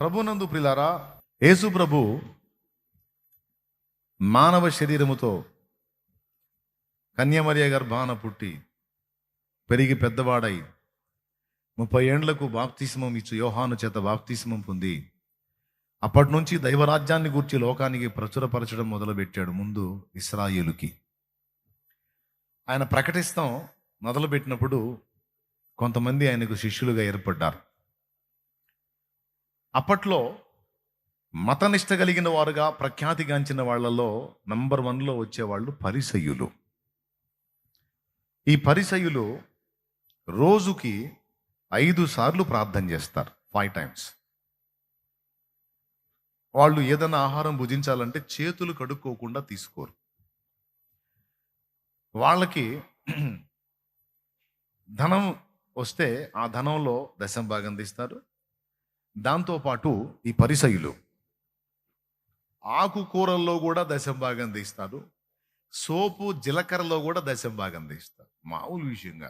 ప్రభునందు ప్రిలారా, యేసు ప్రభు మానవ శరీరముతో కన్యమరియ గర్భాన పుట్టి పెరిగి పెద్దవాడై 30 ఏండ్లకు బాప్తిస్మం ఇచ్చు యోహాను చేత బాప్తిస్మం పొంది అప్పటి నుంచి దైవరాజ్యాన్ని గూర్చి లోకానికి ప్రచురపరచడం మొదలుపెట్టాడు. ముందు ఇశ్రాయేలుకి ఆయన ప్రకటిస్తాం మొదలుపెట్టినప్పుడు కొంతమంది ఆయనకు శిష్యులుగా ఏర్పడ్డారు. అప్పట్లో మతనిష్ట కలిగిన వారుగా ప్రఖ్యాతిగాంచిన వాళ్ళలో నంబర్ 1లో వచ్చేవాళ్ళు పరిసయ్యులు. ఈ పరిసయ్యులు రోజుకి 5 సార్లు ప్రార్థన చేస్తారు, 5 times. వాళ్ళు ఏదైనా ఆహారం భుజించాలంటే చేతులు కడుక్కోకుండా తీసుకోరు. వాళ్ళకి ధనం వస్తే ఆ ధనంలో 10% తీస్తారు. దాంతోపాటు ఈ పరిసయ్యులు ఆకుకూరల్లో కూడా 10% తీస్తారు. సోపు జీలకర్రలో కూడా 10% తీస్తారు. మామూలు విషయంగా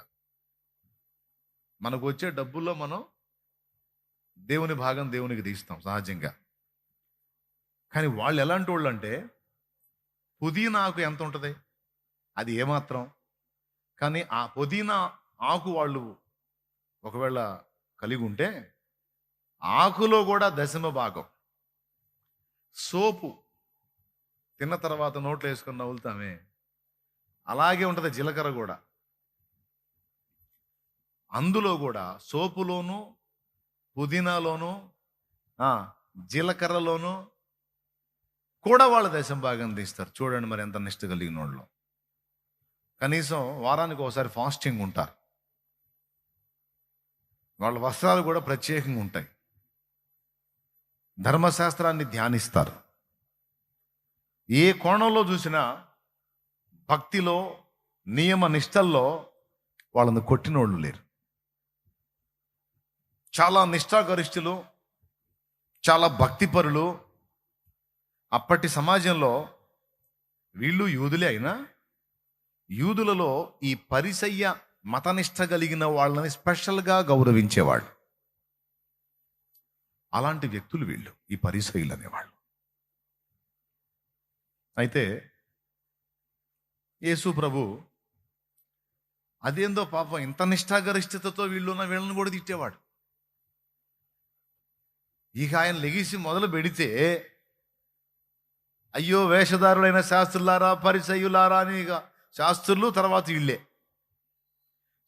మనకు వచ్చే డబ్బుల్లో మనం దేవుని భాగం దేవునికి తీస్తాం సహజంగా. కానీ వాళ్ళు ఎలాంటి వాళ్ళు అంటే, పుదీనా ఆకు ఎంత ఉంటుంది, అది ఏమాత్రం. కానీ ఆ పుదీనా ఆకు వాళ్ళు ఒకవేళ కలిగి ఉంటే ఆకులో కూడా 10%. సోపు తిన్న తర్వాత నోట్లో వేసుకొని నవ్వులుతామే, అలాగే ఉంటుంది జీలకర్ర కూడా. అందులో కూడా సోపులోను పుదీనాలోను జీలకర్రలోను కూడా వాళ్ళు 10% తీస్తారు. చూడండి మరి ఎంత నిష్ట కలిగిన వాళ్ళు. కనీసం వారానికి ఒకసారి ఫాస్టింగ్ ఉంటారు. వాళ్ళ వస్త్రాలు కూడా ప్రత్యేకంగా ఉంటాయి. ధర్మశాస్త్రాన్ని ధ్యానిస్తారు. ఏ కోణంలో చూసినా భక్తిలో నియమ నిష్టల్లో వాళ్ళని కొట్టినోళ్ళు లేరు. చాలా నిష్ఠాగరిష్ఠులు, చాలా భక్తిపరులు. అప్పటి సమాజంలో వీళ్ళు యూదులే అయినా యూదులలో ఈ పరిసయ్య మతనిష్ట కలిగిన వాళ్ళని స్పెషల్గా గౌరవించేవాళ్ళు. అలాంటి వ్యక్తులు వీళ్ళు, ఈ పరిసయ్యులు అనేవాళ్ళు. అయితే యేసు ప్రభు అదేందో పాపం ఇంత నిష్ఠాగరిష్ఠతతో వీళ్ళని కూడా తిట్టేవాడు. ఇక ఆయన లెగిసి మొదలు పెడితే, అయ్యో వేషధారులైన శాస్త్రులారా పరిసయ్యులారా అని ఇక శాస్త్రులు, తర్వాత వీళ్ళే.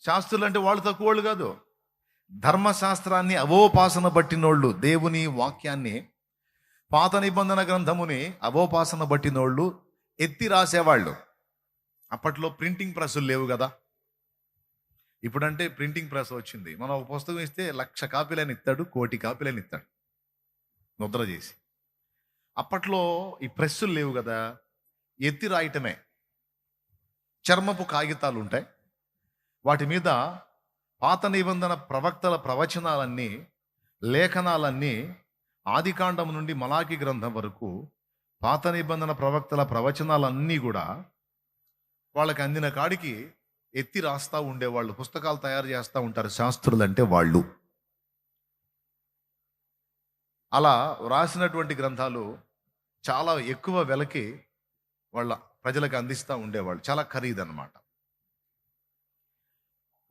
శాస్త్రులు అంటే వాళ్ళు తక్కువ వాళ్ళు కాదు. ధర్మశాస్త్రాన్ని అవోపాసన పట్టినోళ్ళు, దేవుని వాక్యాన్ని, పాత నిబంధన గ్రంథముని అవోపాసన పట్టినోళ్ళు ఎత్తి రాసేవాళ్ళు. అప్పట్లో ప్రింటింగ్ ప్రెస్సులు లేవు కదా. ఇప్పుడంటే ప్రింటింగ్ ప్రెస్ వచ్చింది. మనం ఒక పుస్తకం ఇస్తే 1,00,000 కాపీలని ఇస్తాడు, 1,00,000 కాపీలని ఇస్తాడు ముద్ర చేసి. అప్పట్లో ఈ ప్రెస్సులు లేవు కదా, ఎత్తి రాయటమే. చర్మపు కాగితాలు ఉంటాయి, వాటి మీద పాత నిబంధన ప్రవక్తల ప్రవచనాలన్నీ, లేఖనాలన్నీ, ఆదికాండం నుండి మలాకి గ్రంథం వరకు పాత నిబంధన ప్రవక్తల ప్రవచనాలన్నీ కూడా వాళ్ళకి అందిన కాడికి ఎత్తి రాస్తూ ఉండేవాళ్ళు. పుస్తకాలు తయారు చేస్తూ ఉంటారు శాస్త్రులు అంటే వాళ్ళు. అలా రాసినటువంటి గ్రంథాలు చాలా ఎక్కువ వెలకి వాళ్ళ ప్రజలకు అందిస్తూ ఉండేవాళ్ళు. చాలా ఖరీదన్నమాట.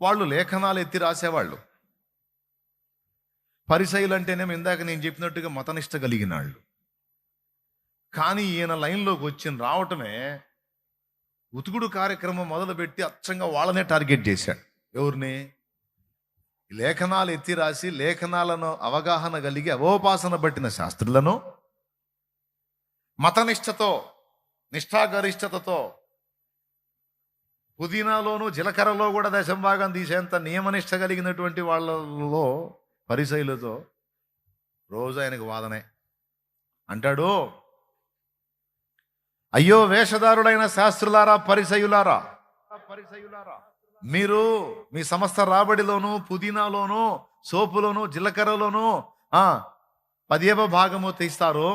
వాళ్ళు లేఖనాలు ఎత్తి రాసేవాళ్ళు. పరిసయ్యులు అంటేనేమో ఇందాక నేను చెప్పినట్టుగా మతనిష్ట కలిగిన వాళ్ళు. కానీ ఈయన లైన్లోకి రావటమే ఉతుకుడు కార్యక్రమం మొదలుపెట్టి అచ్చంగా వాళ్ళనే టార్గెట్ చేశాడు. ఎవరిని? లేఖనాలు ఎత్తి రాసి లేఖనాలను అవగాహన కలిగి అవోపాసన పట్టిన శాస్త్రులను మతనిష్టతో, నిష్ఠాగరిష్టతతో, పుదీనాలోను జీలకర్రలో కూడా 10% తీసేంత నియమనిష్ట కలిగినటువంటి వాళ్ళలో పరిసయ్యులతో రోజు ఆయనకు వాదనే. అంటాడు, అయ్యో వేషధారులైన శాస్త్రులారా పరిసయ్యులారా, మీరు మీ సమస్త రాబడిలోను పుదీనాలోను సోపులోను జీలకర్రలోను 10% తీస్తారు.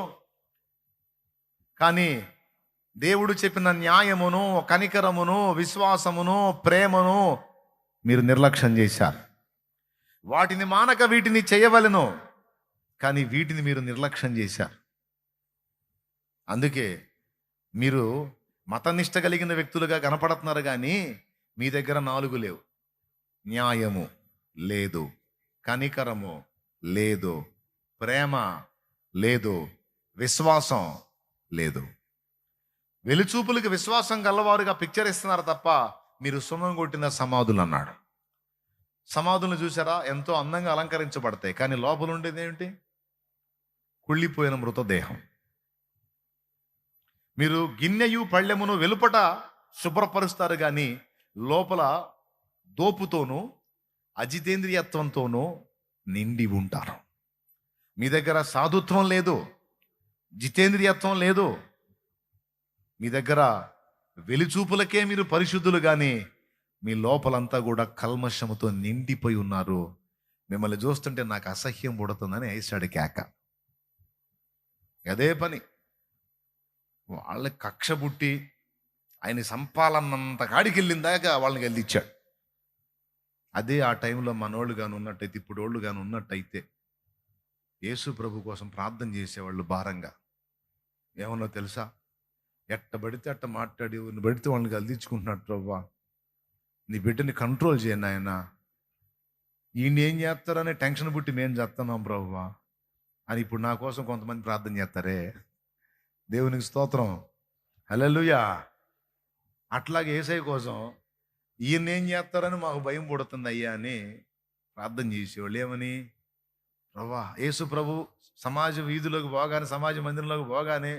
కానీ దేవుడు చెప్పిన న్యాయమును, కనికరమును, విశ్వాసమును, ప్రేమను మీరు నిర్లక్ష్యం చేశారు. వాటిని మానక వీటిని చేయవలెను. కానీ వీటిని మీరు నిర్లక్ష్యం చేశారు. అందుకే మీరు మతనిష్ట కలిగిన వ్యక్తులుగా కనపడుతున్నారు, కానీ మీ దగ్గర 4 లేవు. న్యాయము లేదు, కనికరము లేదు, ప్రేమ లేదు, విశ్వాసం లేదు. వెలుచూపులకు విశ్వాసం గల్లవారుగా పిక్చర్ ఇస్తున్నారు తప్ప మీరు సున్నం కొట్టిన సమాధులు అన్నాడు. సమాధులను చూసారా? ఎంతో అందంగా అలంకరించబడతాయి, కానీ లోపల ఉండేది ఏమిటి? కుళ్ళిపోయిన మృతదేహం. మీరు గిన్నెయు పళ్ళెమును వెలుపట శుభ్రపరుస్తారు, కానీ లోపల దోపుతోనూ అజితేంద్రియత్వంతోనూ నిండి ఉంటారు. మీ దగ్గర సాధుత్వం లేదు, జితేంద్రియత్వం లేదు. మీ దగ్గర వెలిచూపులకే మీరు పరిశుద్ధులు, కానీ మీ లోపలంతా కూడా కల్మషముతో నిండిపోయి ఉన్నారు. మిమ్మల్ని చూస్తుంటే నాకు అసహ్యం పుడుతుందని వేసాడు కేక. అదే పని. వాళ్ళకి కక్ష పుట్టి ఆయన సంపాలన్నంత కాడికి వెళ్ళిన దాకా వాళ్ళని గెలిచాడు. అదే ఆ టైంలో మనోళ్ళు కానీ ఉన్నట్టయితే, ఇప్పుడు వాళ్ళు కానీ ఉన్నట్టయితే యేసు ప్రభు కోసం ప్రార్థన చేసేవాళ్ళు భారంగా. ఏమన్నా తెలుసా? ఎట్ట పడితే అట్ట మాట్లాడి పడితే వాళ్ళని గెలిచుకుంటున్నాడు. ప్రభా, నీ బిడ్డని కంట్రోల్ చేయండి ఆయన, ఈయన ఏం చేస్తారని టెన్షన్ పుట్టి మేము చేస్తున్నాం ప్రభువా అని ఇప్పుడు నా కోసం కొంతమంది ప్రార్థన చేస్తారే. దేవునికి స్తోత్రం, హల్లెలూయా. అట్లాగే యేసయ్య కోసం ఈయన ఏం చేస్తారని మాకు భయం పుడుతుంది అయ్యా అని ప్రార్థన చేసేవాళ్ళు. ఏమని? ప్రభా, యేసు ప్రభు సమాజ వీధిలోకి పోగానే, సమాజ మందిరంలోకి పోగానే,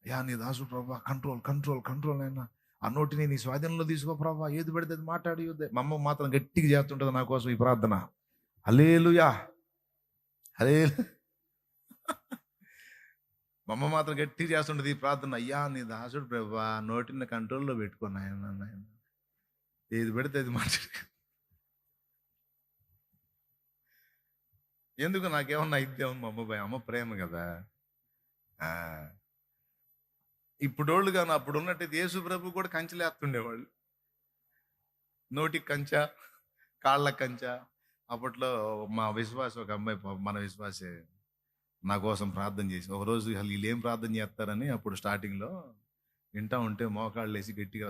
అయ్యా నీ దాసు ప్రభా, కంట్రోల్ కంట్రోల్ కంట్రోల్ అయినా, ఆ నోటిని నీ స్వాధీనంలో తీసుకో ప్రభా, ఏది పడితే అది మాట్లాడి. మా అమ్మ మాత్రం గట్టిగా చేస్తుంటుంది నా కోసం ఈ ప్రార్థన. హల్లెలూయా, హల్లెలూయా. మా అమ్మ మాత్రం గట్టిగా చేస్తుంటుంది ఈ ప్రార్థన. అయ్యా నీ దాసుడు ప్రభా, నోటిని కంట్రోల్లో పెట్టుకున్నా ఆయన, ఏది పెడితే అది మాట్లాడు. ఎందుకు నాకేమన్నా ఇద్దాం మా అమ్మ ప్రేమ కదా. ఇప్పుడోళ్ళు కానీ అప్పుడు ఉన్నట్టయితే యేసు ప్రభు కూడా కంచెలేస్తుండేవాళ్ళు. నోటికి కంచా, కాళ్ళకి కంచా. అప్పట్లో మా విశ్వాస ఒక అమ్మాయి, మన విశ్వాసే, నా కోసం ప్రార్థన చేసి ఒకరోజు వీళ్ళు ఏం ప్రార్థన చేస్తారని అప్పుడు స్టార్టింగ్లో వింటా ఉంటే మోకాళ్ళు వేసి గట్టిగా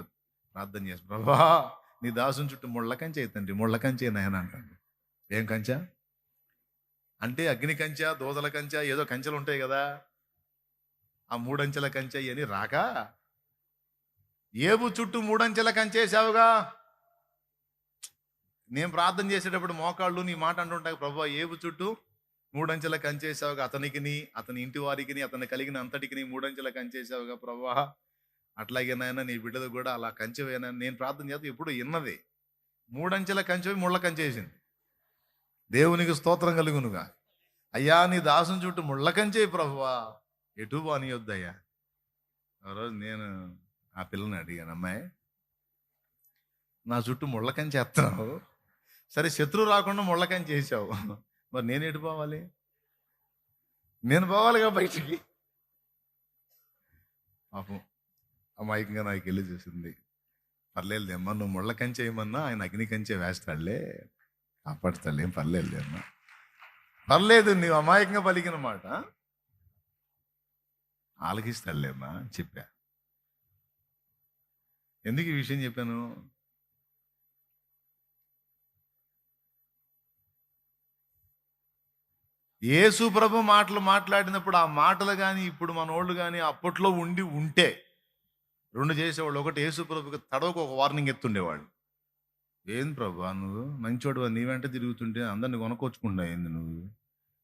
ప్రార్థన చేసి, ప్రభా నీ దాసుని చుట్టూ ముళ్ళ కంచె అవుతండి, ముళ్ళ కంచె నాయన అంటాను. ఏం కంచా అంటే? అగ్ని కంచా, దోదల కంచా, ఏదో కంచెలు ఉంటాయి కదా, ఆ 3 అంచెల కంచె అని రాక ఏబు చుట్టూ 3 అంచెల కంచేసావుగా. నేను ప్రార్థన చేసేటప్పుడు మోకాళ్ళు నీ మాట అంటుంటా, ప్రభా ఏబు చుట్టూ 3 అంచెల కంచేసావుగా, అతనికిని, అతని ఇంటి వారికి, అతని కలిగిన అంతటికి 3 అంచెల కంచేసావుగా ప్రభా. అట్లాగేనైనా నీ బిడ్డలు కూడా అలా కంచెవేనా నేను ప్రార్థన చేస్తే ఎప్పుడు విన్నది. 3 అంచెల కంచె ముళ్ళ కంచేసింది. దేవునికి స్తోత్రం కలుగునుగా. అయ్యా నీ దాసుని చుట్టూ ముళ్ళ కంచే ప్రభువా, ఎటు బానియొద్దయ్యా. రోజు నేను ఆ పిల్లని అడిగాను, అమ్మాయి నా చుట్టూ ముళ్ళ కంచె ఎత్తున్నావు, సరే శత్రువు రాకుండా ముళ్ళ కంచె వేసావు, మరి నేను ఎటు పోవాలి? నేను పోవాలిగా బయటికి. పాపం అమాయకంగా నాకు వెళ్ళి చూసింది. పర్లేదు అమ్మా, నువ్వు ముళ్ళ కంచె ఏమన్నా ఆయన అగ్ని కంచె వేస్తాడులే, కాపాడుతాడులే, ఏం పర్లేదు అమ్మా, పర్లేదు, నీవు అమాయకంగా పలికిన మాట ఆలకిస్తాడులేమ్మా చెప్పా. ఎందుకు ఈ విషయం చెప్పాను? యేసు ప్రభు మాటలు మాట్లాడినప్పుడు ఆ మాటలు కానీ ఇప్పుడు మన వాళ్ళు కానీ అప్పట్లో ఉంటే 2 చేసేవాళ్ళు. ఒకటి, యేసు ప్రభుకి తడవకు ఒక వార్నింగ్ ఎత్తుండేవాళ్ళు. ఏం ప్రభా నువ్వు మంచోడు, నీ వెంట తిరుగుతుంటే అందరిని కొనుక్కొచ్చుకుంటా ఏంది నువ్వు?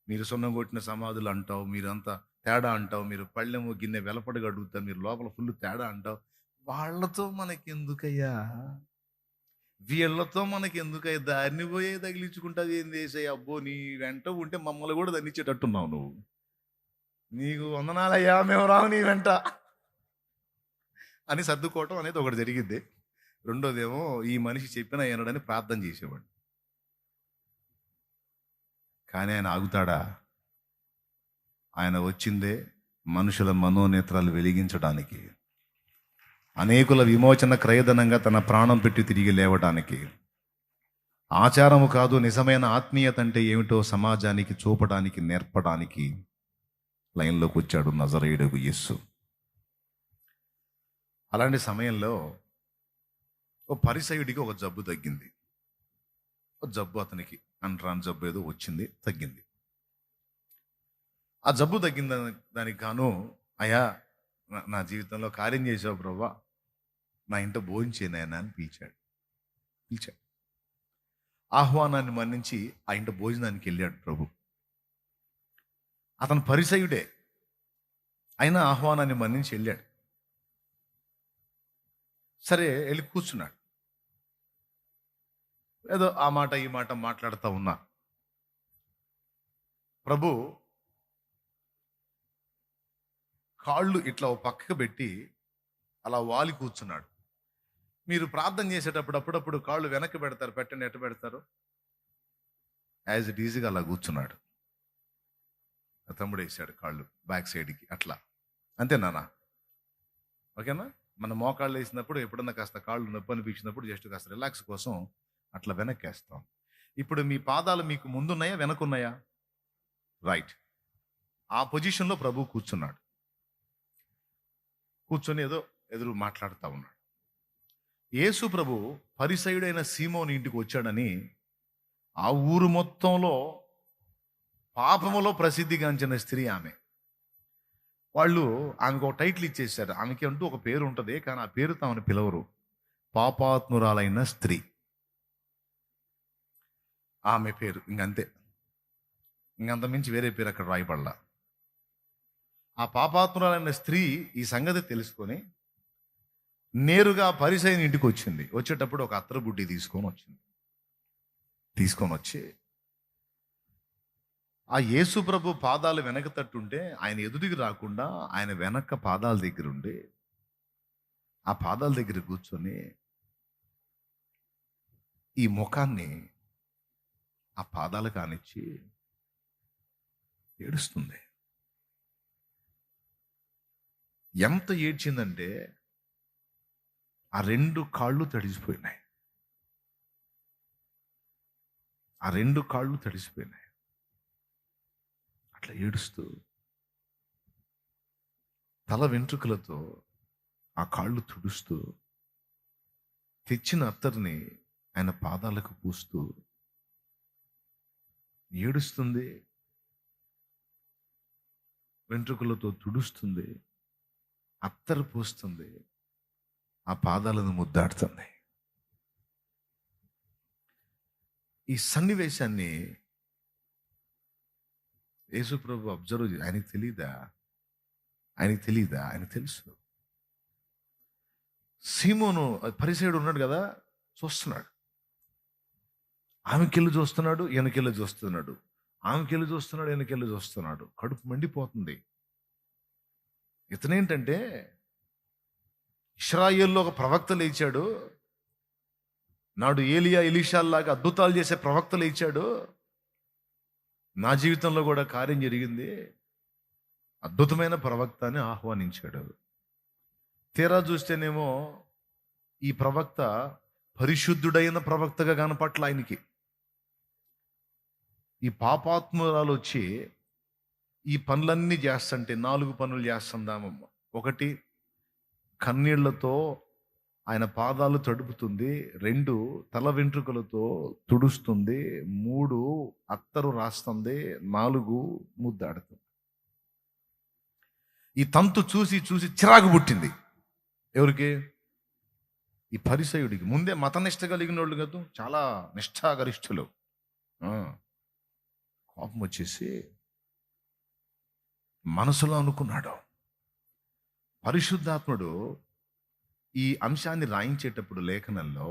మీరు సున్నం కొట్టిన సమాధులు అంటావు, మీరంతా తేడా అంటావు, మీరు పళ్ళెము గిన్నె వెలపడిగా అడుగుతావు, మీరు లోపల ఫుల్ తేడా అంటావు. వాళ్ళతో మనకెందుకయ్యా, వీళ్ళతో మనకెందుకయ్యా, దారిని పోయే తగిలించుకుంటుంది ఏంది వేసాయి. అబ్బో నీ వెంట ఉంటే మమ్మల్ని కూడా దండించేటట్టున్నావు నువ్వు, నీకు వందనాలయ్యా మేము రావు నీ వెంట అని సర్దుకోవటం అనేది ఒకటి జరిగింది. రెండోదేమో ఈ మనిషి చెప్పిన ఏనడని ప్రార్థన చేసేవాడు. కానీ ఆయన ఆగుతాడా? ఆయన వచ్చిందే మనుషుల మనోనేత్రాలు వెలిగించడానికి, అనేకుల విమోచన క్రయధనంగా తన ప్రాణం పెట్టి తిరిగి లేవడానికి. ఆచారము కాదు, నిజమైన ఆత్మీయత అంటే ఏమిటో సమాజానికి చూపడానికి, నేర్పడానికి లైన్లోకి వచ్చాడు నజరేయుడగు యేసు. అలాంటి సమయంలో ఓ పరిసయుడికి ఒక జబ్బు తగ్గింది. ఒక జబ్బు అతనికి అంటరాని జబ్బు ఏదో వచ్చింది, తగ్గింది. ఆ జబ్బు తగ్గిన దానికి గాను, అయ్యా నా జీవితంలో కార్యం చేసావు ప్రభా, నా ఇంట భోజనం అని పిలిచాడు. ఆహ్వానాన్ని మన్నించి ఆ ఇంట భోజనానికి వెళ్ళాడు ప్రభు. అతను పరిసయుడే, అయినా ఆహ్వానాన్ని మన్నించి వెళ్ళాడు. సరే వెళ్ళి కూర్చున్నాడు. ఏదో ఆ మాట ఈ మాట మాట్లాడుతూ ఉన్నా ప్రభు కాళ్ళు ఇట్లా ఓ పక్కకు పెట్టి అలా వాలి కూర్చున్నాడు. మీరు ప్రార్థన చేసేటప్పుడు అప్పుడప్పుడు కాళ్ళు వెనక్కి పెడతారు, పెట్టండి, ఎట్ట పెడతారు? యాజ్ ఇట్ ఈజీగా అలా కూర్చున్నాడు. తమ్ముడు వేసాడు కాళ్ళు బ్యాక్ సైడ్కి అట్లా. అంతే నాన్న, ఓకేనా? మన మోకాళ్ళు వేసినప్పుడు ఎప్పుడన్నా కాస్త కాళ్ళు నొప్పి అనిపించినప్పుడు జస్ట్ కాస్త రిలాక్స్ కోసం అట్లా వెనక్కి వేస్తాం. ఇప్పుడు మీ పాదాలు మీకు ముందున్నాయా, వెనకున్నాయా? రైట్. ఆ పొజిషన్లో ప్రభు కూర్చున్నాడు. కూర్చొని ఏదో ఎదురు మాట్లాడుతూ ఉన్నాడు. యేసు ప్రభు పరిసయుడైన సీమోని ఇంటికి వచ్చాడని ఆ ఊరు మొత్తంలో పాపములో ప్రసిద్ధిగాంచిన స్త్రీ ఆమె. వాళ్ళు ఆమెకు ఒక టైటిల్ ఇచ్చేసారు. ఆమెకి అంటూ ఒక పేరు ఉంటుంది, కానీ ఆ పేరుతో ఆమెను పిలవరు. పాపాత్మురాలైన స్త్రీ ఆమె పేరు. ఇంకంతే, ఇంకంత మించి వేరే పేరు అక్కడ రాయబడలా. ఆ పాపాత్మురాలైన స్త్రీ ఈ సంగతి తెలుసుకొని నేరుగా పరిసయ్యుని ఇంటికి వచ్చింది. వచ్చేటప్పుడు ఒక అత్తరు బుడ్డి తీసుకొని వచ్చి ఆ యేసు ప్రభు పాదాలు వెనక తట్టుంటే ఆయన ఎదుటికి రాకుండా ఆయన వెనక పాదాల దగ్గర ఉండి ఆ పాదాల దగ్గర కూర్చొని ఈ ముఖాన్ని ఆ పాదాలు కానిచ్చి ఏడుస్తుంది. ఎంత ఏడ్చిందంటే ఆ రెండు కాళ్ళు తడిసిపోయినాయి. అట్లా ఏడుస్తూ తల వెంట్రుకలతో ఆ కాళ్ళు తుడుస్తూ తెచ్చిన అత్తర్ని ఆయన పాదాలకు పూస్తూ ఏడుస్తుంది, వెంట్రుకలతో తుడుస్తుంది, అత్తరు పూస్తుంది, ఆ పాదాలను ముద్దాడుతుంది. ఈ సన్నివేశాన్ని యేసు ప్రభు అబ్జర్వ్ ఆయనకు తెలీదా? ఆయన తెలుసు. సీమోను పరిసయుడు ఉన్నాడు కదా, చూస్తున్నాడు. ఆమెకెళ్ళి చూస్తున్నాడు, వెనకెళ్ళి చూస్తున్నాడు. ఆమెకెళ్ళి చూస్తున్నాడు, వెనకెళ్ళి చూస్తున్నాడు. కడుపు మండిపోతుంది. ఇతనేంటంటే ఇశ్రాయేల్లో ఒక ప్రవక్త లేచాడు, నాడు ఏలియా ఎలీషాల్లాగా అద్భుతాలు చేసే ప్రవక్త లేచాడు. నా జీవితంలో కూడా కార్యం జరిగింది, అద్భుతమైన ప్రవక్త అని ఆహ్వానించాడు. తీరా చూస్తేనేమో ఈ ప్రవక్త పరిశుద్ధుడైన ప్రవక్తగా కనపట్ల ఆయనకి. ఈ పాపాత్మురాలు వచ్చి ఈ పనులన్నీ చేస్తుంటే 4 పనులు చేస్తుందామమ్మ. 1, కన్నీళ్లతో ఆయన పాదాలు తడుపుతుంది. 2, తల వెంట్రుకలతో తుడుస్తుంది. 3, అత్తరు రాస్తుంది. 4, ముద్దాడుతుంది. ఈ తంతు చూసి చిరాకు పుట్టింది. ఎవరికి? ఈ పరిసయుడికి. ముందే మతనిష్ట కలిగిన వాళ్ళు కదా, చాలా నిష్ఠాగరిష్ఠులు. కోపం వచ్చేసి మనసులో అనుకున్నాడు. పరిశుద్ధాత్ముడు ఈ అంశాన్ని రాయించేటప్పుడు లేఖనంలో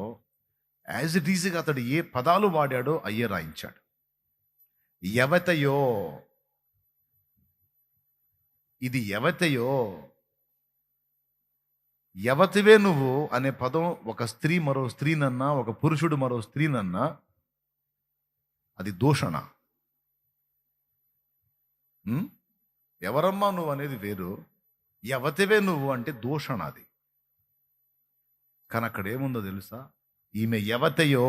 యాజ్ ఇట్ ఈజీగా అతడు ఏ పదాలు వాడాడో అయ్యే రాయించాడు. యవతయో, ఇది యవతయో, యవతివే నువ్వు అనే పదం ఒక స్త్రీ మరో స్త్రీనన్నా, ఒక పురుషుడు మరో స్త్రీనన్నా అది దూషణ. ఎవరమ్మా నువ్వు అనేది వేరు, యవతివే నువ్వు అంటే దూషణ అది. కానీ అక్కడ ఏముందో తెలుసా? ఈమె యవతయో,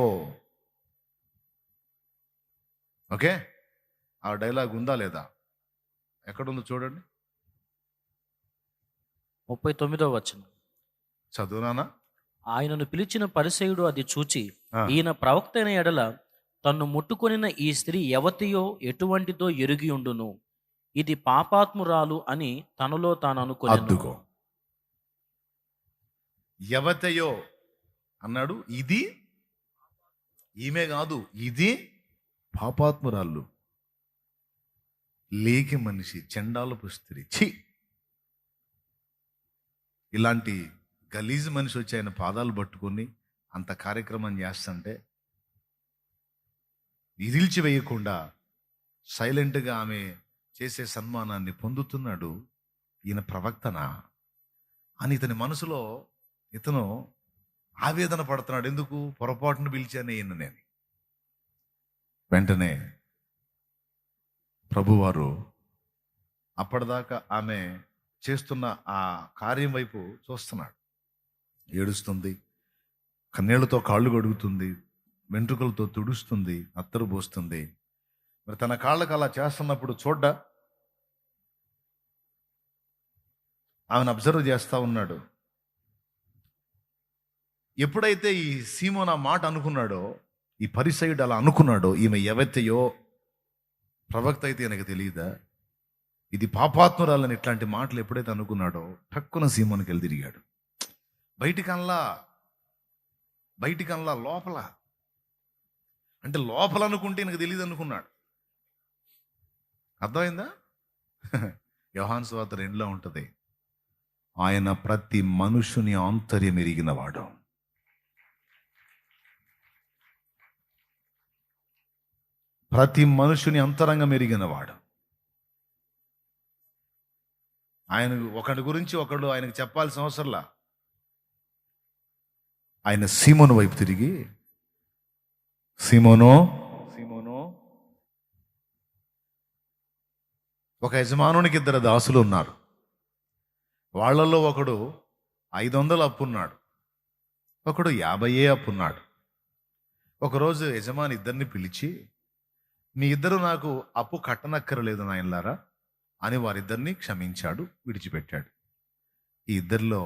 ఓకే, ఆ డైలాగ్ ఉందా లేదా? ఎక్కడుందో చూడండి, 39వ వచనం. చదువునానా? ఆయనను పిలిచిన పరిసయుడు అది చూచి, ఆ, ఈయన ప్రవక్త అయిన ఎడల తన్ను ముట్టుకొనిన ఈ స్త్రీ ఎవతియో ఎటువంటిదో ఎరిగి ఉండును, ఇది పాపాత్మురాలు అని తనలో తాను అనుకొనెను. అద్దుకో, యవతయో అన్నాడు. ఇది ఈమె కాదు, ఇది పాపాత్మురాళ్ళు, లేకి మనిషి, చెండాలపు స్త్రీ. ఛీ, ఇలాంటి గలీజ్ మనిషి వచ్చి ఆయన పాదాలు పట్టుకొని అంత కార్యక్రమం చేస్తుంటే ఇదిల్చి వేయకుండా సైలెంట్గా ఆమె చేసే సన్మానాన్ని పొందుతున్నాడు. ఈయన ప్రవక్తనా అని ఇతని మనసులో ఇతను ఆవేదన పడుతున్నాడు. ఎందుకు? పొరపాటును పిలిచానే ఈయన నేను. వెంటనే ప్రభువారు అప్పటిదాకా ఆమె చేస్తున్న ఆ కార్యం వైపు చూస్తున్నాడు. ఏడుస్తుంది, కన్నీళ్లతో కాళ్ళు కడుగుతుంది, వెంట్రుకలతో తుడుస్తుంది, అత్తరు పోస్తుంది. మరి తన కాళ్ళకు అలా చేస్తున్నప్పుడు ఆమెను అబ్జర్వ్ చేస్తా ఉన్నాడు. ఎప్పుడైతే ఈ సీమోన్ ఆ మాట అనుకున్నాడో, ఈ పరిసయుడు అలా అనుకున్నాడో, ఈమె ఎవతయో ప్రవక్త అయితే ఈయనకు తెలియదా, ఇది పాపాత్మురాలని ఇట్లాంటి మాటలు ఎప్పుడైతే అనుకున్నాడో టక్కున సీమోన్కి వెళ్ళి తిరిగాడు. బయటికల్లా లోపల, అంటే లోపల అనుకుంటే నాకు తెలియదు అనుకున్నాడు. అర్థమైందా? యోహాను సువార్త 2లో ఉంటుంది, ఆయన ప్రతి మనుషుని ఆంతర్యం ఎరిగినవాడు. ప్రతి మనుషుని అంతరంగం ఎరిగినవాడు. ఆయన ఒకడి గురించి ఒకడు ఆయనకు చెప్పాల్సిన అవసరంలా. ఆయన సీమోను వైపు తిరిగి, సీమోను, ఒక యజమానునికి 2 దాసులు ఉన్నారు. వాళ్ళల్లో ఒకడు 500 అప్పున్నాడు, ఒకడు 50 అప్పున్నాడు. ఒకరోజు యజమాని ఇద్దరిని పిలిచి, మీ ఇద్దరు నాకు అప్పు కట్టనక్కరలేదు నాయనలారా అని వారిద్దరిని క్షమించాడు, విడిచిపెట్టాడు. ఈ ఇద్దరిలో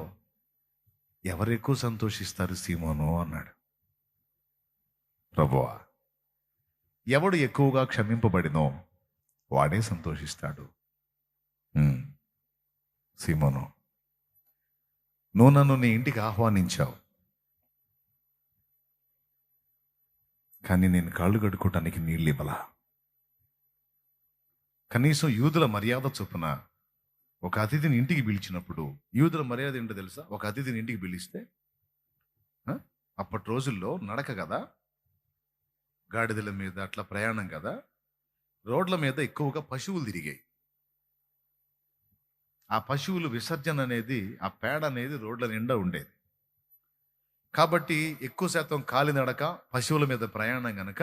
ఎవరు ఎక్కువ సంతోషిస్తారు సీమోను అన్నాడు. ప్రభువా, ఎవడు ఎక్కువగా క్షమింపబడినో వాడే సంతోషిస్తాడు. సీమోను, నువ్వు నన్ను నీ ఇంటికి ఆహ్వానించావు, కానీ నేను కాళ్ళు కడుక్కోవటానికి నీళ్ళు ఇవ్వలా. కనీసం యూదుల మర్యాద చొప్పున ఒక అతిథిని ఇంటికి పిలిచినప్పుడు, యూదుల మర్యాద ఏంటో తెలుసా? ఒక అతిథిని ఇంటికి పిలిస్తే అప్పటి రోజుల్లో నడక కదా, గాడిదల మీద అట్లా ప్రయాణం కదా, రోడ్ల మీద ఎక్కువగా పశువులు తిరిగాయి. ఆ పశువులు విసర్జన అనేది, ఆ పేడ అనేది రోడ్ల నిండా ఉండేది. కాబట్టి ఎక్కువ శాతం కాలినడక, పశువుల మీద ప్రయాణం గనక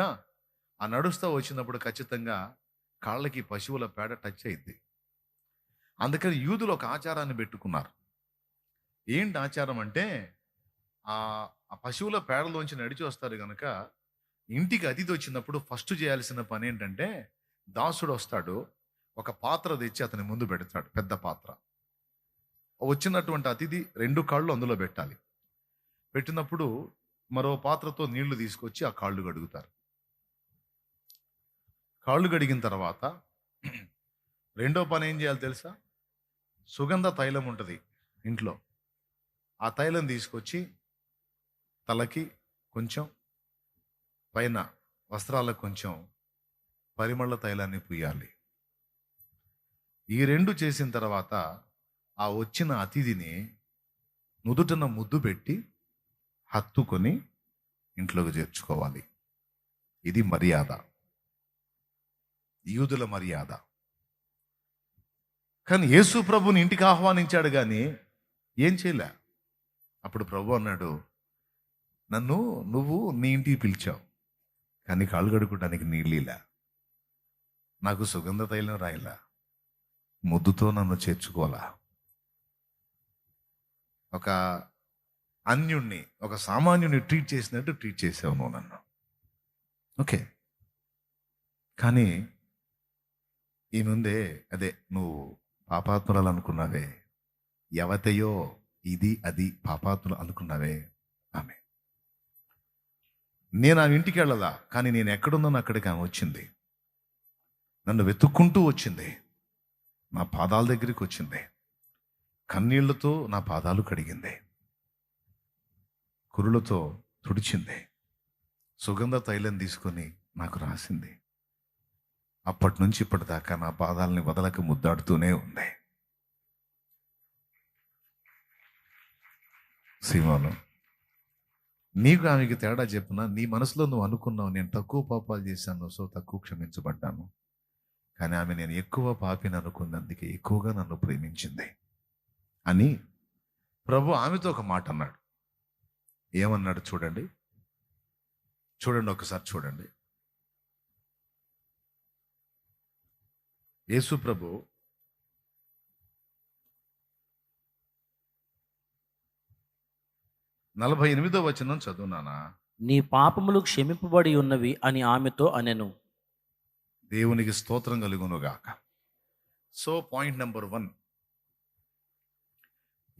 ఆ నడుస్తూ వచ్చినప్పుడు ఖచ్చితంగా కాళ్ళకి పశువుల పేడ టచ్ అయింది. అందుకని యూదులు ఒక ఆచారాన్ని పెట్టుకున్నారు. ఏంటి ఆచారం అంటే, ఆ పశువుల పేడలోంచి నడిచి వస్తారు కనుక ఇంటికి అతిథి వచ్చినప్పుడు ఫస్ట్ చేయాల్సిన పని ఏంటంటే, దాసుడు వస్తాడు, ఒక పాత్ర తెచ్చి అతని ముందు పెడతాడు, పెద్ద పాత్ర. వచ్చినటువంటి అతిథి 2 కాళ్ళు అందులో పెట్టాలి. పెట్టినప్పుడు మరో పాత్రతో నీళ్లు తీసుకొచ్చి ఆ కాళ్ళు కడుగుతారు. కాళ్ళు కడిగిన తర్వాత రెండో పని ఏం చేయాలి తెలుసా? సుగంధ తైలం ఉంటుంది ఇంట్లో, ఆ తైలం తీసుకొచ్చి తలకి కొంచెం, పైన వస్త్రాలకు కొంచెం పరిమళ తైలాన్ని పూయాలి. ఈ 2 చేసిన తర్వాత ఆ వచ్చిన అతిథిని నుదుటన ముద్దు పెట్టి హత్తుకొని ఇంట్లోకి చేర్చుకోవాలి. ఇది మర్యాద, యూదుల మర్యాద. కానీ యేసు ప్రభుని ఇంటికి ఆహ్వానించాడు కానీ ఏం చేయలే. అప్పుడు ప్రభు అన్నాడు, నువ్వు నీ ఇంటికి పిలిచావు, కానీ కాళ్ళు కడుక్కోవడానికి నీళ్ళిలా, నాకు సుగంధ తైలం రాయలా, ముద్దుతో నన్ను చేర్చుకోవాలా. ఒక అన్యుణ్ణి, ఒక సామాన్యుని ట్రీట్ చేసినట్టు ట్రీట్ చేసావు నువ్వు నన్ను. ఓకే, కానీ ఈమె ఉందే, అదే నువ్వు పాపాత్మురాలు అనుకున్నావే, యవతయో ఇది అది పాపాత్ములు అనుకున్నావే ఆమె. నేను ఆమె ఇంటికి వెళ్ళలా, కానీ నేను ఎక్కడున్నాను అక్కడికి ఆమె వచ్చింది. నన్ను వెతుక్కుంటూ వచ్చింది, నా పాదాల దగ్గరికి వచ్చింది, కన్నీళ్లతో నా పాదాలు కడిగింది, కురులతో తుడిచింది, సుగంధ తైలం తీసుకొని నాకు రాసింది. అప్పటి నుంచి ఇప్పటిదాకా నా పాదాలని వదలక ముద్దాడుతూనే ఉంది. సీమోను, నీకు ఆమెకి తేడా చెప్పిన, నీ మనసులో నువ్వు అనుకున్నావు నేను తక్కువ పాపాలు చేశాను, సో తక్కువ క్షమించబడ్డాను. కానీ ఆమె నేను ఎక్కువ పాపిని అనుకున్నందుకే ఎక్కువగా నన్ను ప్రేమించింది అని ప్రభు ఆమెతో ఒక మాట అన్నాడు. ఏమన్నాడు చూడండి, ఒకసారి చూడండి. యేసు ప్రభు 48వ వచనం చదువునానా. నీ పాపములు క్షమింపబడి ఉన్నవి అని ఆమెతో అనెను. దేవునికి స్తోత్రం కలుగునుగాక. సో పాయింట్ నెంబర్ 1,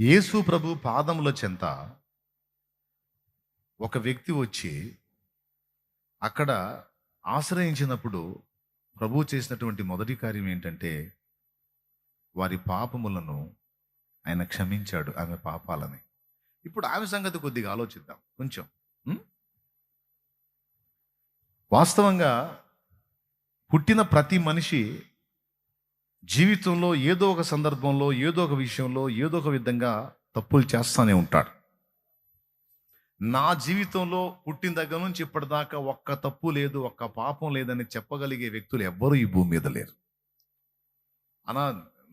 యేసు ప్రభు పాదముల చెంత ఒక వ్యక్తి వచ్చి అక్కడ ఆశ్రయించినప్పుడు ప్రభు చేసినటువంటి మొదటి కార్యం ఏంటంటే వారి పాపములను ఆయన క్షమించాడు, ఆమె పాపాలని. ఇప్పుడు ఆమె సంగతి కొద్దిగా ఆలోచిద్దాం కొంచెం. వాస్తవంగా పుట్టిన ప్రతి మనిషి జీవితంలో ఏదో ఒక సందర్భంలో, ఏదో ఒక విషయంలో, ఏదో ఒక విధంగా తప్పులు చేస్తూనే ఉంటాడు. నా జీవితంలో పుట్టిన దగ్గర నుంచి ఇప్పటిదాకా ఒక్క తప్పు లేదు, ఒక్క పాపం లేదని చెప్పగలిగే వ్యక్తులు ఎవ్వరూ ఈ భూమి మీద లేరు. అనా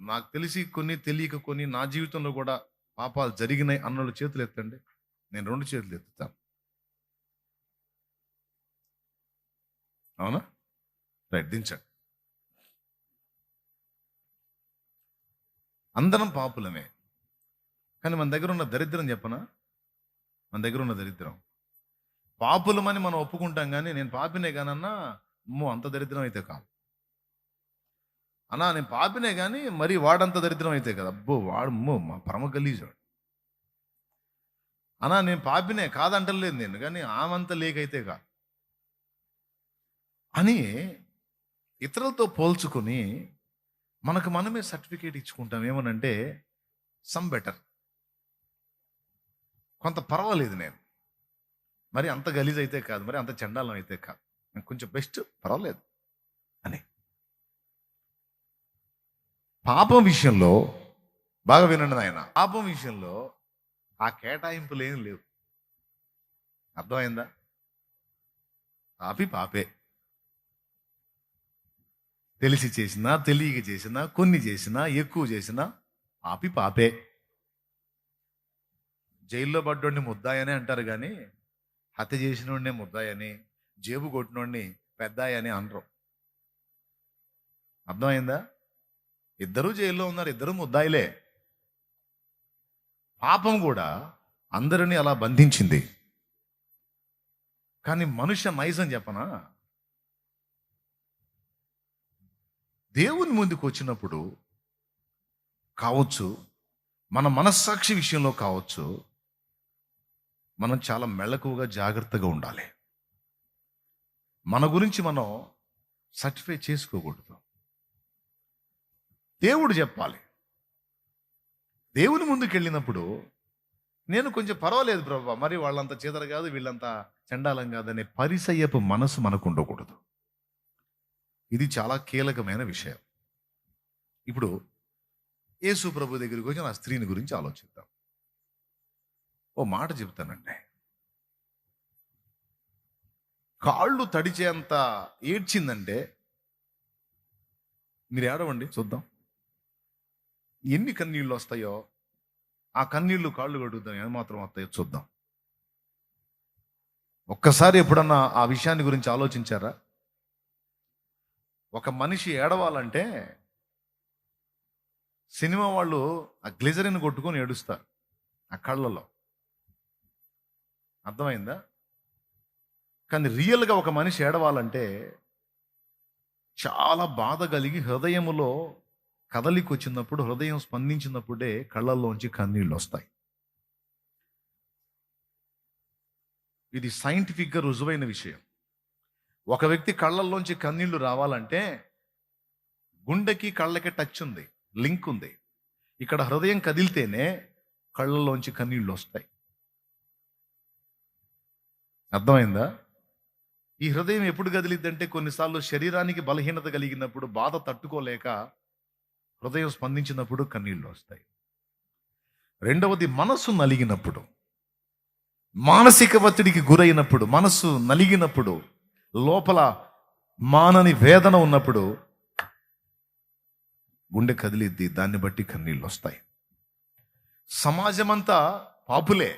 నాకు తెలిసి కొన్ని, తెలియక కొన్ని, నా జీవితంలో కూడా పాపాలు జరిగినాయి అన్నోళ్ళు చేతులు ఎత్తండి. నేను 2 చేతులు ఎత్తుతాను. అవునా? రైట్, దించండి. అందరం పాపులమే. కానీ మన దగ్గర ఉన్న దరిద్రం చెప్పనా? మన దగ్గర ఉన్న దరిద్రం, పాపులమని మనం ఒప్పుకుంటాం, కానీ నేను పాపినే కానన్నా, అమ్మో అంత దరిద్రం అయితే కాదు. అన్నా నేను పాపినే కానీ మరి వాడంత దరిద్రం అయితే కదా, అబ్బో వాడు అమ్మో మా పరమ గలీజాడు. అన్నా నేను పాపినే కాదంటలేదు నేను, కానీ ఆమంత లేకైతే కాదు అని ఇతరులతో పోల్చుకొని మనకు మనమే సర్టిఫికేట్ ఇచ్చుకుంటాం. ఏమనంటే సమ్ బెటర్, కొంత పర్వాలేదు, నేను మరి అంత గలీజ్ అయితే కాదు, మరి అంత చండాలం అయితే కాదు, నేను కొంచెం బెస్ట్, పర్వాలేదు అని. పాపం విషయంలో బాగా వినండి నాయన, పాపం విషయంలో ఆ కేటాయింపులు ఏం లేవు. అర్థమైందా? పాపి పాపే, తెలిసి చేసినా తెలియక చేసినా, కొన్ని చేసినా ఎక్కువ చేసినా పాపి పాపే. జైల్లో పడ్డోడిని ముద్దాయని అంటారు, కానీ హత్య చేసినోడినే ముద్దాయని, జేబు కొట్టినోడిని పెద్దాయని అనరు. అర్థమైందా? ఇద్దరూ జైల్లో ఉన్నారు, ఇద్దరు ముద్దాయిలే. పాపం కూడా అందరినీ అలా బంధించింది. కానీ మనుష్య నైజం చెప్పనా, దేవుని ముందుకు వచ్చినప్పుడు కావచ్చు, మన మనస్సాక్షి విషయంలో కావచ్చు, మనం చాలా మెళకువగా జాగ్రత్తగా ఉండాలి. మన గురించి మనం సర్టిఫై చేసుకోకూడదు. దేవుడు చెప్పాలి. దేవుని ముందుకు వెళ్ళినప్పుడు నేను కొంచెం పర్వాలేదు ప్రభా, మరి వాళ్ళంత చేదరు కాదు, వీళ్ళంతా చండాలం కాదనే పరిసయ్యపు మనసు మనకు ఉండకూడదు. ఇది చాలా కీలకమైన విషయం. ఇప్పుడు యేసు ప్రభు దగ్గరికి వచ్చి నా స్త్రీని గురించి ఆలోచిద్దాం. ఓ మాట చెప్తానండి, కాళ్ళు తడిచేంత ఏడ్చిందంటే మీరు ఏడవండి చూద్దాం. ఎన్ని కన్నీళ్ళు వస్తాయో ఆ కన్నీళ్లు కాళ్ళు కడుగుతాం, ఏమాత్రం వస్తాయో చూద్దాం. ఒక్కసారి ఎప్పుడన్నా ఆ విషయాన్ని గురించి ఆలోచించారా? ఒక మనిషి ఏడవాలంటే సినిమా వాళ్ళు ఆ గ్లిజరిన్ కొట్టుకొని ఏడుస్తారు ఆ కళ్ళలో. అర్థమైందా? కానీ రియల్గా ఒక మనిషి ఏడవాలంటే చాలా బాధ కలిగి హృదయములో కదలిక వచ్చినప్పుడు, హృదయం స్పందించినప్పుడే కళ్ళల్లోంచి కన్నీళ్ళు వస్తాయి. ఇది సైంటిఫిక్గా రుజువైన విషయం. ఒక వ్యక్తి కళ్ళల్లోంచి కన్నీళ్లు రావాలంటే గుండెకి కళ్ళకి టచ్ ఉంది, లింక్ ఉంది. ఇక్కడ హృదయం కదిలితేనే కళ్ళల్లోంచి కన్నీళ్ళు వస్తాయి. అర్థమైందా? ఈ హృదయం ఎప్పుడు కదిలిద్దంటే కొన్నిసార్లు శరీరానికి బలహీనత కలిగినప్పుడు, బాధ తట్టుకోలేక హృదయం స్పందించినప్పుడు కన్నీళ్ళు వస్తాయి. రెండవది మనసు నలిగినప్పుడు, మానసిక ఒత్తిడికి గురైనప్పుడు, మనసు నలిగినప్పుడు, లోపల మానని వేదన ఉన్నప్పుడు గుండె కదిలిద్ది, దాన్ని బట్టి కన్నీళ్ళు వస్తాయి. సమాజమంతా పాపులే,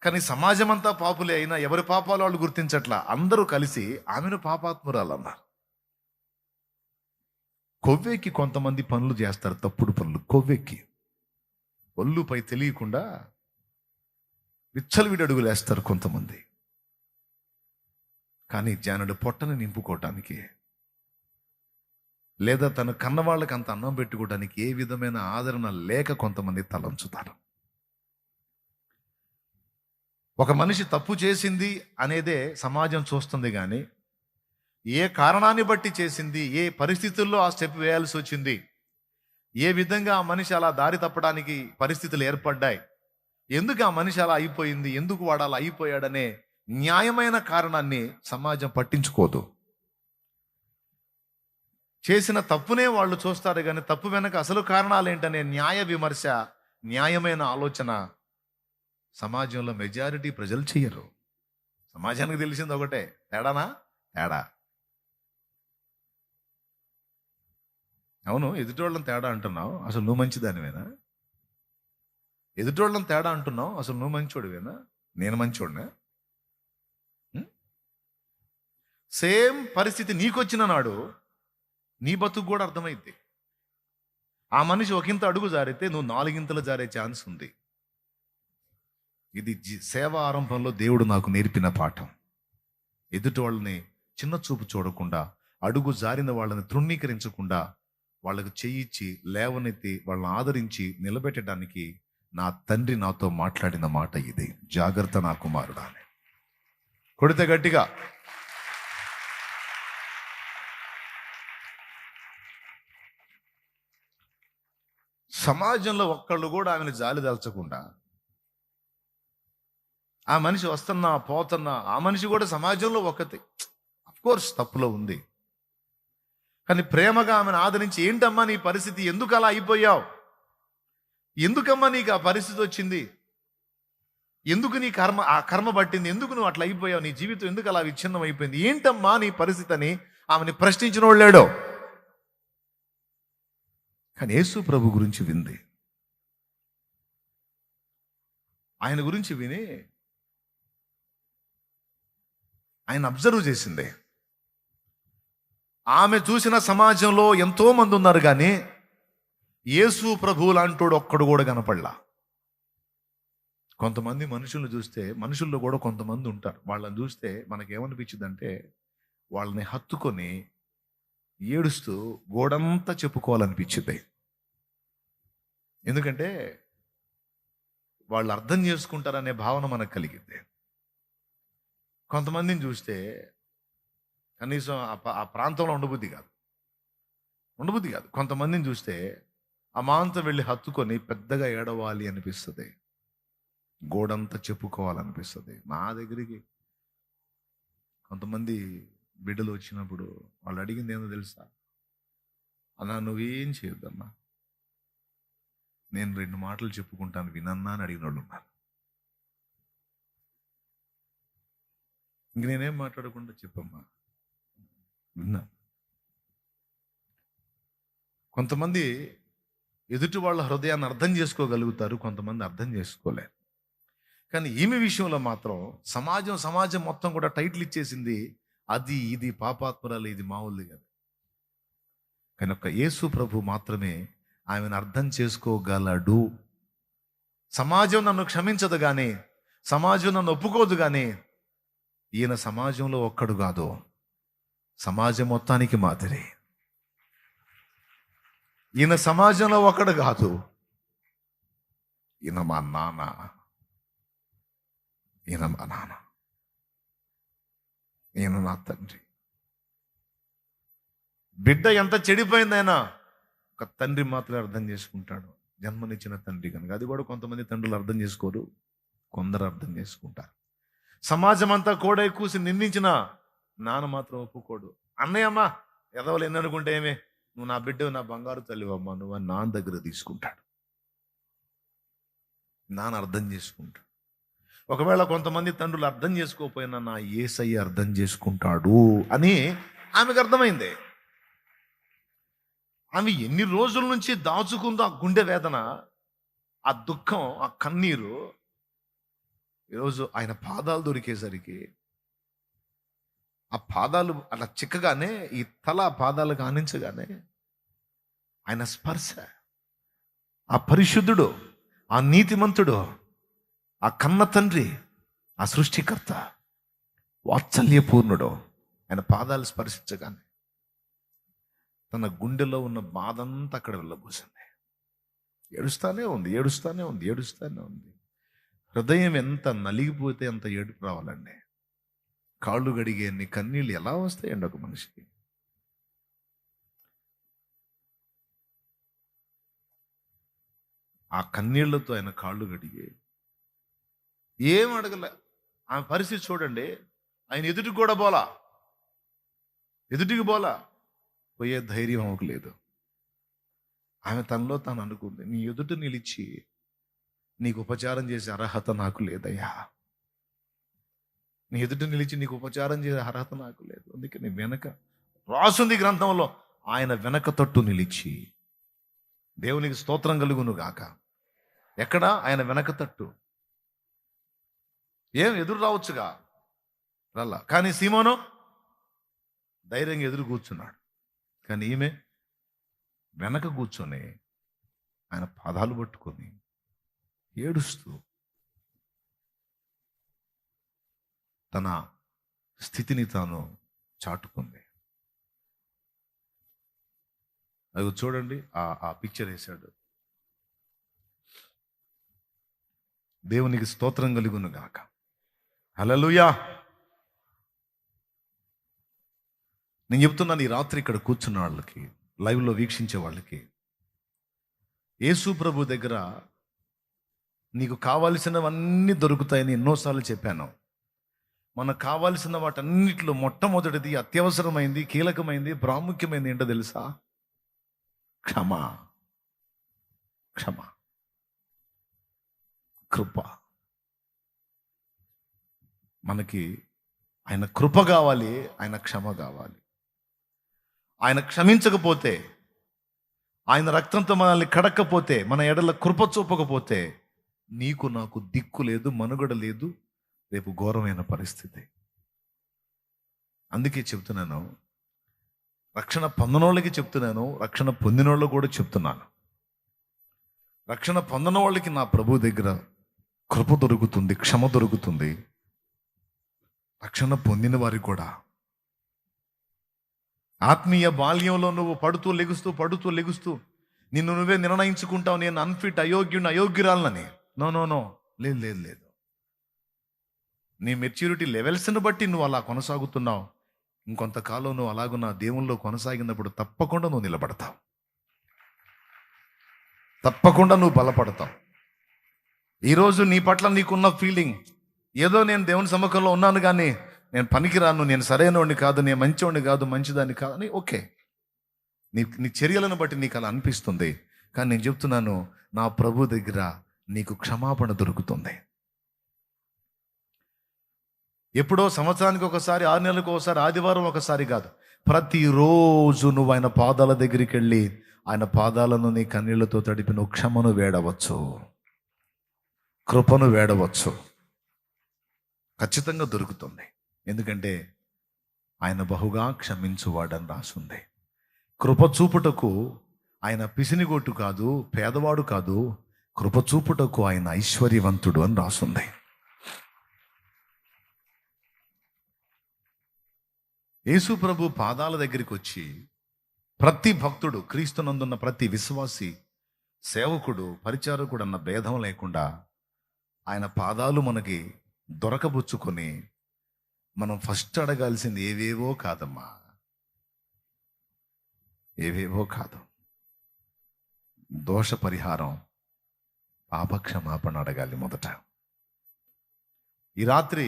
కానీ సమాజమంతా పాపులే అయినా ఎవరి పాపాలు వాళ్ళు గుర్తించట్లా. అందరూ కలిసి ఆమెను పాపాత్మురాలన్నారు. కొవ్వెక్కి కొంతమంది పనులు చేస్తారు, తప్పుడు పనులు. కొవ్వెక్కి ఒళ్ళుపై తెలియకుండా విచ్చలవిడి అడుగులు వేస్తారు కొంతమంది. కానీ జానుడు పొట్టను నింపుకోవటానికి, లేదా తన కన్నవాళ్ళకి అంత అన్నం పెట్టుకోవడానికి ఏ విధమైన ఆదరణ లేక కొంతమంది తలంచుతారు. ఒక మనిషి తప్పు చేసింది అనేదే సమాజం చూస్తుంది, కానీ ఏ కారణాన్ని బట్టి చేసింది, ఏ పరిస్థితుల్లో ఆ స్టెప్ వేయాల్సి వచ్చింది, ఏ విధంగా ఆ మనిషి అలా దారి తప్పడానికి పరిస్థితులు ఏర్పడ్డాయి, ఎందుకు ఆ మనిషి అలా అయిపోయింది, ఎందుకు వాడు అలా అయిపోయాడనే న్యాయమైన కారణాన్ని సమాజం పట్టించుకోదు. చేసిన తప్పునే వాళ్ళు చూస్తారు, కానీ తప్పు వెనక అసలు కారణాలు ఏంటనే న్యాయ విమర్శ, న్యాయమైన ఆలోచన సమాజంలో మెజారిటీ ప్రజలు చెయ్యరు. సమాజానికి తెలిసింది ఒకటే, తేడానా? తేడా. అవును, ఎదుటోళ్ళని తేడా అంటున్నావు, అసలు నువ్వు మంచిదానివేనా? ఎదుటోళ్ళని తేడా అంటున్నావు, అసలు నువ్వు మంచోడివేనా? నేను మంచోడినా? సేమ్ పరిస్థితి నీకొచ్చిన నాడు నీ బతుకు కూడా అర్థమైద్ది. ఆ మనిషి ఒకంత అడుగు జారితే నువ్వు 4 ఇంతలు జారే ఛాన్స్ ఉంది. ఇది సేవా ఆరంభంలో దేవుడు నాకు నేర్పిన పాఠం. ఎదుటి వాళ్ళని చిన్న చూపు చూడకుండా, అడుగు జారిన వాళ్ళని తృణీకరించకుండా, వాళ్ళకు చెయ్యిచ్చి లేవనెత్తి వాళ్ళని ఆదరించి నిలబెట్టడానికి నా తండ్రి నాతో మాట్లాడిన మాట ఇది. జాగ్రత్త నా కుమారుడా అని. కొడితే గట్టిగా. సమాజంలో ఒక్కళ్ళు కూడా ఆమెను జాలి దాల్చకుండా, ఆ మనిషి వస్తున్నా పోతున్నా, ఆ మనిషి కూడా సమాజంలో ఒకటి, కోర్స్ తప్పులో ఉంది, కానీ ప్రేమగా ఆమెను ఆదరించి, ఏంటమ్మా నీ పరిస్థితి, ఎందుకు అలా అయిపోయావు, ఎందుకమ్మా నీకు ఆ పరిస్థితి వచ్చింది, ఎందుకు నీ ఆ కర్మ పట్టింది, ఎందుకు నువ్వు అట్లా అయిపోయావు, నీ జీవితం ఎందుకు అలా విచ్ఛిన్నం అయిపోయింది, ఏంటమ్మా నీ పరిస్థితి అని ఆమెని ప్రశ్నించిన వాడు లేడు. కానీ యేసు ప్రభు గురించి వింది. ఆయన గురించి విని ఆయన అబ్జర్వ్ చేసింది. ఆమె చూసిన సమాజంలో ఎంతో మంది ఉన్నారు, కానీ యేసు ప్రభు లాంటోడు ఒక్కడు కూడా కనపడలా. కొంతమంది మనుషులను చూస్తే, మనుషుల్లో కూడా కొంతమంది ఉంటారు, వాళ్ళని చూస్తే మనకేమనిపించిందంటే వాళ్ళని హత్తుకొని ఏడుస్తూ గోడంతా చెప్పుకోవాలనిపించింది. ఎందుకంటే వాళ్ళు అర్థం చేసుకుంటారనే భావన మనకు కలిగింది. కొంతమందిని చూస్తే కనీసం ఆ ప్రాంతంలో ఉండబుద్ధి కాదు. కొంతమందిని చూస్తే అమాంతం వెళ్ళి హత్తుకొని పెద్దగా ఏడవాలి అనిపిస్తుంది, గోడంతా చెప్పుకోవాలనిపిస్తుంది. మా దగ్గరికి కొంతమంది బిడ్డలు వచ్చినప్పుడు వాళ్ళు అడిగింది ఏందో తెలుసా? అన్నా నువ్వేం చేయొద్దన్నా, నేను 2 మాటలు చెప్పుకుంటాను వినన్నా అని అడిగిన వాళ్ళు ఉన్నారు. ఇంక నేనేం మాట్లాడకుండా చెప్పమ్మా విన్నా. కొంతమంది ఎదుటి వాళ్ళ హృదయాన్ని అర్థం చేసుకోగలుగుతారు, కొంతమంది అర్థం చేసుకోలేరు. కానీ ఈమె విషయంలో మాత్రం సమాజం మొత్తం కూడా టైటిల్ ఇచ్చేసింది, అది ఇది పాపాత్మురాలు, ఇది మామూలుది కాదు. కానీ ఒక్క యేసు ప్రభు మాత్రమే ఆమెను అర్థం చేసుకోగలడు. సమాజం నన్ను క్షమించదు, కానీ సమాజం నన్ను ఒప్పుకోదు, కానీ ఈయన సమాజంలో ఒక్కడు కాదు, సమాజం మొత్తానికి మాదిరి. ఈయన సమాజంలో ఒకడు కాదు, ఈయన మా నాన్న, ఈయన మా నాన్న, ఈయన నా తండ్రి. బిడ్డ ఎంత చెడిపోయిందైనా ఒక తండ్రి మాత్రమే అర్థం చేసుకుంటాడు, జన్మనిచ్చిన తండ్రి కనుక. అది కూడా కొంతమంది తండ్రులు అర్థం చేసుకోరు, కొందరు అర్థం చేసుకుంటారు. సమాజం అంతా కోడై కూసి నిందించిన నాన్న మాత్రం ఒప్పుకోడు. అన్నయ్యమ్మా ఎదవలు ఎన్ననుకుంటే ఏమే, నువ్వు నా బిడ్డ, నా బంగారు తల్లివమ్మా నువ్వు అని నాన్న దగ్గర తీసుకుంటాడు. నాన్న అర్థం చేసుకుంటాడు. ఒకవేళ కొంతమంది తండ్రులు అర్థం చేసుకోకపోయినా నా యేసయ్య అర్థం చేసుకుంటాడు అని ఆమెకు అర్థమైంది. ఆమె ఎన్ని రోజుల నుంచి దాచుకుందో ఆ గుండె వేదన, ఆ దుఃఖం, ఆ కన్నీరు, ఈరోజు ఆయన పాదాలు దొరికేసరికి, ఆ పాదాలు అలా చిక్కగానే, ఈ తల పాదాలకు ఆనించగానే ఆయన స్పర్శ, ఆ పరిశుద్ధుడు, ఆ నీతిమంతుడు, ఆ కన్న తండ్రి, ఆ సృష్టికర్త, వాత్సల్యపూర్ణుడు ఆయన పాదాలు స్పర్శించగానే తన గుండెలో ఉన్న బాధంతా అక్కడ వెళ్ళబోసింది. ఏడుస్తానే ఉంది, ఏడుస్తానే ఉంది, ఏడుస్తానే ఉంది. హృదయం ఎంత నలిగిపోతే అంత ఏడుపు రావాలండి. కాళ్ళు గడిగే అన్ని కన్నీళ్ళు ఎలా వస్తాయండి ఒక మనిషికి? ఆ కన్నీళ్లతో ఆయన కాళ్ళు గడిగే, ఏం అడగలే. ఆమె పరిస్థితి చూడండి, ఆయన ఎదుటికి కూడా పోలా, ఎదుటికి పోలా, పోయే ధైర్యం ఆమెకు లేదు. ఆమె తనలో తాను అనుకుంది, నీ ఎదుట నిలిచి నీకు ఉపచారం చేసే అర్హత నాకు లేదయ్యా, నీ ఎదుట నిలిచి నీకు ఉపచారం చేసే అర్హత నాకు లేదు. అందుకే నీ వెనక రాసుంది గ్రంథంలో, ఆయన వెనక తట్టు నిలిచి, దేవునికి స్తోత్రం కలుగును గాక. ఎక్కడ? ఆయన వెనక తట్టు. ఏం ఎదురు రావచ్చుగా, రల్లా. కానీ సీమోను ధైర్యంగా ఎదురు కూర్చున్నాడు. కానీ ఈమె వెనక కూర్చొని ఆయన పాదాలు పట్టుకొని ఏడుస్తూ తన స్థితిని తాను చాటుకుంది. అది చూడండి, ఆ పిక్చర్ వేశాడు. దేవునికి స్తోత్రం కలుగును గాక. హల్లెలూయా. నేను చెప్తున్నాను, ఈ రాత్రి ఇక్కడ కూర్చున్న వాళ్ళకి, లైవ్లో వీక్షించే వాళ్ళకి, యేసు ప్రభు దగ్గర నీకు కావాల్సినవన్నీ దొరుకుతాయని ఎన్నోసార్లు చెప్పాను. మనకు కావాల్సిన వాటన్నిటిలో మొట్టమొదటిది, అత్యవసరమైంది, కీలకమైంది, ప్రాముఖ్యమైనది ఏంటో తెలుసా? క్షమ, క్షమ, కృప. మనకి ఆయన కృప కావాలి, ఆయన క్షమ కావాలి. ఆయన క్షమించకపోతే, ఆయన రక్తంతో మనల్ని కడక్కపోతే, మన ఎడల కృప చూపకపోతే, నీకు నాకు దిక్కు లేదు, మనుగడ లేదు, రేపు ఘోరమైన పరిస్థితి. అందుకే చెప్తున్నాను, రక్షణ పొందనోళ్ళకి చెప్తున్నాను, రక్షణ పొందినోళ్ళకి కూడా చెప్తున్నాను. రక్షణ పొందిన వాళ్ళకి నా ప్రభు దగ్గర కృప దొరుకుతుంది, క్షమ దొరుకుతుంది. రక్షణ పొందిన వారికి కూడా ఆత్మీయ బాల్యంలో నువ్వు పడుతూ లెగుస్తూ నిన్ను నువ్వే నిర్ణయించుకుంటావు, నేను అన్ఫిట్, అయోగ్యురాలని. నో, లేదు. నీ మెచ్యూరిటీ లెవెల్స్ని బట్టి నువ్వు అలా కొనసాగుతున్నావు. ఇంకొంతకాలం నువ్వు అలాగూ నా దేవుల్లో కొనసాగినప్పుడు తప్పకుండా నువ్వు నిలబడతావు, తప్పకుండా నువ్వు బలపడతావు. ఈరోజు నీ పట్ల నీకున్న ఫీలింగ్ ఏదో, నేను దేవుని సముఖంలో ఉన్నాను కానీ నేను పనికిరాను, నేను సరైనవాడిని కాదు, నేను మంచివాడిని కాదు, మంచిదాన్ని కాదు అని, ఓకే, నీ చర్యలను బట్టి నీకు అలా అనిపిస్తుంది. కానీ నేను చెప్తున్నాను, నా ప్రభు దగ్గర నీకు క్షమాపణ దొరుకుతుంది. ఎప్పుడో సంవత్సరానికి ఒకసారి, 6 నెలలకు ఒకసారి, ఆదివారం ఒకసారి కాదు, ప్రతిరోజు నువ్వు ఆయన పాదాల దగ్గరికి వెళ్ళి ఆయన పాదాలను నీ కన్నీళ్లతో తడిపి నువ్వు క్షమను వేడవచ్చు, కృపను వేడవచ్చు. ఖచ్చితంగా దొరుకుతుంది. ఎందుకంటే ఆయన బహుగా క్షమించువాడని రాసుంది. కృప చూపుటకు ఆయన పిసినిగొట్టు కాదు, పేదవాడు కాదు, కృప చూపుటకు ఆయన ఐశ్వర్యవంతుడు అని రాసుంది. యేసు ప్రభు పాదాల దగ్గరికి వచ్చి ప్రతి భక్తుడు, క్రీస్తునందున్న ప్రతి విశ్వాసి, సేవకుడు, పరిచారకుడు అన్న భేదం లేకుండా ఆయన పాదాలు మనకి దొరకబుచ్చుకొని మనం ఫస్ట్ అడగాల్సింది ఏవేవో కాదమ్మా, ఏవేవో కాదు. దోష పరిహారం, పాపక్షమాపణ అడగాలి మొదట. ఈ రాత్రి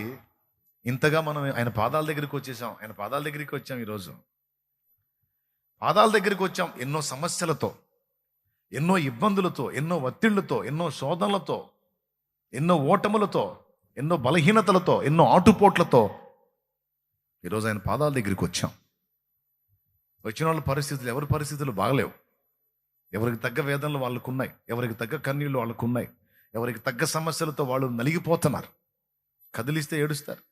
ఇంతగా మనం ఆయన పాదాల దగ్గరికి వచ్చేసాం. ఆయన పాదాల దగ్గరికి వచ్చాం. ఈరోజు పాదాల దగ్గరికి వచ్చాం. ఎన్నో సమస్యలతో, ఎన్నో ఇబ్బందులతో, ఎన్నో ఒత్తిళ్లతో, ఎన్నో శోధనలతో, ఎన్నో ఓటములతో, ఎన్నో బలహీనతలతో, ఎన్నో ఆటుపోట్లతో ఈరోజు ఆయన పాదాల దగ్గరికి వచ్చాం. వచ్చిన వాళ్ళ పరిస్థితులు, ఎవరి పరిస్థితులు బాగలేవు. ఎవరికి తగ్గ వేదనలు వాళ్ళకు ఉన్నాయి, ఎవరికి తగ్గ కన్నీళ్ళు వాళ్ళకు ఉన్నాయి, ఎవరికి తగ్గ సమస్యలతో వాళ్ళు నలిగిపోతున్నారు. కదిలిస్తే ఏడుస్తారు,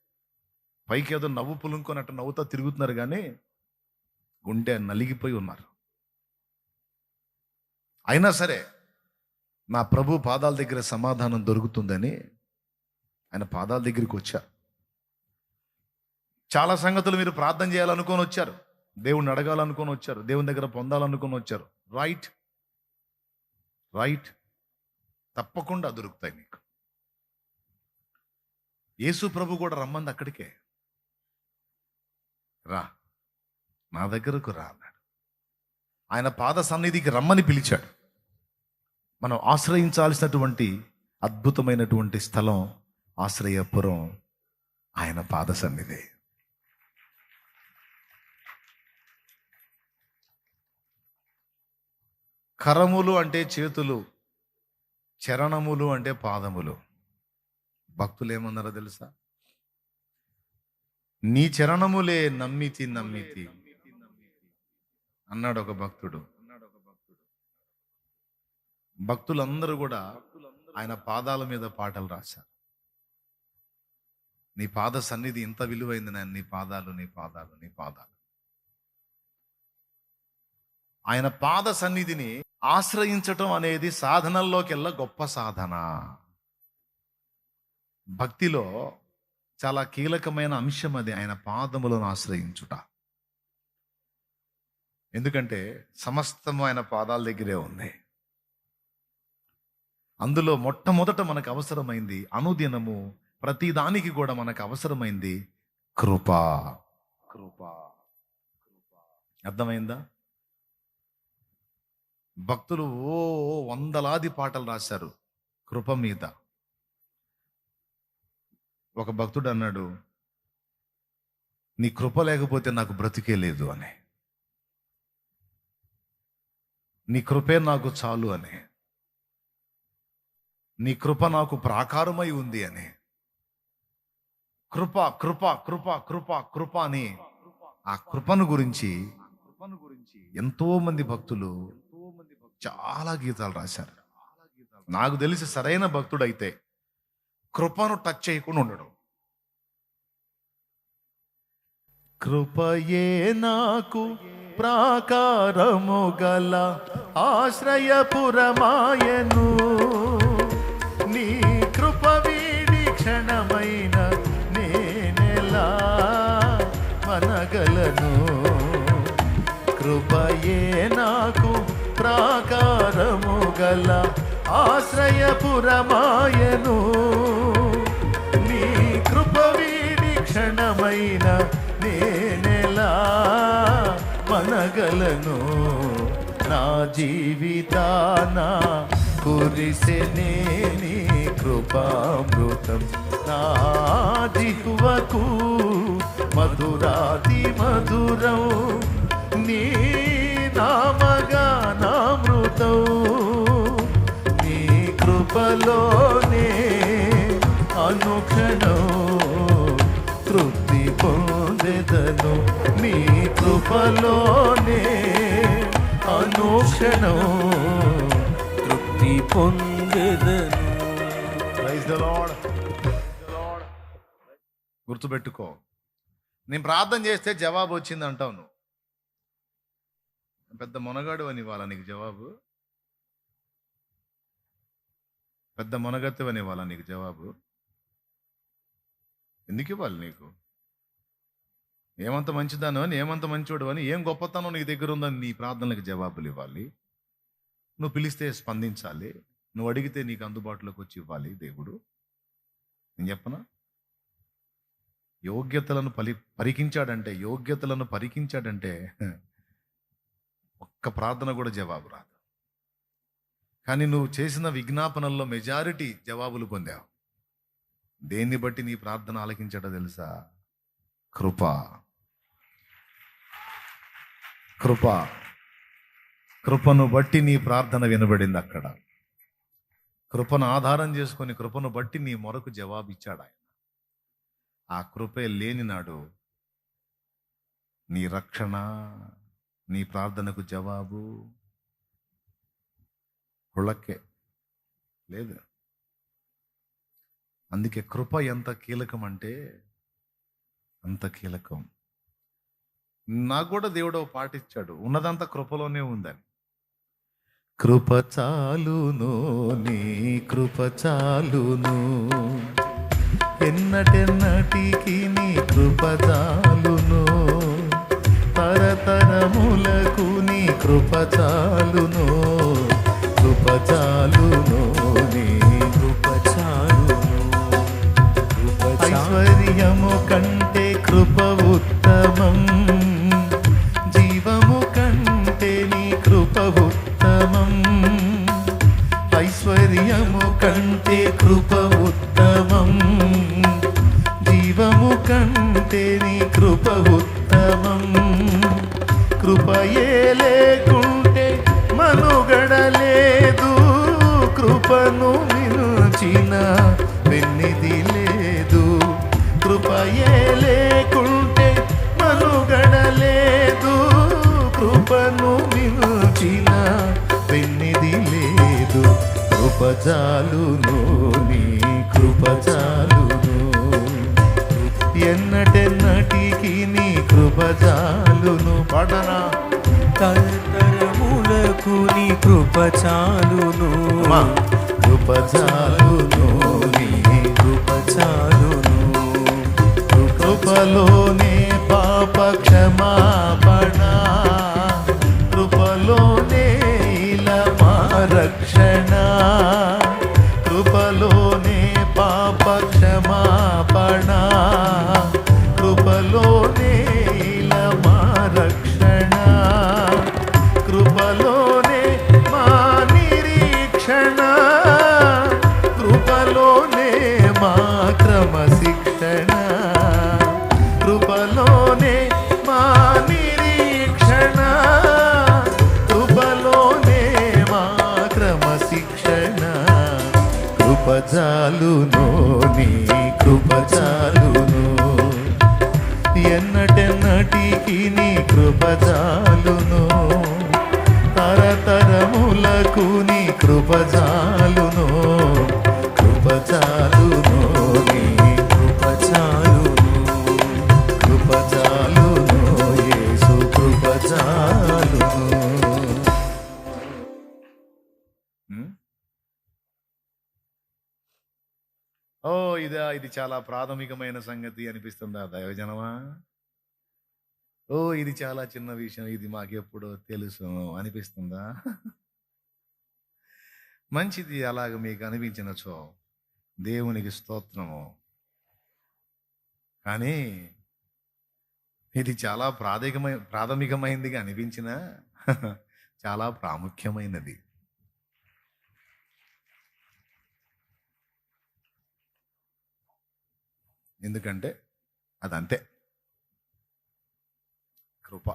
పైకి ఏదో నవ్వు పులుంకొనట్టు నవ్వుతా తిరుగుతున్నారు, కానీ గుండె నలిగిపోయి ఉన్నారు. అయినా సరే నా ప్రభు పాదాల దగ్గర సమాధానం దొరుకుతుందని ఆయన పాదాల దగ్గరికి వచ్చారు. చాలా సంగతులు మీరు ప్రార్థన చేయాలనుకొని వచ్చారు, దేవుణ్ణి అడగాలనుకొని వచ్చారు, దేవుని దగ్గర పొందాలనుకొని వచ్చారు. రైట్, రైట్, తప్పకుండా దొరుకుతాయి మీకు. యేసు ప్రభు కూడా రమ్మంది అక్కడికే. రా, నా దగ్గరకు రా అన్నాడు. ఆయన పాద సన్నిధికి రమ్మని పిలిచాడు. మనం ఆశ్రయించాల్సినటువంటి అద్భుతమైనటువంటి స్థలం, ఆశ్రయపురం, ఆయన పాద సన్నిధి. కరములు అంటే చేతులు, చరణములు అంటే పాదములు. భక్తులు ఏమన్నారో తెలుసా? నీ చరణములే నమ్మితి నమ్మితి అన్నాడు ఒక భక్తుడు. భక్తులందరూ కూడా ఆయన పాదాల మీద పాటలు రాశారు. నీ పాద సన్నిధి ఇంత విలువైంది నాయన, నీ పాదాలు, నీ పాదాలు, నీ పాదాలు. ఆయన పాద సన్నిధిని ఆశ్రయించటం అనేది సాధనల్లోకెల్లా గొప్ప సాధన. భక్తిలో చాలా కీలకమైన అంశం అది, ఆయన పాదములను ఆశ్రయించుట. ఎందుకంటే సమస్తం ఆయన పాదాల దగ్గరే ఉంది. అందులో మొట్టమొదట మనకు అవసరమైంది, అనుదినము ప్రతిదానికి కూడా మనకు అవసరమైంది కృప. కృప, అర్థమైందా? భక్తులు వందలాది పాటలు రాశారు కృప మీద. ఒక భక్తుడు అన్నాడు, నీ కృప లేకపోతే నాకు బ్రతికే లేదు అని, నీ కృపే నాకు చాలు అని, నీ కృప నాకు ప్రాకారమై ఉంది అని. కృప కృప కృప కృప కృప అని ఆ కృపను గురించి ఎంతో మంది భక్తులు చాలా గీతాలు రాశారు. నాకు తెలిసి సరైన భక్తుడైతే కృపను టచ్ చేయకుండా ఉండడు. కృపయే నాకు ప్రాకారము గల ఆశ్రయపురమాయను, నీ కృప వీడి క్షణమైన నేనెలా మనగలను. కృపయే నాకు ప్రాకారము గల ఆశ్రయపురమాయను, నీ కృప వీడి క్షణమైన నేనెలా మనగలను. నా జీవితాన కురిసెనే నీ కృపామృతం, నా జిహ్వకు మధురాతి మధురం, నీ నామగానామృతం. నీ కృపలోనే అనుక్షణం తృప్తి పొందెదను, నీ కృపలోనే అనుక్షణం తృప్తి పొందెదను. Praise the lord. గుర్తుపెట్టుకో, నేను ప్రార్థన చేస్తే జవాబు వచ్చింది అంటావు నువ్వు. పెద్ద మొనగాడు అని ఇవ్వాలా నీకు జవాబు? పెద్ద మొనగత్తు అని ఇవ్వాలా నీకు జవాబు? ఎందుకు ఇవ్వాలి నీకు? ఏమంత మంచిదాను అని, ఏమంత మంచోడు అని, ఏం గొప్పతనం నీ దగ్గర ఉందని నీ ప్రార్థనలకు జవాబులు ఇవ్వాలి. నువ్వు పిలిస్తే స్పందించాలి. నువ్వు అడిగితే నీకు అందుబాటులోకి వచ్చి ఇవ్వాలి దేవుడు. నేను చెప్పనా? యోగ్యతలను పరికించాడంటే ఒక్క ప్రార్థన కూడా జవాబు రాదు. కానీ నువ్వు చేసిన విజ్ఞాపనల్లో మెజారిటీ జవాబులు పొందావు. దేన్ని బట్టి నీ ప్రార్థన ఆలకించడో తెలుసా? కృప. కృప. కృపను బట్టి నీ ప్రార్థన వినబడింది అక్కడ. కృపను ఆధారం చేసుకొని, కృపను బట్టి నీ మొరకు జవాబు ఇచ్చాడు ఆయన. ఆ కృపే లేని నాడు నీ రక్షణ, నీ ప్రార్థనకు జవాబు హుళక్కే లేదు. అందుకే కృప ఎంత కీలకం అంటే అంత కీలకం. నాకు కూడా దేవుడు ఒక పాట ఇచ్చాడు, ఉన్నదంతా కృపలోనే ఉందని. కృప చాలును, నీ కృప చాలును, ఎన్నటెన్నటికి నీ కృప చాలును, తరతరములకు నీ కృప చాలును, కృప చాలును, నీ కృప చాలును, కృప ఐశ్వర్యము కంటే కృప ఉత్తమం, జీవము కంటే నీ కృప ఉత్తమం, ఐశ్వర్యము కంటే కృప ఉత్తమం, జీవము కంటే నీ కృప ఉత్తమం, కృపయే లేకుంటే మనుగడ లేదు, కృపను మించిన వెన్నిది లేదు, కృపయే లేకుంటే మనుగడ లేదు, కృపను మించిన వెన్నిది లేదు, కృప చాలును, నీ కృప చాలును, ఎన్నటెన్నటికి నీ కృప చాలును. పడనా? తరతరములకు నీ కృప చాలును, కృప చాలును, నీ కృప చాలును, కృపలోనే పాప క్షమాపణ, కృపలోనే ఇలా మా రక్షణ, కృపలోనే పాప క్షమాపణ, కృపలోనే ఇలా మా రక్షణ, కృపలోనే మా నిరీక్షణ, కృపలోనే మా క్రమశిక్షణ, కృపలోనే మా నిరీక్షణ, కృపలోనే మా క్రమశిక్షణ, కృప చాలును, నీ కృప చాలును, ఎన్నటెన్నటికి నీ కృప చాలును, తరతరములకు నీ కృప చాలును, కృప చాలును, నీ కృప చాలును, కృప చాలును, యేసు కృప చాలును. ఓ ఇది చాలా ప్రాథమికమైన సంగతి అనిపిస్తుందా దైవజనమా? ఓ ఇది చాలా చిన్న విషయం, ఇది మాకెప్పుడో తెలుసు అనిపిస్తుందా? మంచిది, అలాగ మీకు అనిపించినచో దేవునికి స్తోత్రము. కానీ ఇది చాలా ప్రాథమికమైనదిగా అనిపించిన చాలా ప్రాముఖ్యమైనది. ఎందుకంటే అదంతే కృప.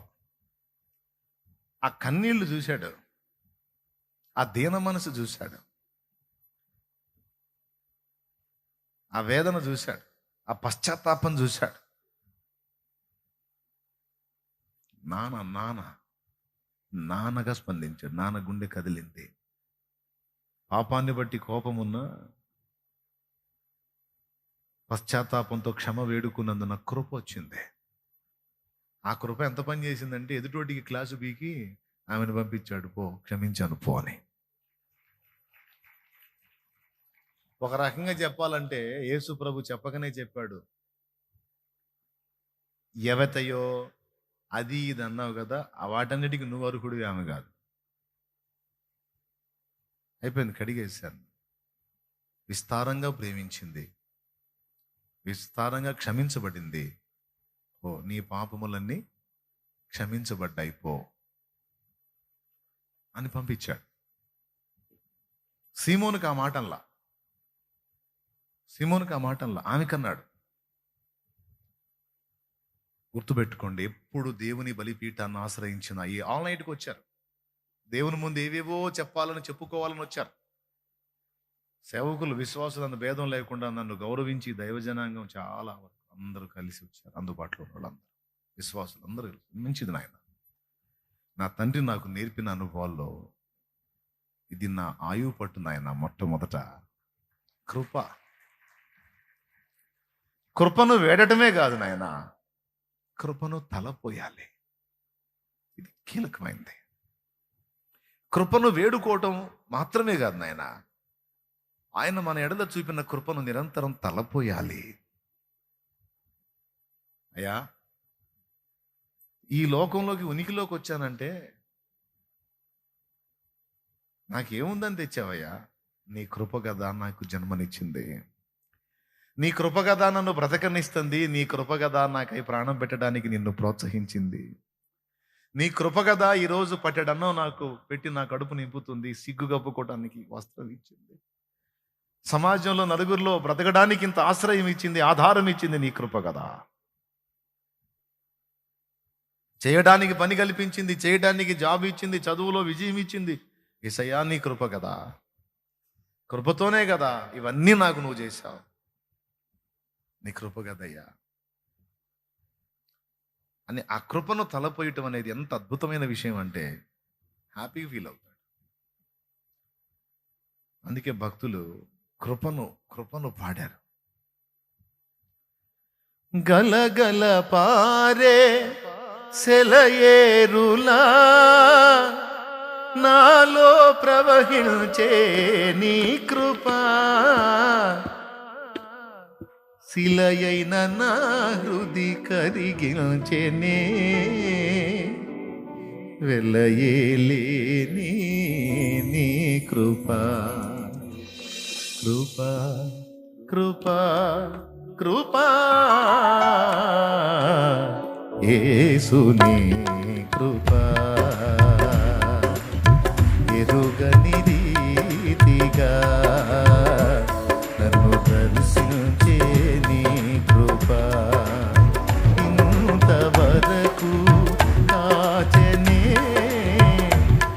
ఆ కన్నీళ్లు చూశాడు, ఆ దీన మనసు చూశాడు, ఆ వేదన చూశాడు, ఆ పశ్చాత్తాపం చూశాడు. నాన్నగా స్పందించాడు. నాన్న గుండె కదిలింది. పాపాన్ని బట్టి కోపమున్నా పశ్చాత్తాపంతో క్షమ వేడుకున్నందున కృప వచ్చింది. ఆ కృప ఎంత పని చేసిందంటే ఎదుటోటికి క్లాసు బీకి ఆమెను పంపించాడు, పో క్షమించాను పో అని. ఒక రకంగా చెప్పాలంటే యేసు ప్రభు చెప్పకనే చెప్పాడు, ఎవతయో అది ఇది అన్నావు కదా, ఆ వాటన్నిటికీ నువ్వు అర్హుడివి, ఆమె కాదు. అయిపోయింది, కడిగేశాను. విస్తారంగా ప్రేమించింది, విస్తారంగా క్షమించబడింది. ఓ నీ పాపములన్నీ క్షమించబడ్డాయి పో అని పంపించాడు. సీమోనుకి ఆ మాటల్లా, ఆమెకన్నాడు. గుర్తుపెట్టుకోండి, ఎప్పుడు దేవుని బలిపీఠాన్ని ఆశ్రయించిన ఈ ఆల్ నైట్కి వచ్చారు, దేవుని ముందు ఏవేవో చెప్పాలని చెప్పుకోవాలని వచ్చారు. సేవకులు, విశ్వాసులు అన్న భేదం లేకుండా నన్ను గౌరవించి దైవజనాంగం చాలా వరకు అందరూ కలిసి వచ్చారు. అందుబాటులో ఉన్న వాళ్ళందరూ, విశ్వాసులు అందరూ. మంచిది నాయన, నా తండ్రి నాకు నేర్పిన అనుభవాల్లో ఇది నా ఆయువు పట్టు నాయన. మొట్టమొదట కృపను వేడటమే కాదు నాయన, కృపను తలపోయాలి. ఇది కీలకమైంది. కృపను వేడుకోవటం మాత్రమే కాదు నాయన, ఆయన మన ఎడల చూపిన కృపను నిరంతరం తలపోయాలి. అయ్యా, ఈ లోకంలోకి, ఉనికిలోకి వచ్చానంటే నాకేముందని తెచ్చావయ్యా? నీ కృప కదా నాకు జన్మనిచ్చింది, నీ కృప కదా నన్ను బ్రతకనిస్తుంది, నీ కృప కదా నాకై ప్రాణం పెట్టడానికి నిన్ను ప్రోత్సహించింది, నీ కృప కదా ఈరోజు పట్టెడన్నో నాకు పెట్టి నా కడుపు నింపుతుంది, సిగ్గు కప్పుకోవటానికి వస్త్రం ఇచ్చింది, సమాజంలో నలుగురిలో బ్రతకడానికి ఇంత ఆశ్రయం ఇచ్చింది, ఆధారం ఇచ్చింది నీ కృప కదా. చేయడానికి పని కల్పించింది, చేయడానికి జాబ్ ఇచ్చింది, చదువులో విజయం ఇచ్చింది. యేసయ్యా నీ కృప కదా, కృపతోనే కదా ఇవన్నీ నాకు నువ్వు చేశావు, నీ కృప కదయ్యా అని ఆ కృపను తలపోయటం అనేది ఎంత అద్భుతమైన విషయం అంటే హ్యాపీ ఫీల్ అవుతాడు. అందుకే భక్తులు కృపను పాడారు. గలగల పారే సెలయేరులా నాలో ప్రవహించే నీ కృపా, శిలయైన నా హృది కరిగించెనే, వెలయేలేని నీ కృపా, కృపా కృపా కృపా, యేసుని కృపా, ఎరుగని రీతిగా నన్ను దర్శించే నీ కృపా, ఇంతవరకు కాచనే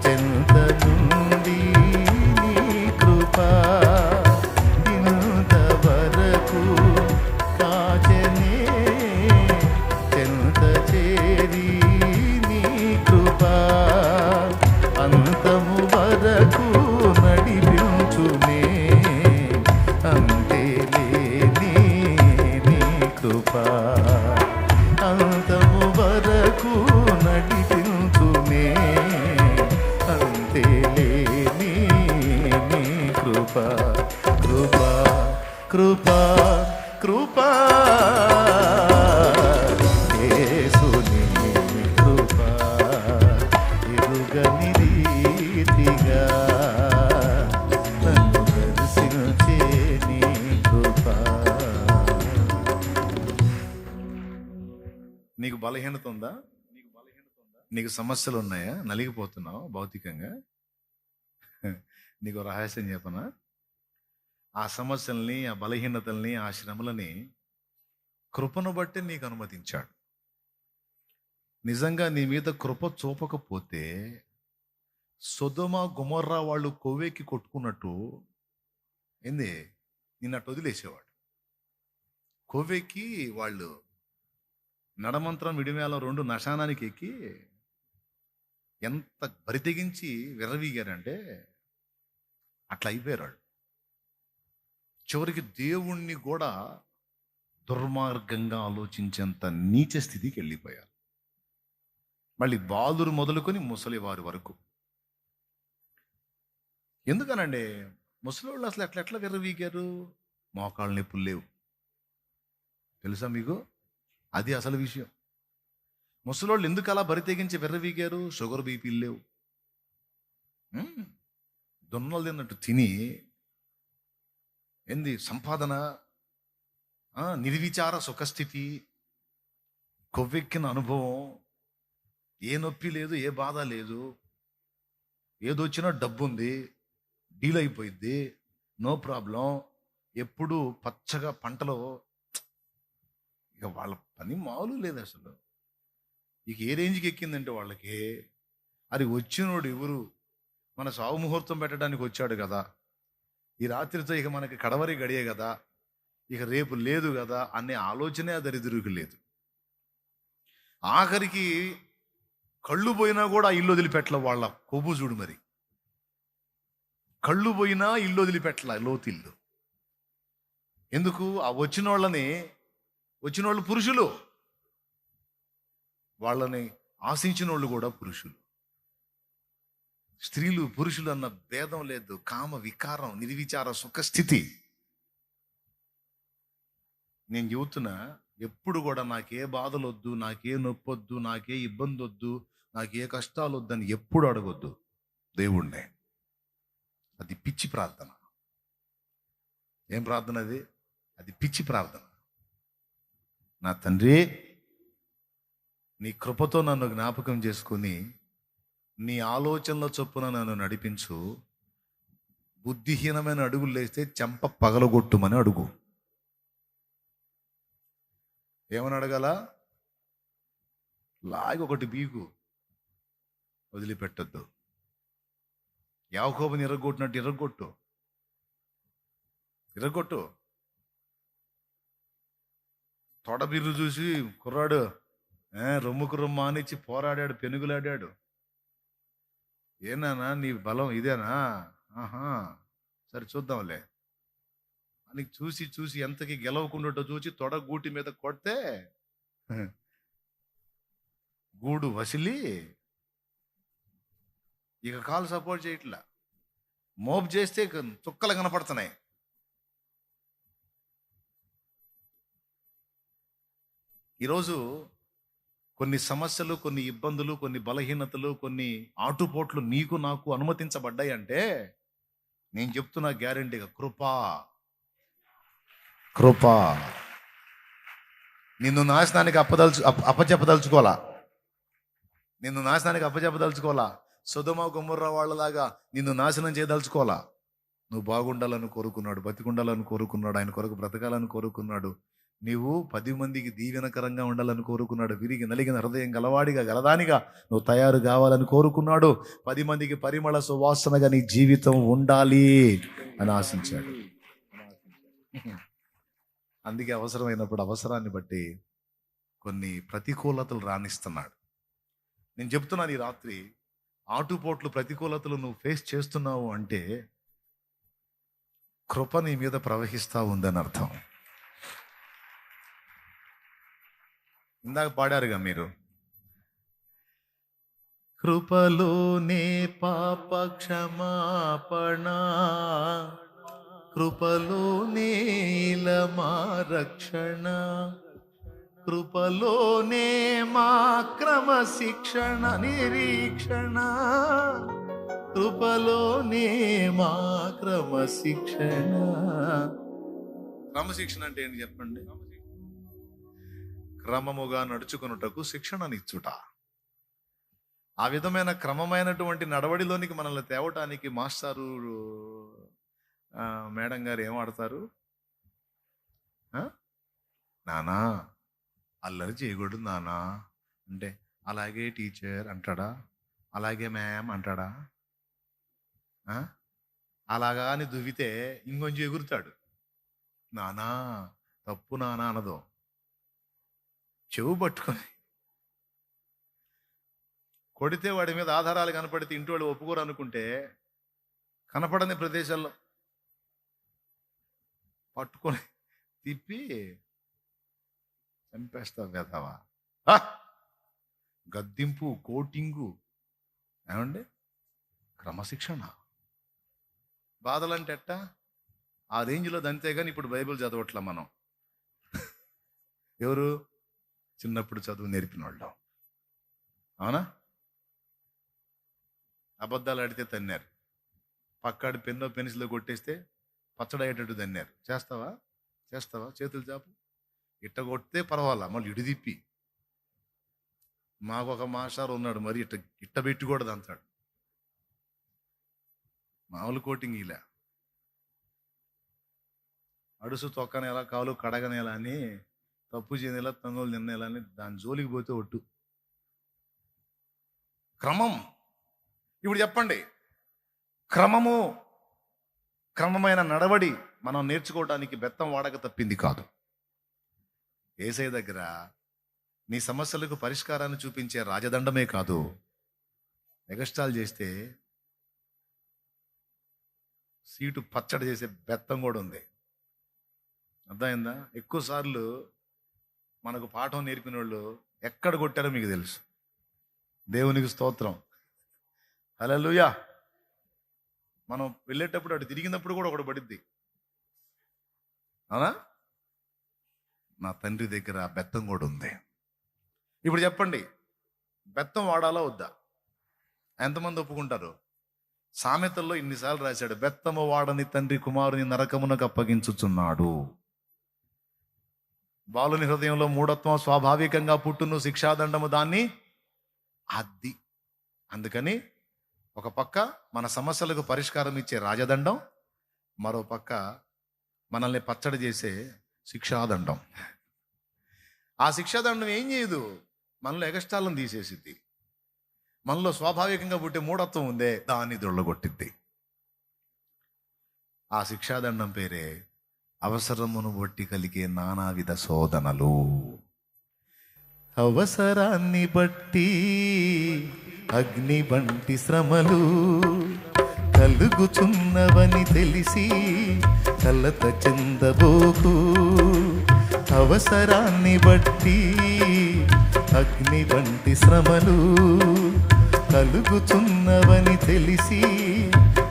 చెంత నుండి నీ కృపా, ఇంతవరకు కాచనే చెంత చేరి నీ కృపా, అంతము వరకు నడిపించునే, అంతే లేని నీ కృపా, అంతము వరకు నడిపించునే, అంతే లేని నీ కృపా, కృపా కృపా కృపా, యేసుని కృపా, ఎరుగని రీతిగా నన్ను దర్శించే నీ కృపా. నీకు బలహీనత ఉందా? నీకు సమస్యలు ఉన్నాయా? నలిగిపోతున్నావు భౌతికంగా? నీకు రహస్యం చెప్పనా? ఆ సమస్యల్ని, ఆ బలహీనతల్ని, ఆ శ్రమలని కృపను బట్టి నీకు అనుమతించాడు. నిజంగా నీ మీద కృప చూపకపోతే సొదొమ గొమొర్రా వాళ్ళు కొవ్వెక్కి కొట్టుకున్నట్టు ఏంది, నిన్నట్టు వదిలేసేవాడు. కొవ్వెక్కి వాళ్ళు నడమంత్రం విడిమేళం రెండు నశానానికి ఎక్కి ఎంత బరితెగించి విర్రవీగారంటే అట్లా అయిపోయారు. చివరికి దేవుణ్ణి కూడా దుర్మార్గంగా ఆలోచించేంత నీచ స్థితికి వెళ్ళిపోయారు. మళ్ళీ బాలురు మొదలుకొని ముసలి వారి వరకు. ఎందుకనండి ముసలి వాళ్ళు అసలు ఎట్లా విర్రవీగారు? మోకాళ్ళ నొప్పులు లేవు, తెలుసా మీకు? అది అసలు విషయం. ముసలోళ్ళు ఎందుకు అలా బరి తెగించి విర్రవీగారు? షుగర్ బీపీలు లేవు. దున్నలు తిన్నట్టు తిని ఏంది సంపాదన, నిర్విచార సుఖస్థితి, కొవ్వెక్కిన అనుభవం, ఏ నొప్పి లేదు, ఏ బాధ లేదు, ఏదొచ్చినా డబ్బు ఉంది, డీల్ అయిపోయింది, నో ప్రాబ్లం, ఎప్పుడు పచ్చగా పంటలో. ఇక వాళ్ళ పని మామూలు లేదు అసలు. ఇక ఏ రేంజ్కి ఎక్కిందంటే వాళ్ళకి, అది వచ్చినోడు ఎవరు, మన సావు ముహూర్తం పెట్టడానికి వచ్చాడు కదా, ఈ రాత్రితో ఇక మనకి కడవరి గడియే కదా, ఇక రేపు లేదు కదా అనే ఆలోచనే ఆ దరిద్రుడికి లేదు. ఆఖరికి కళ్ళు పోయినా కూడా ఇల్లు వదిలిపెట్టల వాళ్ళ కొవ్వు చూడు. మరి కళ్ళు పోయినా ఇల్లు వదిలిపెట్టల, లోతిల్లు. ఎందుకు? ఆ వచ్చిన వాళ్ళు పురుషులు, వాళ్ళని ఆశించిన వాళ్ళు కూడా పురుషులు. స్త్రీలు పురుషులు అన్న భేదం లేదు. కామ వికారం, నిర్విచార సుఖస్థితి. నేను చెబుతున్నా, ఎప్పుడు కూడా నాకే బాధలు వద్దు, నాకే నొప్పి వద్దు, నాకే ఇబ్బంది వద్దు, నాకే కష్టాలు వద్దని ఎప్పుడు అడగొద్దు దేవుణ్ణే. అది పిచ్చి ప్రార్థన. ఏం ప్రార్థన అది? అది పిచ్చి ప్రార్థన. నా తండ్రి, నీ కృపతో నన్ను జ్ఞాపకం చేసుకుని నీ ఆలోచనల చొప్పున నన్ను నడిపించు. బుద్ధిహీనమైన అడుగులు లేస్తే చెంప పగలగొట్టుమని అడుగు. ఏమని అడగాల? లాగి ఒకటి బీగు, వదిలిపెట్టద్దు. యాకోబుని ఎర్రగొట్టినట్టు ఎర్రగొట్టు. తొడబిర్రు చూసి కుర్రాడు రొమ్ముకు రొమ్ము ఆనిచ్చి పోరాడాడు, పెనుగులాడాడు. ఏనానా నీ బలం ఇదేనా? ఆహా, సరే చూద్దాంలే అని చూసి ఎంతకి గెలవకుండా చూసి తొడ గూటి మీద కొడితే గూడు వసిలి ఇక కాలు సపోర్ట్ చేయట్లా. మోపు చేస్తే చుక్కలు కనపడుతున్నాయి. ఈరోజు కొన్ని సమస్యలు, కొన్ని ఇబ్బందులు, కొన్ని బలహీనతలు, కొన్ని ఆటుపోట్లు నీకు నాకు అనుమతించబడ్డాయి అంటే నేను చెప్తున్నా గ్యారెంటీగా, కృప. నిన్ను నాశనానికి అప్పచెప్పదలుచుకోవాలా. సొదొమ గొమొర్రా వాళ్ళలాగా నిన్ను నాశనం చేయదలుచుకోవాలా. నువ్వు బాగుండాలని కోరుకున్నాడు, బతికుండాలని కోరుకున్నాడు, ఆయన కొరకు బ్రతకాలని కోరుకున్నాడు. నీవు 10 మందికి దీవెనకరంగా ఉండాలని కోరుకున్నాడు. విరిగి నలిగిన హృదయం గలవాడిగా, గలదానిగా నువ్వు తయారు కావాలని కోరుకున్నాడు. 10 మందికి పరిమళ సువాసనగా నీ జీవితం ఉండాలి అని ఆశించాడు. అందుకే అవసరమైనప్పుడు అవసరాన్ని బట్టి కొన్ని ప్రతికూలతలు రాణిస్తున్నాడు. నేను చెప్తున్నాను, ఈ రాత్రి ఆటుపోట్లు, ప్రతికూలతలు నువ్వు ఫేస్ చేస్తున్నావు అంటే కృప నీ మీద ప్రవహిస్తూ ఉందని అర్థం. ఇందాక పాడారుగా మీరు, కృపలోనే పాప క్షమాపణ, కృపలోనే మా రక్షణ, కృపలోనే మా క్రమశిక్షణ నిరీక్షణ, కృపలోనే మా క్రమశిక్షణ. క్రమశిక్షణ అంటే ఏంటి చెప్పండి? క్రమముగా నడుచుకొనుటకు శిక్షణనిచ్చుట. ఆ విధమైన క్రమమైనటువంటి నడవడిలోనికి మనల్ని తేవటానికి మాస్టారు, మేడం గారు ఏం ఆడతారు? నానా అల్లరి చేయకూడదు నానా అంటే, అలాగే టీచర్ అంటాడా? అలాగే మ్యామ్ అంటాడా? అలాగా అని దువ్వితే ఇంకొంచెం ఎగురుతాడు. నానా తప్పు నానా అనదు. చెవు పట్టుకొని కొడితే వాడి మీద ఆధారాలు కనపడితే ఇంటి వాళ్ళు ఒప్పుకోరు అనుకుంటే, కనపడని ప్రదేశాల్లో పట్టుకొని తిప్పి చంపేస్తావు వెధవా. గద్దింపు, కోటింగు, ఏమండి క్రమశిక్షణ. బాధలంటే ఎట్టా? ఆ రేంజ్లో దంతే. కానీ ఇప్పుడు బైబిల్ చదవట్లా మనం. ఎవరు? చిన్నప్పుడు చదువు నేర్పిన వాళ్ళు. అవునా? అబద్ధాలు ఆడితే తన్నారు, పక్కాడి పెన్నో పెన్సిల్లో కొట్టేస్తే పచ్చడి అయ్యేటట్టు తన్నారు. చేస్తావా? చేస్తావా? చేతులు చాపు. ఇట్ట కొడితే పర్వాలా, మళ్ళీ ఇటు తిప్పి. మాకు ఒక మాస్టర్ ఉన్నాడు, మరి ఇట్ట ఇట్ట పెట్టకూడదు అంటాడు. మామూలు కోటింగ్ ఇలా అడుసు తొక్కనేలా, కాలు కడగనేలా అని, తప్పు చేయనేలా, తంగులు తినేలా అని దాని జోలికి పోతే ఒట్టు. క్రమం. ఇప్పుడు చెప్పండి, క్రమము, క్రమమైన నడవడి మనం నేర్చుకోవడానికి బెత్తం వాడక తప్పింది కాదు. యేసయ్య దగ్గర నీ సమస్యలకు పరిష్కారాన్ని చూపించే రాజదండమే కాదు, ఎగస్టాల్ చేస్తే సీటు పచ్చడి చేసే బెత్తం కూడా ఉంది. అర్థమైందా? ఎక్కువ సార్లు మనకు పాఠం నేర్పిన వాళ్ళు ఎక్కడ కొట్టారో మీకు తెలుసు. దేవునికి స్తోత్రం, హల్లెలూయా. మనం వెళ్ళేటప్పుడు అటు తిరిగినప్పుడు కూడా ఒకటి పడిద్ది, అవునా? నా తండ్రి దగ్గర బెత్తం కూడా ఉంది. ఇప్పుడు చెప్పండి, బెత్తం వాడాలా వద్దా? ఎంతమంది ఒప్పుకుంటారు? సామెతల్లో ఇన్నిసార్లు రాశాడు, బెత్తము వాడని తండ్రి కుమారుని నరకమునకు అప్పగించుచున్నాడు. బాలుని హృదయంలో మూఢత్వం స్వాభావికంగా పుట్టును, శిక్షాదండము దాన్ని అద్ది. అందుకని ఒక పక్క మన సమస్యలకు పరిష్కారం ఇచ్చే రాజదండం, మరో పక్క మనల్ని పచ్చడి చేసే శిక్షాదండం. ఆ శిక్షాదండం ఏం చేయదు, మనలో ఎగస్టాలను తీసేసిద్ది. మనలో స్వాభావికంగా పుట్టే మూఢత్వం ఉందే, దాన్ని దొళ్ళగొట్టిద్ది. ఆ శిక్షాదండం పేరే అవసరమును బట్టి కలిగే నానావిధ శోధనలు. అవసరాన్ని బట్టి అగ్ని వంటి శ్రమలు కలుగుచున్నవని తెలిసి కలత చెందబోకు. అవసరాన్ని బట్టి అగ్ని వంటి శ్రమలు కలుగుచున్నవని తెలిసి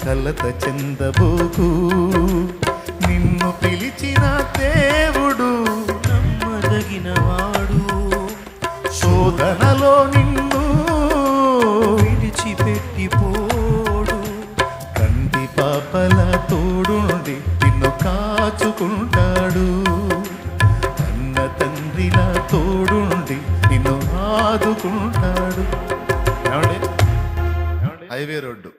కలత చెందబోకు. నిన్ను పిలిచిన దేవుడు నమ్మదగినవాడు, శోధనలో నిన్ను విడిచిపెట్టిపోడు. కంటి పాపల తోడుండి నిన్ను కాచుకుంటాడు. అన్న తండ్రిలా తోడుండి నిన్ను ఆదుకుంటాడు. ఏమండి? హైవే రోడ్డు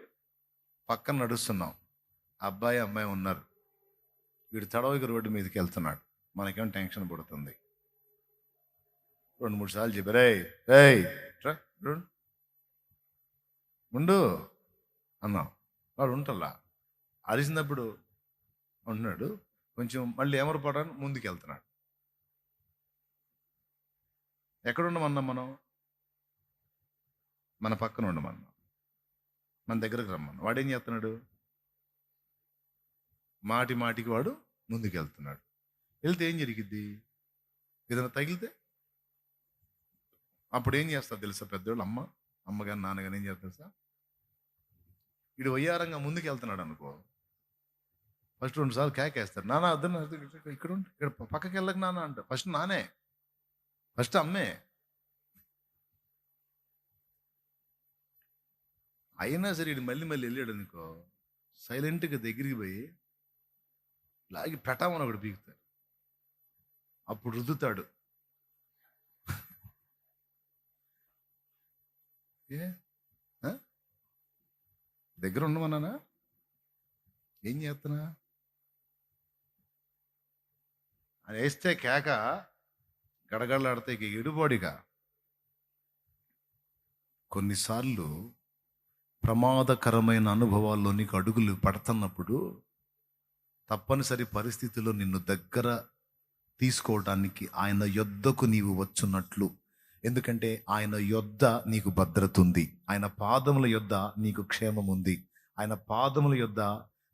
పక్కన నడుస్తున్నాం, అబ్బాయి అమ్మాయి ఉన్నారు. వీడు తడవకి రోడ్డు మీదకి వెళ్తున్నాడు, మనకేం టెన్షన్ పడుతుంది. 2-3 సార్లు చెప్పారు, రేయ్ ఉండు అన్నాం. వాడు ఉంటల్లా, అరిసినప్పుడు ఉంటున్నాడు. కొంచెం మళ్ళీ ఏమరపడాను ముందుకు వెళ్తున్నాడు. ఎక్కడుండమన్నాం మనం? మన పక్కన ఉండమన్నాం, మన దగ్గరకు రమ్మన్నాం. వాడేం చేస్తున్నాడు? మాటికి వాడు ముందుకు వెళ్తున్నాడు. వెళ్తే ఏం జరిగిద్ది? ఏదైనా తగిలితే అప్పుడు ఏం చేస్తారు తెలుసా? పెద్దోళ్ళు అమ్మగాని నాన్నగాని ఏం చేస్తారు తెలుసా? వీడు వయ్యారంగా ముందుకు వెళ్తున్నాడు అనుకో, ఫస్ట్ 2 సార్లు కేకేస్తారు, నాన్న అద్దరు ఇక్కడ పక్కకి వెళ్ళక నాన్న అంట. ఫస్ట్ నానే, ఫస్ట్ అమ్మే. అయినా సరే వీడు మళ్ళీ వెళ్ళాడు అనుకో, సైలెంట్గా దగ్గరికి పోయి లాగి పెటామని ఒకటి పీకుతాడు. అప్పుడు రుద్దుతాడు. ఏ దగ్గర ఉండమన్నానా? ఏం చేస్తున్నా అని వేస్తే కేక గడగడలాడితే ఇక ఎడుబడిగా. కొన్నిసార్లు ప్రమాదకరమైన అనుభవాల్లో నీకు అడుగులు పడుతున్నప్పుడు తప్పనిసరి పరిస్థితిలో నిన్ను దగ్గర తీసుకోవటానికి ఆయన యొద్దకు నీవు వచ్చున్నట్లు. ఎందుకంటే ఆయన యొద్ద నీకు భద్రత ఉంది, ఆయన పాదముల యొద్ద నీకు క్షేమం ఉంది, ఆయన పాదముల యొద్ద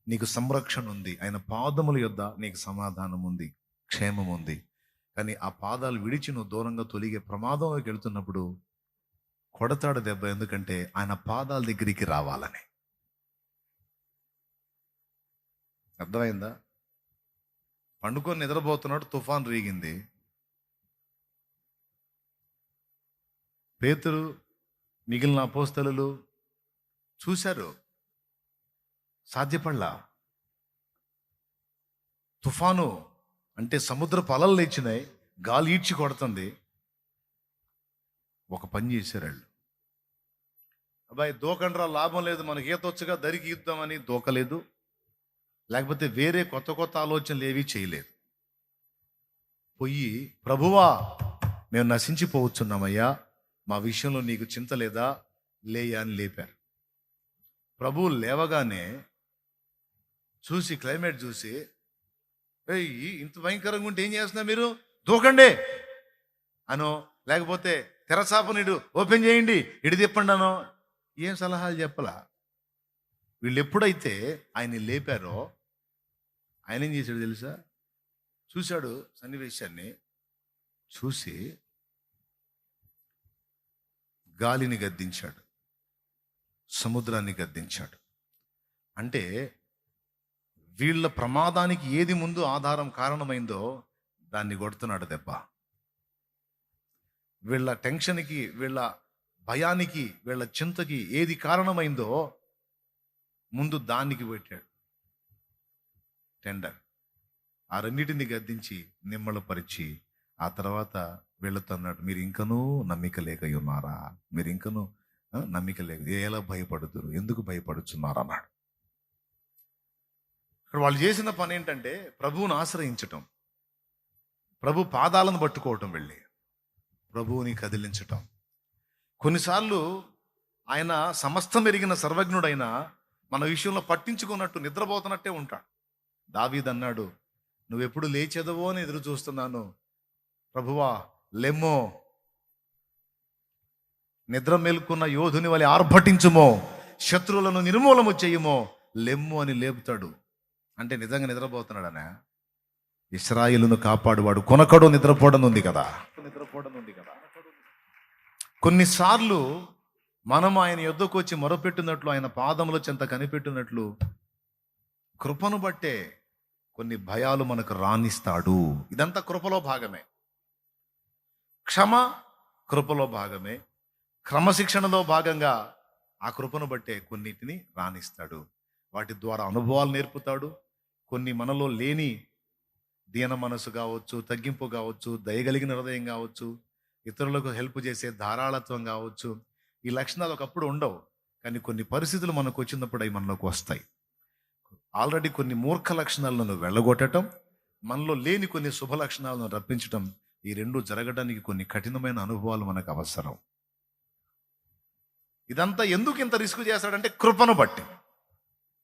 నీకు సంరక్షణ ఉంది, ఆయన పాదముల యొద్ద నీకు సమాధానం ఉంది, క్షేమం ఉంది. కానీ ఆ పాదాలు విడిచి నువ్వు దూరంగా తొలిగే ప్రమాదంలోకి వెళ్తున్నప్పుడు కొడతాడు దెబ్బ. ఎందుకంటే ఆయన పాదాల దగ్గరికి రావాలని. అర్థమైందా? పండుకొని నిద్రపోతున్నాడు, తుఫాన్ రీగింది. పేతురు మిగిలిన అపోస్తలులు చూశారు, సాధ్యపడలా. తుఫాను అంటే సముద్రపు అలలు లేచినాయి, గాలి ఈడ్చి కొడుతుంది. ఒక పని చేశారు వాళ్ళు, అబ్బాయి దూకండ్రా, లాభం లేదు, మనకి ఈతొచ్చుగా దరికి ఇద్దామని దూకలేదు, లేకపోతే వేరే కొత్త కొత్త ఆలోచనలు ఏవి చేయలేదు. పోయి, ప్రభువా మేము నశించిపోవచ్చున్నామయ్యా, మా విషయంలో నీకు చింత లేదా, లేయా అని లేపారు. ప్రభువు లేవగానే చూసి, క్లైమేట్ చూసి, ఏయ్ ఇంత భయంకరంగా ఉంటే ఏం చేస్తున్నా మీరు, దూకండి అనో, లేకపోతే తెరచాపను ఇడు ఓపెన్ చేయండి, ఇడి తిప్పండి అనో, ఏం సలహాలు చెప్పలా. వీళ్ళు ఎప్పుడైతే ఆయన్ని లేపారో ఆయన ఏం చేశాడు తెలుసా? చూశాడు సన్నివేశాన్ని, చూసి గాలిని గద్దించాడు, సముద్రాన్ని గద్దించాడు. అంటే వీళ్ళ ప్రమాదానికి ఏది ముందు ఆధారం కారణమైందో దాన్ని కొడుతున్నాడు దెబ్బ. వీళ్ళ టెన్షన్కి, వీళ్ళ భయానికి, వీళ్ళ చింతకి ఏది కారణమైందో ముందు దానికి పెట్టాడు టెండర్. ఆ రెండింటిని గద్దించి నిమ్మళపరిచి ఆ తర్వాత వీళ్ళతో అన్నాడు, మీరు ఇంకనూ నమ్మిక లేక ఉన్నారా, మీరు ఇంకనూ నమ్మిక లేక ఎలా భయపడుతురు, ఎందుకు భయపడుచున్నారు అన్నాడు. ఇక్కడ వాళ్ళు చేసిన పని ఏంటంటే ప్రభువుని ఆశ్రయించటం, ప్రభు పాదాలను పట్టుకోవటం, వెళ్ళి ప్రభువుని కదిలించటం. కొన్నిసార్లు ఆయన సమస్తం ఎరిగిన సర్వజ్ఞుడైన మన విషయంలో పట్టించుకున్నట్టు నిద్రపోతున్నట్టే ఉంటాడు. దావీదు అన్నాడు, నువ్వెప్పుడు లేచెదవో అని ఎదురు చూస్తున్నాను, ప్రభువా లెమ్మో, నిద్ర మేల్కొన్న యోధుని వలె ఆర్భటించుమో, శత్రువులను నిర్మూలము చెయ్యమో, లెమ్ము అని లేపుతాడు. అంటే నిజంగా నిద్రపోతున్నాడనే. ఇశ్రాయేలును కాపాడువాడు కొనకడు నిద్రపోవడం ఉంది కదా. కొన్నిసార్లు మనం ఆయన యొద్దకు వచ్చి మొరపెట్టినట్లు, ఆయన పాదముల చెంత కనిపెట్టినట్లు, కృపను బట్టే కొన్ని భయాలు మనకు రాణిస్తాడు. ఇదంతా కృపలో భాగమే. క్షమ కృపలో భాగమే. క్రమశిక్షణలో భాగంగా ఆ కృపను బట్టే కొన్నిటిని రాణిస్తాడు. వాటి ద్వారా అనుభవాలు నేర్పుతాడు. కొన్ని మనలో లేని దీన మనసు కావచ్చు, తగ్గింపు కావచ్చు, దయగలిగిన హృదయం కావచ్చు, ఇతరులకు హెల్ప్ చేసే ధారాళత్వం కావచ్చు, ఈ లక్షణాలు ఒకప్పుడు ఉండవు, కానీ కొన్ని పరిస్థితులు మనకు వచ్చినప్పుడు అవి మనలోకి వస్తాయి. ఆల్రెడీ కొన్ని మూర్ఖ లక్షణాలను వెళ్ళగొట్టడం, మనలో లేని కొన్ని శుభ లక్షణాలను రప్పించడం, ఈ రెండు జరగడానికి కొన్ని కఠినమైన అనుభవాలు మనకు అవసరం. ఇదంతా ఎందుకు ఇంత రిస్క్ చేస్తాడంటే కృపను బట్టి.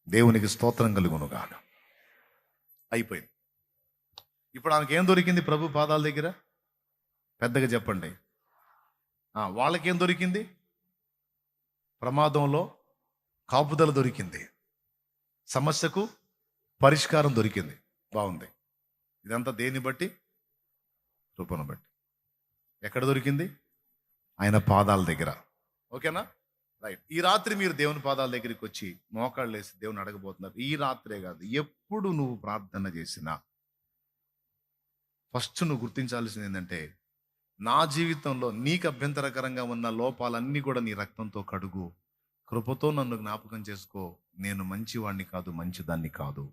దేవునికి స్తోత్రం కలుగునుగాక. అయిపోయింది. ఇప్పుడు ఆమెకి ఏం దొరికింది ప్రభు పాదాల దగ్గర? పెద్దగా చెప్పండి. వాళ్ళకేం దొరికింది? ప్రమాదంలో కాపుదల దొరికింది, సమస్యకు పరిష్కారం దొరికింది. బాగుంది. ఇదంతా దేన్ని బట్టి? కృపను బట్టి. ఎక్కడ దొరికింది? ఆయన పాదాల దగ్గర. ఓకేనా? రైట్. ఈ రాత్రి మీరు దేవుని పాదాల దగ్గరికి వచ్చి మోకాళ్ళు వేసి దేవుని అడగబోతున్నారు. ఈ రాత్రే కాదు, ఎప్పుడు నువ్వు ప్రార్థన చేసినా ఫస్ట్ నువ్వు గుర్తించాల్సింది ఏంటంటే, నా జీవితంలో నీకు అభ్యంతరకరంగా ఉన్న లోపాలన్నీ కూడా నీ రక్తంతో కడుగు, కృపతో నన్ను జ్ఞాపకం చేసుకో. నేను మంచివాణ్ణి కాదు, మంచిదాన్ని కాదు.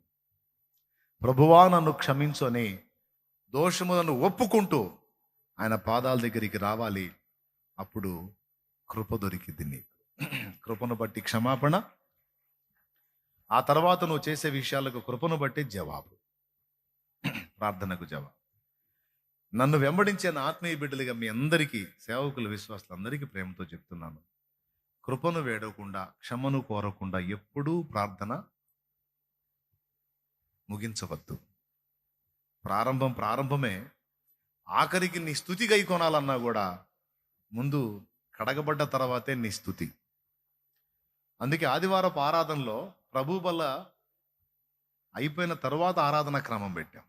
ప్రభువా నన్ను క్షమించు అని దోషములను ఒప్పుకుంటూ ఆయన పాదాల దగ్గరికి రావాలి. అప్పుడు కృప దొరికింది నీకు. కృపను బట్టి క్షమాపణ, ఆ తర్వాత నువ్వు చేసే విషయాలకు కృపను బట్టి జవాబు, ప్రార్థనకు జవాబు. నన్ను వెంబడించే నా ఆత్మీయ బిడ్డలుగా మీ అందరికీ, సేవకుల విశ్వాసులందరికీ ప్రేమతో చెప్తున్నాను, కృపను వేడకుండా, క్షమను కోరకుండా ఎప్పుడూ ప్రార్థన ముగించవద్దు. ప్రారంభమే. ఆఖరికి నీ స్తుతి గై కొనాలన్నా కూడా ముందు కడగబడ్డ తర్వాతే నీ స్తుతి. అందుకే ఆదివారపు ఆరాధనలో ప్రభు బల్ల అయిపోయిన తర్వాత ఆరాధన క్రమం పెట్టాం.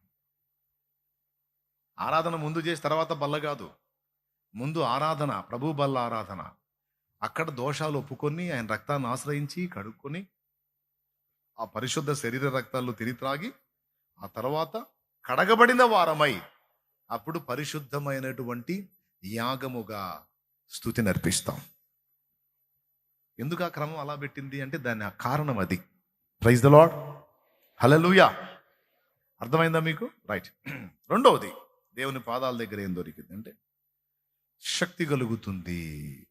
ఆరాధన ముందు చేసి తర్వాత బల్ల కాదు, ముందు ఆరాధన, ప్రభు బల్ల ఆరాధన. అక్కడ దోషాలు ఒప్పుకొని ఆయన రక్తాన్ని ఆశ్రయించి కడుక్కొని ఆ పరిశుద్ధ శరీర రక్తాలు తిరిగి త్రాగి, ఆ తర్వాత కడగబడిన వారమై అప్పుడు పరిశుద్ధమైనటువంటి యాగముగా స్తుతిని అర్పిస్తాం. ఎందుకు ఆ క్రమం అలా పెట్టింది అంటే దాని ఆ కారణం అది. ప్రైజ్ ద లార్డ్, హల్లెలూయా. అర్థమైందా మీకు? రైట్. రెండవది, దేవుని పాదాల దగ్గర ఏం దొరికింది అంటే శక్తి కలుగుతుంది.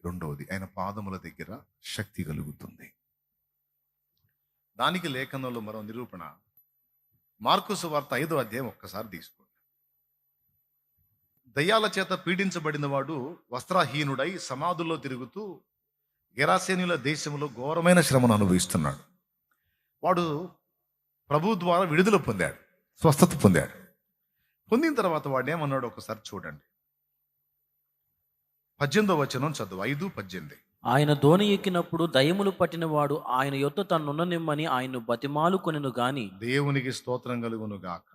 రెండవది, ఆయన పాదముల దగ్గర శక్తి కలుగుతుంది. దానికి లేఖనంలో మరో నిరూపణ మార్కు సువార్త 5వ అధ్యాయం ఒక్కసారి తీసుకోండి. దయ్యాల చేత పీడించబడిన వాడు వస్త్రహీనుడై సమాధుల్లో తిరుగుతూ గెరాసేనుల దేశంలో ఘోరమైన శ్రమను అనుభవిస్తున్నాడు. వాడు ప్రభు ద్వారా విడుదల పొందాడు, స్వస్థత పొందాడు. పొందిన తర్వాత వాడు ఏమన్నాడు ఒకసారి చూడండి. 18వ వచనం చదువు. 5:18. ఆయన దోణి ఎక్కినప్పుడు దయ్యములు పట్టినవాడు ఆయన యొద్ద తన్నుండనిమ్మని ఆయన్ను బతిమాలు కొనెను గాని. దేవునికి స్తోత్రం కలుగును గాక.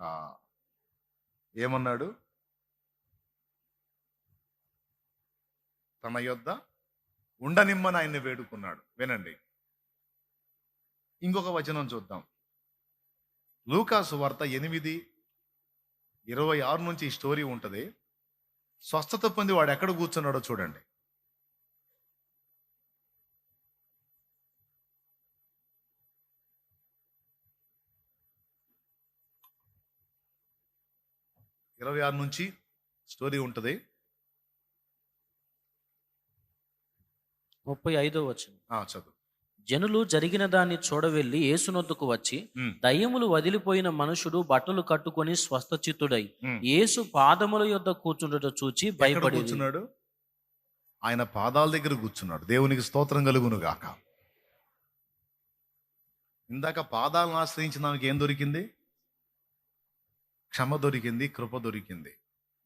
ఏమన్నాడు? తన యొద్ద ఉండనిమ్మని ఆయన్ని వేడుకున్నాడు. వినండి, ఇంకొక వచనం చూద్దాం. లూకా సువార్త 8:26 నుంచి ఈ స్టోరీ ఉంటుంది. స్వస్థత పొంది వాడు ఎక్కడ కూర్చున్నాడో చూడండి. ఇరవై 26 నుంచి స్టోరీ ఉంటుంది. 35వ వచనం. చదువు. జనులు జరిగిన దాన్ని చూడవెళ్ళి యేసునొద్దకు వచ్చి దయ్యములు వదిలిపోయిన మనుషుడు బట్టలు కట్టుకొని స్వస్థచిత్తుడై యేసు పాదముల యొద్ద కూర్చుండట చూచి భయపడి కూర్చున్నాడు. ఆయన పాదాల దగ్గర కూర్చున్నాడు. దేవునికి స్తోత్రం కలుగును గాక. ఇందాక పాదాలను ఆశ్రయించిన ఆమెకి ఏం దొరికింది? క్షమ దొరికింది, కృప దొరికింది,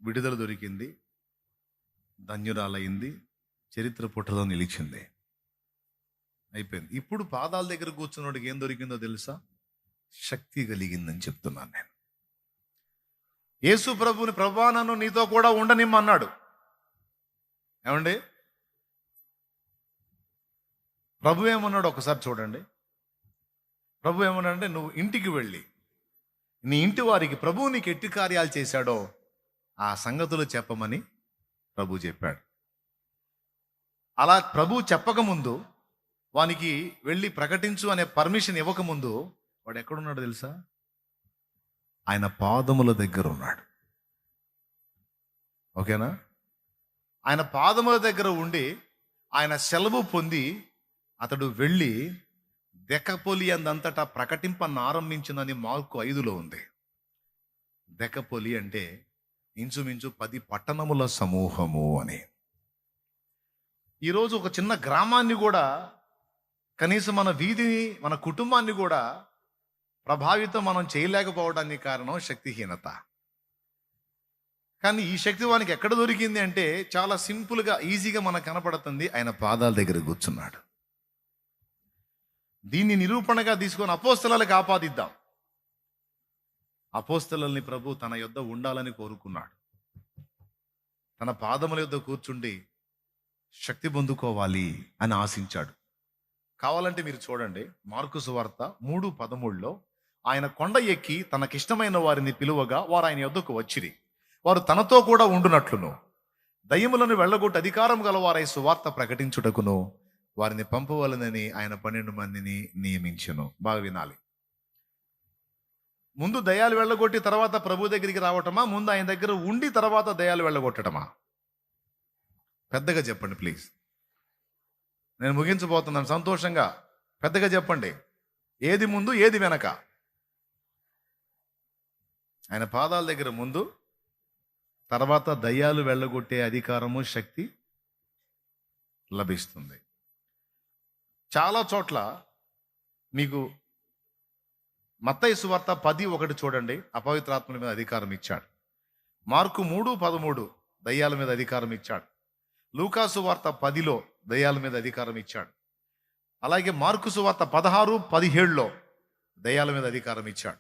విడుదల దొరికింది, ధన్యురాలైంది, చరిత్ర పుటలో నిలిచింది, అయిపోయింది. ఇప్పుడు పాదాల దగ్గర కూర్చున్నోడికి ఏం దొరికిందో తెలుసా? శక్తి కలిగిందని చెప్తున్నాను నేను. యేసు ప్రభుని, ప్రభువా నన్ను నీతో కూడా ఉండనిమ్మన్నాడు. ఏమండి, ప్రభు ఏమన్నాడు ఒకసారి చూడండి. ప్రభు ఏమన్నాడంటే, నువ్వు ఇంటికి వెళ్ళి నీ ఇంటి వారికి ప్రభువు నీకు ఎట్టి కార్యాలు చేశాడో ఆ సంగతులు చెప్పమని ప్రభు చెప్పాడు. అలా ప్రభు చెప్పకముందు, వానికి వెళ్ళి ప్రకటించు అనే పర్మిషన్ ఇవ్వకముందు వాడు ఎక్కడున్నాడు తెలుసా? ఆయన పాదముల దగ్గర ఉన్నాడు. ఓకేనా? ఆయన పాదముల దగ్గర ఉండి ఆయన సెలవు పొంది అతడు వెళ్ళి దెకపొలి అందంతటా ప్రకటింపను ఆరంభించిందని మార్కు 5లో ఉంది. దెకపొలి అంటే ఇంచుమించు 10 పట్టణముల సమూహము అని. ఈరోజు ఒక చిన్న గ్రామాన్ని కూడా, కనీసం మన వీధిని, మన కుటుంబాన్ని కూడా ప్రభావితం మనం చేయలేకపోవడానికి కారణం శక్తిహీనత. కానీ ఈ శక్తి వానికి ఎక్కడ దొరికింది అంటే చాలా సింపుల్గా, ఈజీగా మనకు కనపడుతుంది. ఆయన పాదాల దగ్గర కూర్చున్నాడు. దీన్ని నిరూపణగా తీసుకొని అపోస్తలులకు ఆపాదిద్దాం. అపోస్తలుల్ని ప్రభు తన యొద్ద ఉండాలని కోరుకున్నాడు. తన పాదముల యొద్ద కూర్చుండి శక్తి పొందుకోవాలి అని ఆశించాడు. కావాలంటే మీరు చూడండి, మార్కు సువార్త 3:13లో ఆయన కొండ ఎక్కి తనకిష్టమైన వారిని పిలువగా వారు ఆయన యొద్దకు వచ్చిరి. వారు తనతో కూడా ఉండునట్లును దయ్యములను వెళ్ళగొట్టి అధికారం గలవారై సువార్త ప్రకటించుటకును వారిని పంపవలనని ఆయన 12 మందిని నియమించెను. బాగా వినాలి. ముందు దయ్యాలు వెళ్ళగొట్టి తర్వాత ప్రభు దగ్గరికి రావటమా? ముందు ఆయన దగ్గర ఉండి తర్వాత దయ్యాలు వెళ్ళగొట్టడమా? పెద్దగా చెప్పండి ప్లీజ్. నేను ముగించబోతున్నాను సంతోషంగా. పెద్దగా చెప్పండి. ఏది ముందు, ఏది వెనక? ఆయన పాదాల దగ్గర ముందు, తర్వాత దయ్యాలు వెళ్ళగొట్టే అధికారము, శక్తి లభిస్తుంది. చాలా చోట్ల మీకు మత్తయి సువార్త 10:1 చూడండి, అపవిత్రాత్మల మీద అధికారం ఇచ్చాడు. మార్కు 3:13 దయ్యాల మీద అధికారం ఇచ్చాడు. లూకా సువార్త 10లో దయ్యాల మీద అధికారం ఇచ్చాడు. అలాగే మార్కు సువార్త 16:17లో దయ్యాల మీద అధికారం ఇచ్చాడు.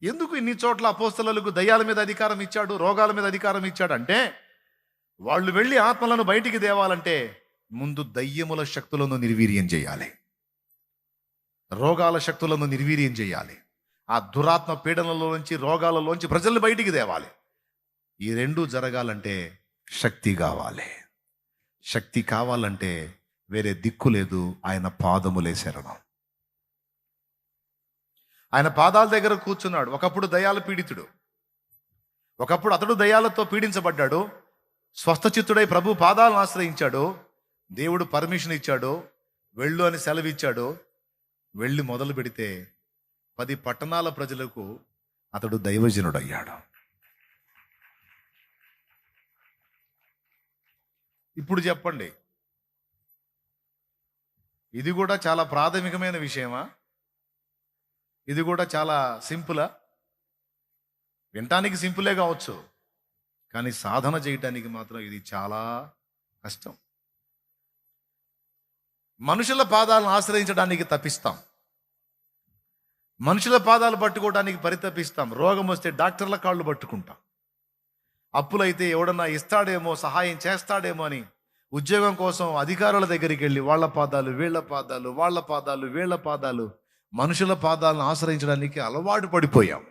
ఎందుకు ఇన్ని చోట్ల అపోస్తలులకు దయ్యాల మీద అధికారం ఇచ్చాడు, రోగాల మీద అధికారం ఇచ్చాడు అంటే, వాళ్ళు వెళ్ళి ఆత్మలను బయటికి తేవాలంటే ముందు దయ్యముల శక్తులను నిర్వీర్యం చేయాలి, రోగాల శక్తులను నిర్వీర్యం చేయాలి, ఆ దురాత్మ పీడనలోంచి, రోగాలలోంచి ప్రజల్ని బయటికి తేవాలి. ఈ రెండు జరగాలంటే శక్తి కావాలి. శక్తి కావాలంటే వేరే దిక్కు లేదు, ఆయన పాదములే శరణం. ఆయన పాదాల దగ్గర కూర్చున్నాడు. ఒకప్పుడు దయ్యాల పీడితుడు, ఒకప్పుడు అతడు దయ్యాలతో పీడించబడ్డాడు. స్వస్థచిత్తుడై ప్రభు పాదాలను ఆశ్రయించాడు. దేవుడు పర్మిషన్ ఇచ్చాడు, వెళ్ళు అని సెలవిచ్చాడు. వెళ్ళి మొదలు పెడితే 10 పట్టణాల ప్రజలకు అతడు దైవజనుడయ్యాడు. ఇప్పుడు చెప్పండి, ఇది కూడా చాలా ప్రాథమికమైన విషయమా? ఇది కూడా చాలా సింపులా? వినటానికి సింపులే కావచ్చు, కానీ సాధన చేయటానికి మాత్రం ఇది చాలా కష్టం. మనుషుల పాదాలను ఆశ్రయించడానికి తప్పిస్తాం, మనుషుల పాదాలు పట్టుకోవడానికి పరితపిస్తాం. రోగం వస్తే డాక్టర్ల కాళ్ళు పట్టుకుంటాం. అప్పులైతే ఎవడన్నా ఇస్తాడేమో, సహాయం చేస్తాడేమో అని ఉద్యోగం కోసం అధికారుల దగ్గరికి వెళ్ళి వాళ్ళ పాదాలు వీళ్ళ పాదాలు, వాళ్ళ పాదాలు వీళ్ళ పాదాలు, మనుషుల పాదాలను ఆశ్రయించడానికి అలవాటు పడిపోయాం.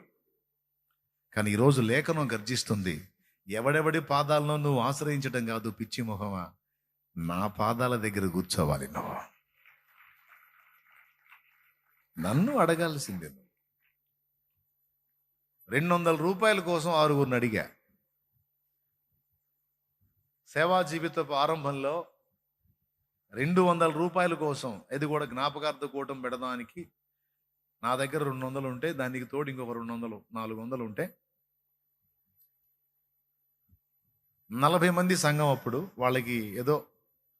కానీ ఈరోజు లేఖనం గర్జిస్తుంది, ఎవడెవడి పాదాలను నువ్వు ఆశ్రయించడం కాదు పిచ్చి మొహమా, నా పాదాల దగ్గర కూర్చోవాలి నువ్వు. నన్ను అడగాల్సిందే. 200 రూపాయల కోసం 6గురిని అడిగా. సేవా జీవితపు ఆరంభంలో 200 రూపాయల కోసం, ఇది కూడా జ్ఞాపకార్థ కూటం పెడదానికి నా దగ్గర 200 ఉంటే, దానికి తోడు ఇంకొక 200 400 ఉంటే 40 మంది సంఘం. అప్పుడు వాళ్ళకి ఏదో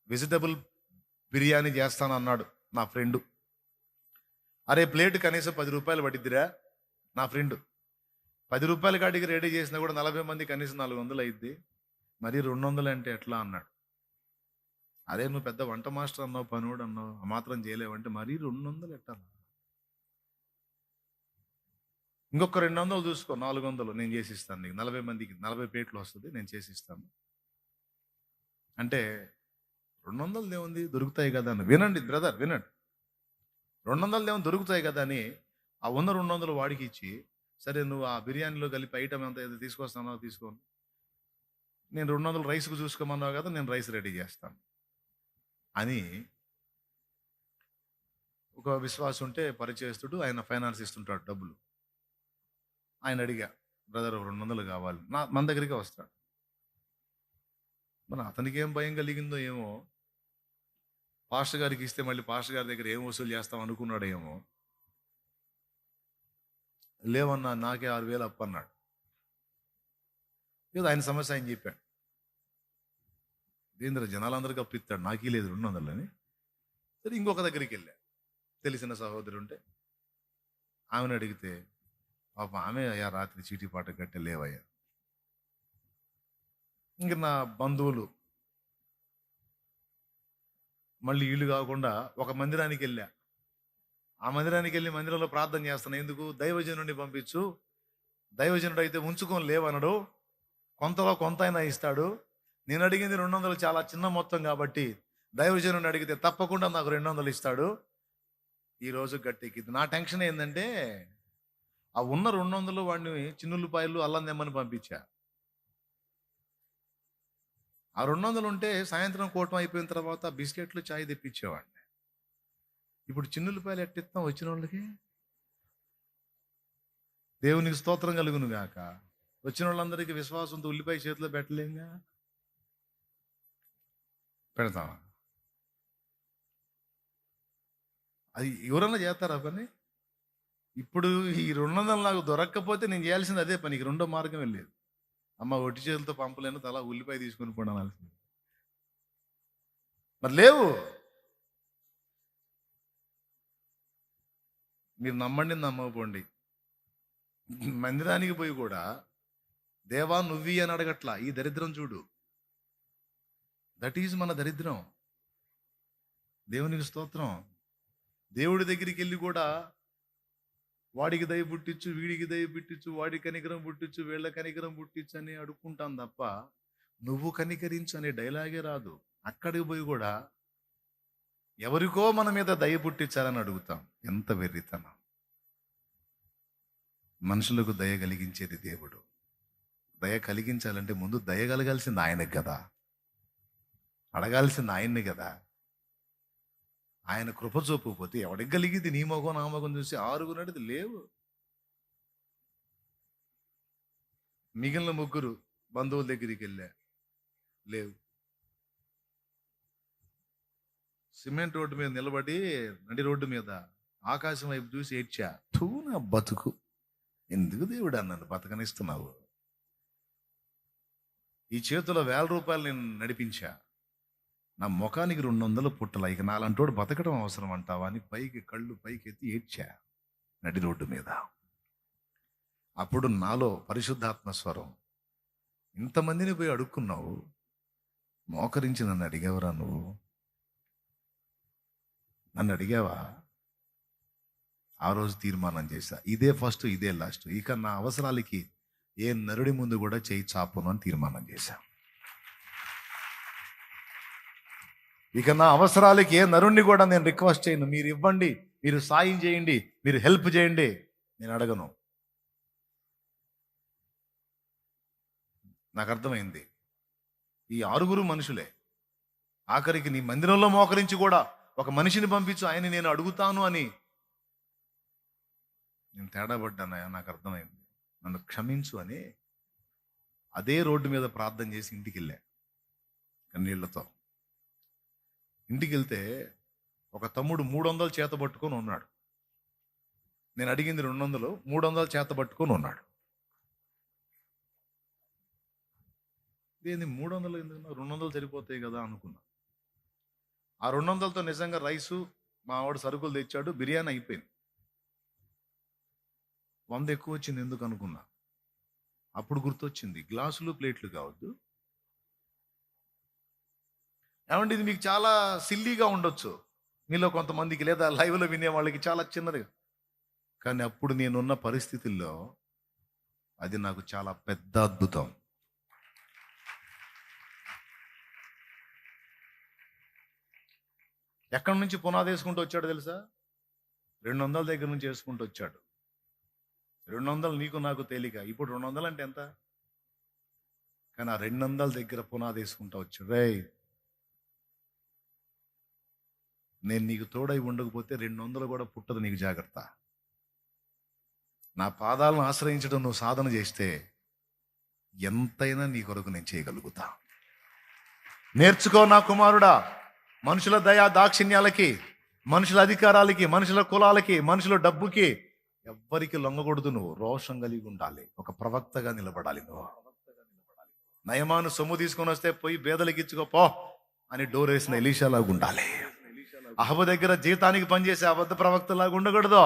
వెజిటబుల్ బిర్యానీ చేస్తానన్నాడు నా ఫ్రెండు. అరే ప్లేట్ కనీసం 10 రూపాయలు పడిద్దిరా. నా ఫ్రెండ్ 10 రూపాయల కాడికి రెడీ చేసినా కూడా 40 మంది కనీసం 400 అయింది, మరి 200 అంటే ఎట్లా అన్నాడు. అరే నువ్వు పెద్ద వంట మాస్టర్ అన్నావు, పనుడు అన్నావు, ఆ మాత్రం చేయలేవంటే మరీ 200 ఎట్టా? ఇంకొక 200 చూసుకో, 400 నేను చేసిస్తాను నీకు. 40 మందికి 40 ప్లేట్లు వస్తుంది, నేను చేసిస్తాను అంటే 200 దేవుంది దొరుకుతాయి కదా అని. వినండి బ్రదర్, వినండి. 200 దేవుని దొరుకుతాయి కదా అని ఆ ఉన్న 200 వాడికి ఇచ్చి, సరే నువ్వు ఆ బిర్యానీలో కలిపి ఐటమ్ ఎంత ఏదో తీసుకొస్తానో తీసుకోను, నేను 200 రైస్కు చూసుకోమన్నావు కదా, నేను రైస్ రెడీ చేస్తాను అని ఒక విశ్వాసం ఉంటే పరిచయస్తుడు, ఆయన ఫైనాన్స్ ఇస్తుంటాడు డబ్బులు. ఆయన అడిగా, బ్రదర్ 200 కావాలి, మన దగ్గరికి వస్తాడు. మన అతనికి ఏం భయం కలిగిందో ఏమో, పాస్టర్ గారికి ఇస్తే మళ్ళీ పాస్టర్ గారి దగ్గర ఏం వసూలు చేస్తాం అనుకున్నాడు ఏమో. లేవన్నా నాకే 6,000 అప్పు అన్నాడు. ఏదో ఆయన సమస్య ఆయన చెప్పాడు. దేంద్ర జనాలందరికీ అప్పు ఇస్తాడు, నాకీ లేదు 200 అని. సరే ఇంకొక దగ్గరికి వెళ్ళా, తెలిసిన సహోదరు ఉంటే ఆమెను అడిగితే, పాప ఆమె అయ్యా రాత్రి చీటీ పాట కట్టే లేవయ్యా. ఇంక నా బంధువులు మళ్ళీ ఇల్లు కాకుండా ఒక మందిరానికి వెళ్ళా. ఆ మందిరానికి వెళ్ళి మందిరంలో ప్రార్థన చేస్తాను. ఎందుకు? దైవజనుడిని పంపించు, దైవజనుడు అయితే ఉంచుకొని లేవనడు, కొంతలో కొంత అయినా ఇస్తాడు. నేను అడిగింది 200 చాలా చిన్న మొత్తం కాబట్టి దైవజనుడిని అడిగితే తప్పకుండా నాకు 200 ఇస్తాడు. ఈరోజు గట్టెక్కింది. నా టెన్షన్ ఏంటంటే, ఆ ఉన్న 200 వాడిని చిన్నుల్లిపాయలు అల్లం తెమ్మని పంపించా. ఆ 200 ఉంటే సాయంత్రం కూటం అయిపోయిన తర్వాత బిస్కెట్లు చాయ్ తెప్పించేవాడిని. ఇప్పుడు చిన్నుల్లిపాయలు ఎట్టిస్తాం వచ్చిన వాళ్ళకి? దేవునికి స్తోత్రం కలుగును గాక. వచ్చిన వాళ్ళందరికీ విశ్వాసంతో ఉల్లిపాయ చేతిలో పెట్టలేంగా, పెడతామా? అది ఎవరన్నా చేస్తారా పని? ఇప్పుడు ఈ 200 నాకు దొరక్కపోతే నేను చేయాల్సింది అదే పనికి, రెండో మార్గం వెళ్ళేది. అమ్మ ఒట్టి చేతులతో పంపలేను, తలా ఉల్లిపాయ తీసుకొని పోనాల్సింది. మరి లేవు. మీరు నమ్మండి నమ్మకపోండి, మందిరానికి పోయి కూడా దేవా నువ్వి అని అడగట్లా. ఈ దరిద్రం చూడు, దట్ ఈజ్ మన దరిద్రం. దేవునికి స్తోత్రం. దేవుడి దగ్గరికి వెళ్ళి కూడా వాడికి దయ పుట్టించు, వీడికి దయ పుట్టించు, వాడి కనికరం పుట్టించు, వీళ్ళ కనికరం పుట్టించు అని అడుక్కుంటాం తప్ప నువ్వు కనికరించు అనే డైలాగే రాదు. అక్కడికి పోయి కూడా ఎవరికో మన మీద దయ పుట్టించాలని అడుగుతాం. ఎంత వెర్రితనం. మనుషులకు దయ కలిగించేది దేవుడు. దయ కలిగించాలంటే ముందు దయ కలగాల్సింది ఆయనకి కదా, అడగాల్సింది ఆయన్ని కదా. ఆయన కృప చూపకపోతే ఎవడికి కలిగింది? నీ మొగం నా మొగం చూసి 6 నడిది లేవు. మిగిలిన 3 బంధువుల దగ్గరికి వెళ్ళా, లేవు. సిమెంట్ రోడ్డు మీద నిలబడి నడి రోడ్డు మీద ఆకాశం వైపు చూసి ఏడ్చా. తూ నా బతుకు, ఎందుకు దేవుడా నన్ను బతకనిస్తున్నావు? ఈ చేతిలో 1000 రూపాయలు నేను నడిపించా, నా ముఖానికి 200 పుట్టల, ఇక నాలంటోడు బతకడం అవసరం అంటావా అని కళ్ళు పైకి ఎత్తి ఏడ్చా నడి రోడ్డు మీద. అప్పుడు నాలో పరిశుద్ధాత్మ స్వరం, ఇంతమందిని పోయి అడుక్కున్నావు, మోకరించి నన్ను అడిగావరా? నువ్వు నన్ను అడిగావా? ఆ రోజు తీర్మానం చేశా, ఇదే ఫస్ట్ ఇదే లాస్ట్, ఇక నా అవసరాలకి ఏ నరుడి ముందు కూడా చేయి చాపును అని తీర్మానం చేశా. ఇక నా అవసరాలకి ఏ నరుణ్ణి కూడా నేను రిక్వెస్ట్ చేయను. మీరు ఇవ్వండి, మీరు సాయం చేయండి, మీరు హెల్ప్ చేయండి, నేను అడగను. నాకు అర్థమైంది, ఈ 6 మనుషులే. ఆఖరికి నీ మందిరంలో మోకరించి కూడా ఒక మనిషిని పంపించు, ఆయన నేను అడుగుతాను అని. నేను తేడా పడ్డానయా, నాకు అర్థమైంది, నన్ను క్షమించు అని అదే రోడ్డు మీద ప్రార్థన చేసి ఇంటికి వెళ్ళా కన్నీళ్లతో. ఇంటికి వెళ్తే ఒక తమ్ముడు 300 చేత పట్టుకొని ఉన్నాడు. నేను అడిగింది 200, 300 చేత పట్టుకొని ఉన్నాడు. ఇదేంది 300 ఎందుకు, 200 సరిపోతాయి కదా అనుకున్నా. ఆ 200తో నిజంగా రైసు, మా వాడు సరుకులు తెచ్చాడు, బిర్యానీ అయిపోయింది. 100 ఎక్కువ వచ్చింది ఎందుకు అనుకున్నా. అప్పుడు గుర్తొచ్చింది, గ్లాసులు ప్లేట్లు కావద్దు. ఏమంటే ఇది మీకు చాలా సిల్లీగా ఉండొచ్చు మీలో కొంతమందికి, లేదా లైవ్లో వినే వాళ్ళకి చాలా చిన్నది, కానీ అప్పుడు నేనున్న పరిస్థితుల్లో అది నాకు చాలా పెద్ద అద్భుతం. ఎక్కడి నుంచి పునాది వేసుకుంటూ వచ్చాడు తెలుసా? 200 దగ్గర నుంచి వేసుకుంటూ వచ్చాడు. 200 నీకు నాకు తేలిక, ఇప్పుడు 200 అంటే ఎంత? కానీ ఆ 200 దగ్గర పునాది వేసుకుంటూ వచ్చాడు. రేయ్, నేను నీకు తోడై ఉండకపోతే 200 కూడా పుట్టదు, నీకు జాగ్రత్త. నా పాదాలను ఆశ్రయించడం నువ్వు సాధన చేస్తే ఎంతైనా నీ కొరకు నేను చేయగలుగుతా. నేర్చుకో నా కుమారుడా, మనుషుల దయా దాక్షిణ్యాలకి, మనుషుల అధికారాలకి, మనుషుల కులాలకి, మనుషుల డబ్బుకి ఎవ్వరికి లొంగకూడదు. నువ్వు రోషం కలిగి ఉండాలి, ఒక ప్రవక్తగా నిలబడాలి. నువ్వు నయమాను సొమ్ము తీసుకొని వస్తే పోయి బేదలకి ఇచ్చుకోపో అని డోర్ వేసిన ఎలీషాలాగా ఉండాలి. అహబు దగ్గర జీతానికి పనిచేసే అబద్ధ ప్రవక్తలాగా ఉండకూడదు.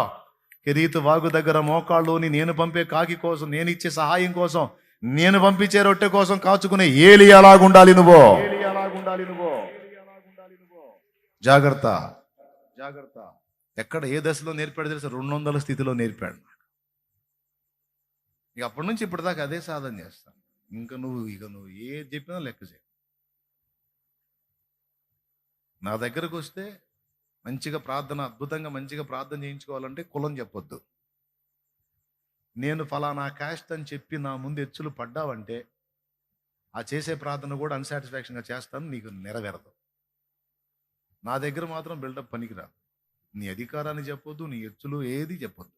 కెరీతు వాగు దగ్గర మోకాళ్ళుని నేను పంపే కాకి కోసం, నేను ఇచ్చే సహాయం కోసం, నేను పంపించే రొట్టె కోసం కాచుకునే ఏలియాలాగా ఉండాలి నువ్వు. జాగ్రత్త, జాగ్రత్త. ఎక్కడ ఏ దశలో నేర్పాడు తెలుసా? 200 స్థితిలో నేర్పాడు. ఇక అప్పటి నుంచి ఇప్పటిదాకా అదే సాధన చేస్తాను. ఇంకా నువ్వు ఏది చెప్పినా లెక్క చేయి. నా దగ్గరకు వస్తే మంచిగా ప్రార్థన, అద్భుతంగా మంచిగా ప్రార్థన చేయించుకోవాలంటే కులం చెప్పొద్దు. నేను ఫలానా క్యాస్ట్ అని చెప్పి నా ముందు ఎచ్చులు పడ్డావంటే ఆ చేసే ప్రార్థన కూడా అన్సాటిస్ఫాక్షన్గా చేస్తాను, నీకు నెరవేరదు. నా దగ్గర మాత్రం బిల్డప్ పనికిరా. నీ అధికారాన్ని చెప్పొద్దు, నీ ఎచ్చులు ఏది చెప్పొద్దు.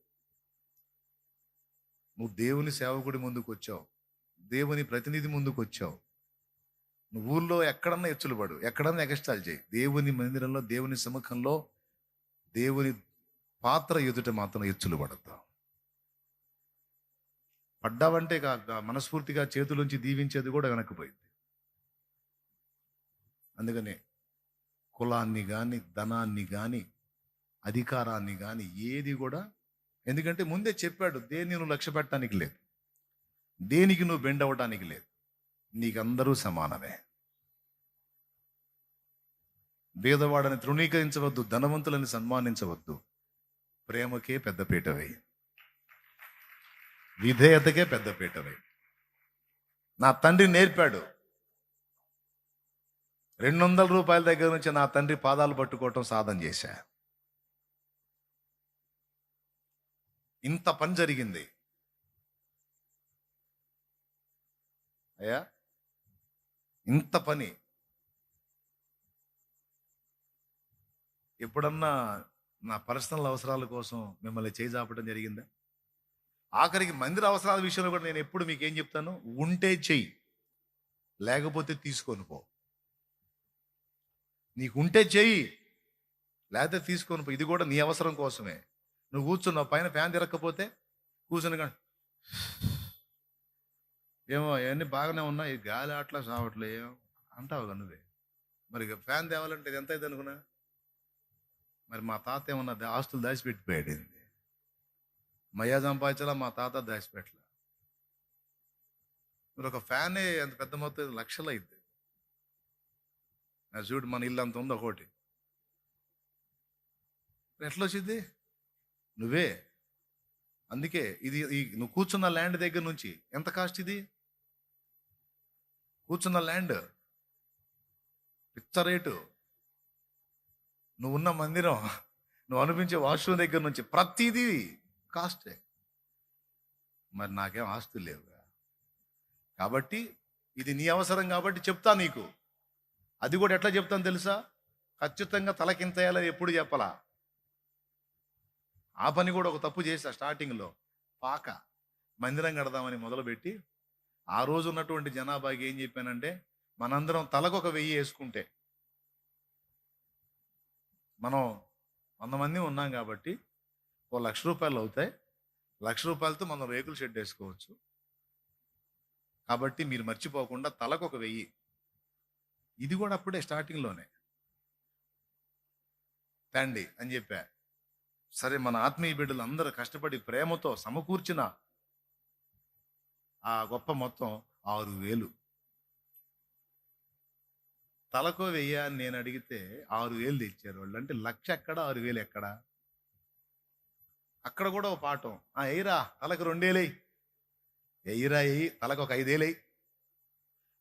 నువ్వు దేవుని సేవకుడి ముందుకు వచ్చావు, దేవుని ప్రతినిధి ముందుకు వచ్చావు. నువ్వు ఊళ్ళో ఎక్కడన్నా ఎచ్చులు పడు, ఎక్కడన్నా ఎగస్టాల్ చేయి. దేవుని మందిరంలో, దేవుని సముఖంలో, దేవుని పాత్ర ఎదుట మాత్రం ఎచ్చులు పడతావు. పడ్డావంటే మనస్ఫూర్తిగా చేతులోంచి దీవించేది కూడా వెనక్కిపోయింది. అందుకనే కులాన్ని కానీ, ధనాన్ని కానీ, అధికారాన్ని కానీ ఏది కూడా, ఎందుకంటే ముందే చెప్పాడు, దేన్ని నువ్వు లక్ష్య పెట్టడానికి లేదు, దేనికి నువ్వు బెండ్ అవ్వడానికి లేదు, నీకందరూ సమానమే. భేదవాడని తృణీకరించవద్దు, ధనవంతులని సన్మానించవద్దు, ప్రేమకే పెద్దపీట వేయి, విధేయతకే పెద్దపీట వేయి. నా తండ్రి నేర్పాడు. 200 రూపాయల దగ్గర నుంచి నా తండ్రి పాదాలు పట్టుకోవటం సాధన చేశా. ఇంత పని జరిగింది అయ్యా, ఇంత పని. ఎప్పుడన్నా నా పర్సనల్ అవసరాల కోసం మిమ్మల్ని చేజాపడం జరిగిందా? ఆఖరికి మందిర అవసరాల విషయంలో కూడా నేను ఎప్పుడు మీకు ఏం చెప్తాను? ఉంటే చెయ్యి, లేకపోతే తీసుకొని పో. నీకు ఉంటే చెయ్యి, లేకపోతే తీసుకొని పో. ఇది కూడా నీ అవసరం కోసమే. నువ్వు కూర్చున్నావు, పైన ఫ్యాన్ తిరగకపోతే కూర్చుని కానీ ఏమో ఇవన్నీ బాగానే ఉన్నాయి, గాలి అట్లా సావట్లే ఏమో అంటావు నువ్వే. మరి ఫ్యాన్ తేవాలంటే ఇది ఎంత అయింది అనుకున్నా? మరి మా తాత ఏమన్నా ఆస్తులు దాచిపెట్టిపోయాడు ఏంది? మయ్యా సంపాదించాలా, మా తాత దాచిపెట్టలా. మరి ఒక ఫ్యానే ఎంత పెద్ద మొత్తం లక్షలు అయింది. చూడు మన ఇల్లు అంత ఉంది ఒకటి. ఎట్లా వచ్చింది? నువ్వే. అందుకే ఇది నువ్వు కూర్చున్న ల్యాండ్ దగ్గర నుంచి ఎంత కాస్ట్ ఇది? కూర్చున్న ల్యాండ్ పిచ్చ రేటు. నువ్వున్న మందిరం, నువ్వు అనిపించే వాష్రూమ్ దగ్గర నుంచి ప్రతిదీ కాస్టే. మరి నాకేం ఆస్తులు లేవుగా. కాబట్టి ఇది నీ అవసరం కాబట్టి చెప్తా నీకు. అది కూడా ఎట్లా చెప్తాను తెలుసా? ఖచ్చితంగా తలకింతయాలని ఎప్పుడు చెప్పలా. ఆ పని కూడా ఒక తప్పు చేశా స్టార్టింగ్లో. మందిరం కడదామని మొదలుపెట్టి ఆ రోజు ఉన్నటువంటి జనాభాకి ఏం చెప్పానంటే, మనందరం తలకు ఒక 1000 వేసుకుంటే, మనం 100 మంది ఉన్నాం కాబట్టి ఓ ₹1,00,000 అవుతాయి. ₹1,00,000తో మనం రేకుల షెడ్ వేసుకోవచ్చు. కాబట్టి మీరు మర్చిపోకుండా తలకు ఒక 1000. ఇది కూడా అప్పుడే స్టార్టింగ్లోనే తండి అని చెప్పా. సరే, మన ఆత్మీయ బిడ్డలు అందరూ కష్టపడి ప్రేమతో సమకూర్చిన ఆ గొప్ప మొత్తం 6,000. తలకో 1000 అని నేను అడిగితే 6,000 తెచ్చారు వాళ్ళు. అంటే 1,00,000 ఎక్కడ, 6,000 ఎక్కడ? అక్కడ కూడా ఒక పాఠం. ఎయిరా తలకు 2,000, ఎయిరా ఎయ్యి, తలకు ఒక 5,000.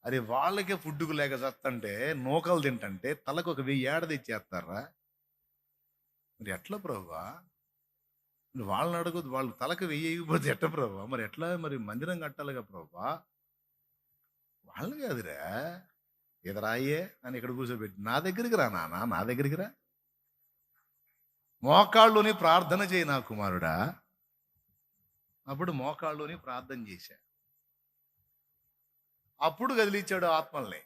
అరే, వాళ్ళకే ఫుడ్డుకు లేక చస్తంటే, నూకలు తింటంటే తలకు ఒక 1000 ఏడ తెచ్చేస్తారా? మరి ఎట్లా ప్రభువా? వాళ్ళని అడగదు, వాళ్ళు తలకు 1000 ఇవ్వకపోతే ఎట్ట ప్రభువా? మరి ఎట్లా? మరి మందిరం కట్టాలిగా ప్రభువా. వాళ్ళని కాదురా, ఎదరాయే అని ఇక్కడ కూర్చోబెట్టి నా దగ్గరికి రా నాన్న, నా దగ్గరికి రా. మోకాళ్ళుని ప్రార్థన చేయి నా కుమారుడా. అప్పుడు మోకాళ్ళుని ప్రార్థన చేశా. అప్పుడు కదిలిచ్చాడు ఆత్మల్ని.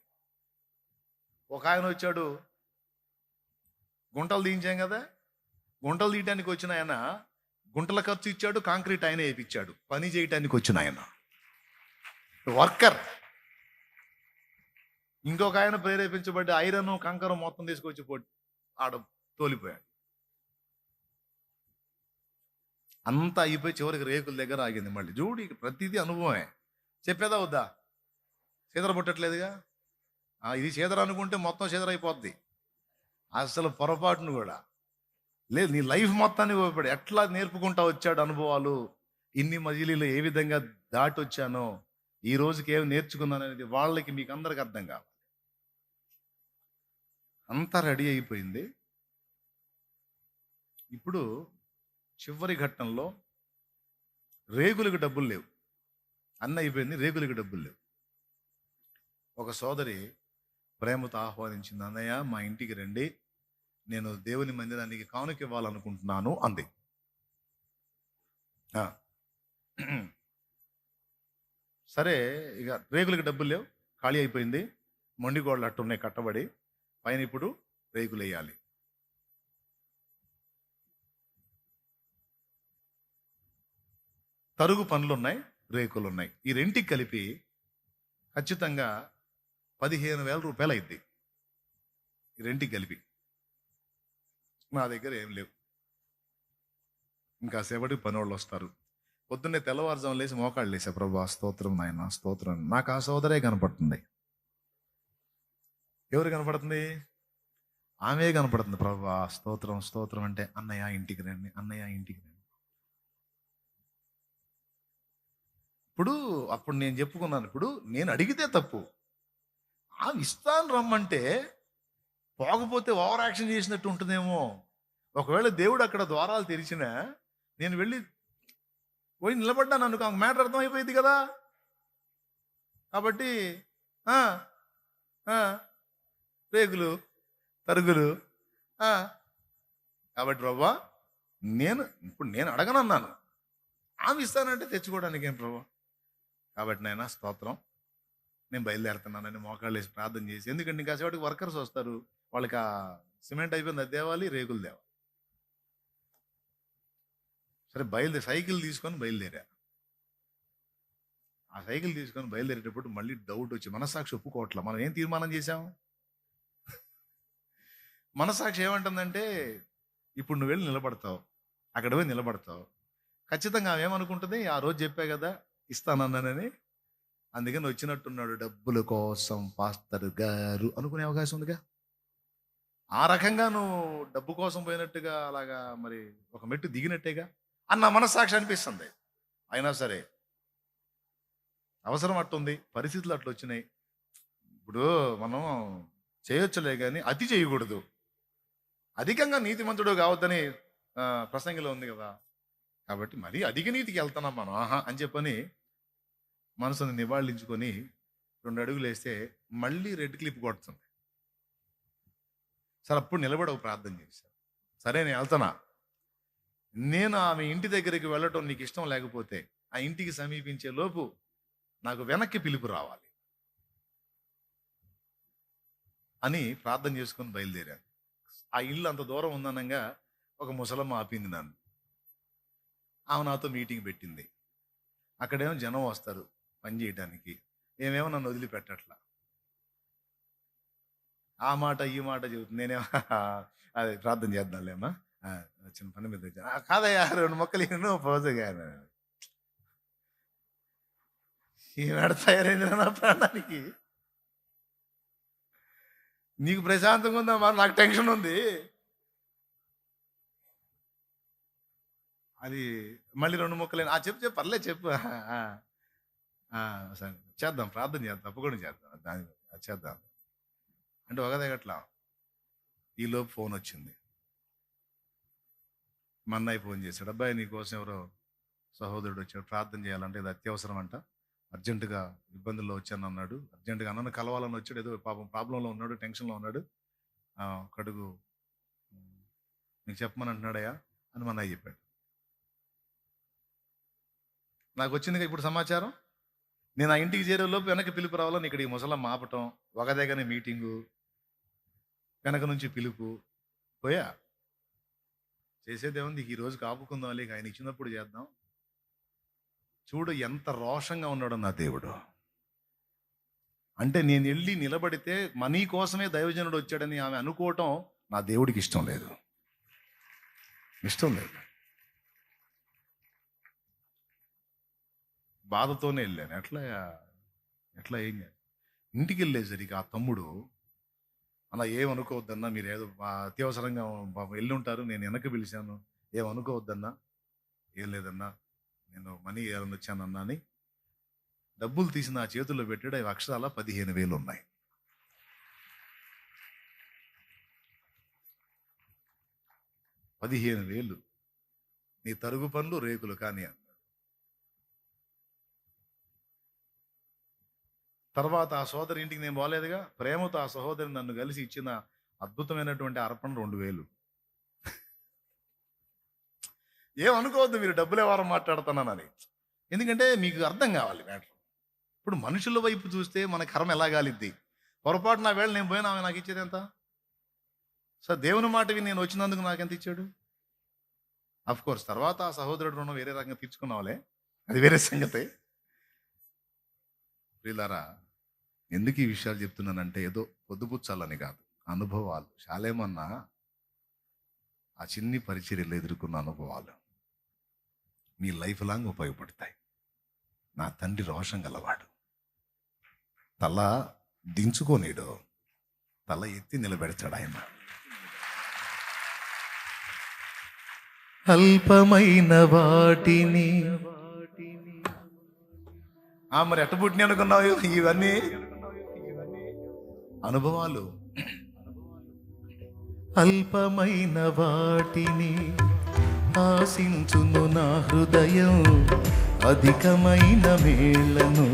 ఒక ఆయన వచ్చాడు, గుంటలు తీయించాం కదా, గుంటలు తీయటానికి వచ్చిన ఆయన గుంటల ఖర్చు ఇచ్చాడు, కాంక్రీట్ ఆయన వేయించాడు. పని చేయటానికి వచ్చిన ఆయన వర్కర్. ఇంకొక ఆయన ప్రేరేపించబడ్డ ఐరన్ కంకరం మొత్తం తీసుకొచ్చి ఆడ తోలిపోయాడు. అంతా అయిపోయి చివరికి రేకుల దగ్గర ఆగింది. మళ్ళీ చూడు, ప్రతిదీ అనుభవమే. చెప్పేదా వద్దా? చీదర పుట్టట్లేదుగా. ఇది చీదర అనుకుంటే మొత్తం చీదర అయిపోద్ది. అసలు పొరపాటును కూడా లేదు. నీ లైఫ్ మొత్తాన్ని ఉపయోగపడి ఎట్లా నేర్పుకుంటా వచ్చాడు అనుభవాలు. ఇన్ని మజిలీలు ఏ విధంగా దాటి వచ్చానో, ఈ రోజుకి ఏమి నేర్చుకున్నాను అనేది వాళ్ళకి, మీకు అందరికి అర్థం కావాలి. అంతా రెడీ అయిపోయింది. ఇప్పుడు చివరి ఘట్టంలో రేగులకు డబ్బులు లేవు. అన్న అయిపోయింది, రేగులకు డబ్బులు లేవు. ఒక సోదరి ప్రేమతో ఆహ్వానించింది. అన్నయ్య, మా ఇంటికి రండి, నేను దేవుని మందిరానికి కానుక ఇవ్వాలనుకుంటున్నాను అంది. సరే, ఇక రేకులకి డబ్బులు లేవు, ఖాళీ అయిపోయింది. మొండి గోడలు అట్టున్నాయి కట్టబడి, పైన ఇప్పుడు రేకులు వేయాలి. తరుగు పనులు ఉన్నాయి, రేకులు ఉన్నాయి. ఈ రెంటికి కలిపి ఖచ్చితంగా 15,000 రూపాయలు అయింది. ఈ రెంటికి కలిపి. నా దగ్గర ఏం లేవు. ఇంకా సేపటికి పని వాళ్ళు వస్తారు. పొద్దున్నే తెల్లవారుజాము లేచి మోకాళ్ళు లేసా, ప్రభా స్తోత్రం నాయన స్తోత్రం. నాకు ఆ సోదరే కనపడుతుంది. ఎవరు కనపడుతుంది? ఆమె కనపడుతుంది. ప్రభా స్తోత్రం స్తోత్రం అంటే, అన్నయ్య ఇంటికి రండి, అన్నయ్య ఇంటికి రండి. అప్పుడు నేను చెప్పుకున్నాను, ఇప్పుడు నేను అడిగితే తప్పు. ఇస్తాను రమ్మంటే పోకపోతే ఓవర్ యాక్షన్ చేసినట్టు ఉంటుందేమో. ఒకవేళ దేవుడు అక్కడ ద్వారాలు తెరిచినా నేను వెళ్ళి పోయి నిలబడ్డాను అనుకో, మ్యాటర్ అర్థమైపోయింది కదా. కాబట్టి రేగులు, తరుగులు, కాబట్టి ప్రభువా నేను అడగనన్నాను, ఆమె ఇస్తానంటే తెచ్చుకోవడానికి ఏం ప్రభు. కాబట్టి నాయనా స్తోత్రం, నేను బయలుదేరుతున్నానని మోకాళ్ళు వేసి ప్రార్థన చేసి, ఎందుకంటే ఇంకా సేపటికి వర్కర్స్ వస్తారు, వాళ్ళకి ఆ సిమెంట్ అయిపోయింది, అది తేవాలి, రేకులు తేవాలి. సరే సైకిల్ తీసుకొని బయలుదేరా. ఆ సైకిల్ తీసుకొని బయలుదేరేటప్పుడు మళ్ళీ డౌట్ వచ్చి, మనస్సాక్షి ఒప్పుకోవట్లా. మనం ఏం తీర్మానం చేశాం? మనస్సాక్షి ఏమంటుందంటే, ఇప్పుడు నువ్వు వెళ్ళి నిలబడతావు, అక్కడ పోయి నిలబడతావు, ఖచ్చితంగా ఆమె ఏమనుకుంటుంది, ఆ రోజు చెప్పా కదా ఇస్తానన్నానని, అందుకని వచ్చినట్టున్నాడు డబ్బుల కోసం పాస్టర్ గారు అనుకునే అవకాశం ఉందిగా. ఆ రకంగా నువ్వు డబ్బు కోసం పోయినట్టుగా అలాగా మరి ఒక మెట్టు దిగినట్టేగా అన్న మనస్సాక్షి అనిపిస్తుంది. అయినా సరే అవసరం అట్టుంది, పరిస్థితులు అట్లా వచ్చినాయి. ఇప్పుడు మనం చేయొచ్చులే కానీ అతి చేయకూడదు, అధికంగా నీతిమంతుడు కావద్దని ప్రసంగిలో ఉంది కదా. కాబట్టి మరీ అధిక నీతికి వెళ్తున్నాం మనం అని చెప్పని మనసుని నివాళించుకొని 2 అడుగులు వేస్తే మళ్ళీ రెడ్ క్లిప్ కొడుతుంది. సరే అప్పుడు నిలబడి ఒక ప్రార్థన చేశాను. సరే నేను వెళ్తున్నా, నేను ఆమె ఇంటి దగ్గరికి వెళ్ళటం నీకు ఇష్టం లేకపోతే ఆ ఇంటికి సమీపించే లోపు నాకు వెనక్కి పిలుపు రావాలి అని ప్రార్థన చేసుకొని బయలుదేరాను. ఆ ఇల్లు అంత దూరం ఉందనగా ఒక ముసలమ్మ ఆపింది నన్ను. ఆమె నాతో మీటింగ్ పెట్టింది. అక్కడేమో జనం వస్తారు పని చేయడానికి, ఏమేమో నన్ను వదిలిపెట్టట్లా. ఆ మాట ఈ మాట చెబుతుంది. నేనేమో అదే ప్రార్థన చేద్దాంలేమ్మా, చిన్న పని మీద వచ్చాను. కాదయ్యా 2 మొక్కలు పోజగా ఈనాడు తయారైంది నా ప్రాణానికి. నీకు ప్రశాంతంగా ఉందా, మరి నాకు టెన్షన్ ఉంది. అది మళ్ళీ 2 మొక్కలు చెప్పు పర్లేదు చెప్పు, సరే చేద్దాం, ప్రార్థన చేద్దాం, తప్పకుండా చేద్దాం, దాని చేద్దాం అంటే ఒకదగట్లా. ఈలోపు ఫోన్ వచ్చింది. మా అన్నయ్య ఫోన్ చేశాడు, అబ్బాయి నీకోసం ఎవరో సహోదరుడు వచ్చాడు, ప్రార్థన చేయాలంటే ఇది అత్యవసరం అంట, అర్జెంటుగా ఇబ్బందుల్లో వచ్చాను అన్నాడు. అర్జెంటుగా అన్నను కలవాలని వచ్చాడు, ఏదో పాపం ప్రాబ్లంలో ఉన్నాడు, టెన్షన్లో ఉన్నాడు, కడుగు నీకు చెప్పమని అంటున్నాడయ్యా అని మా అన్నయ్య చెప్పాడు. నాకు వచ్చిందిగా ఇప్పుడు సమాచారం. నేను ఆ ఇంటికి చేరేలోపు వెనక పిలుపు రావాలని ఇక్కడ ఈ ముసలమ్మ ఆపటం, ఒకదేగానే మీటింగు, వెనక నుంచి పిలుపు, పోయా చేసేదేముంది, ఈ రోజు కాపుకుందాం, లేక ఆయన ఇచ్చినప్పుడు చేద్దాం. చూడు ఎంత రోషంగా ఉన్నాడు నా దేవుడు. అంటే నేను వెళ్ళి నిలబడితే మనీ కోసమే దైవజనుడు వచ్చాడని ఆమె అనుకోవటం నా దేవుడికి ఇష్టం లేదు. బాధతోనే వెళ్ళాను. ఎట్లా ఏం ఇంటికి వెళ్ళేసరికి ఆ తమ్ముడు, అలా ఏమనుకోవద్దన్నా, మీరు ఏదో అత్యవసరంగా వెళ్ళి ఉంటారు, నేను వెనక్కి పిలిచాను, ఏమనుకోవద్దన్నా, ఏం లేదన్నా, నేను మనీ ఏమైనా వచ్చానన్నా అని డబ్బులు తీసి నా చేతుల్లో పెట్టాడు. అవి అక్షరాల 15,000 ఉన్నాయి. $15,000 నీ తరుగు పనులు రేకులు కానీ అన్నాడు. తర్వాత ఆ సోదరి ఇంటికి నేను పోలేదుగా, ప్రేమతో ఆ సహోదరి నన్ను కలిసి ఇచ్చిన అద్భుతమైనటువంటి అర్పణ 2,000. ఏమనుకోవద్దు, మీరు డబ్బులే వారం మాట్లాడుతున్నానని, ఎందుకంటే మీకు అర్థం కావాలి మ్యాటర్. ఇప్పుడు మనుషుల వైపు చూస్తే మన కర్మ ఎలా గాలిద్ది. పొరపాటు నా వేళ నేను పోయినా ఆమె నాకు ఇచ్చేది ఎంత? సార్ దేవుని మాట విని నేను వచ్చినందుకు నాకు ఎంత ఇచ్చాడు? అఫ్ కోర్స్ తర్వాత ఆ సహోదరుడు రుణం వేరే రకంగా తీర్చుకున్నావులే, అది వేరే సంగతి. ప్రియులారా, ఎందుకు ఈ విషయాలు చెప్తున్నానంటే ఏదో పొద్దుపుచ్చాలని కాదు, అనుభవాలు. శాలేమన్నా ఆ చిన్ని పరిచర్యలు ఎదుర్కొన్న అనుభవాలు మీ లైఫ్ లాంగ్ ఉపయోగపడతాయి. నా తండ్రి రోషం గలవాడు, తల దించుకోనీడు, తల ఎత్తి నిలబెడతాడు ఆయన. అల్పమైన వాటిని మరి ఎట్ట పుట్టిన అనుకున్నావు? ఇవన్నీ అనుభవాలు. అల్పమైన వాటిని ఆశించును నా హృదయం, అధికమైన మేళ్లను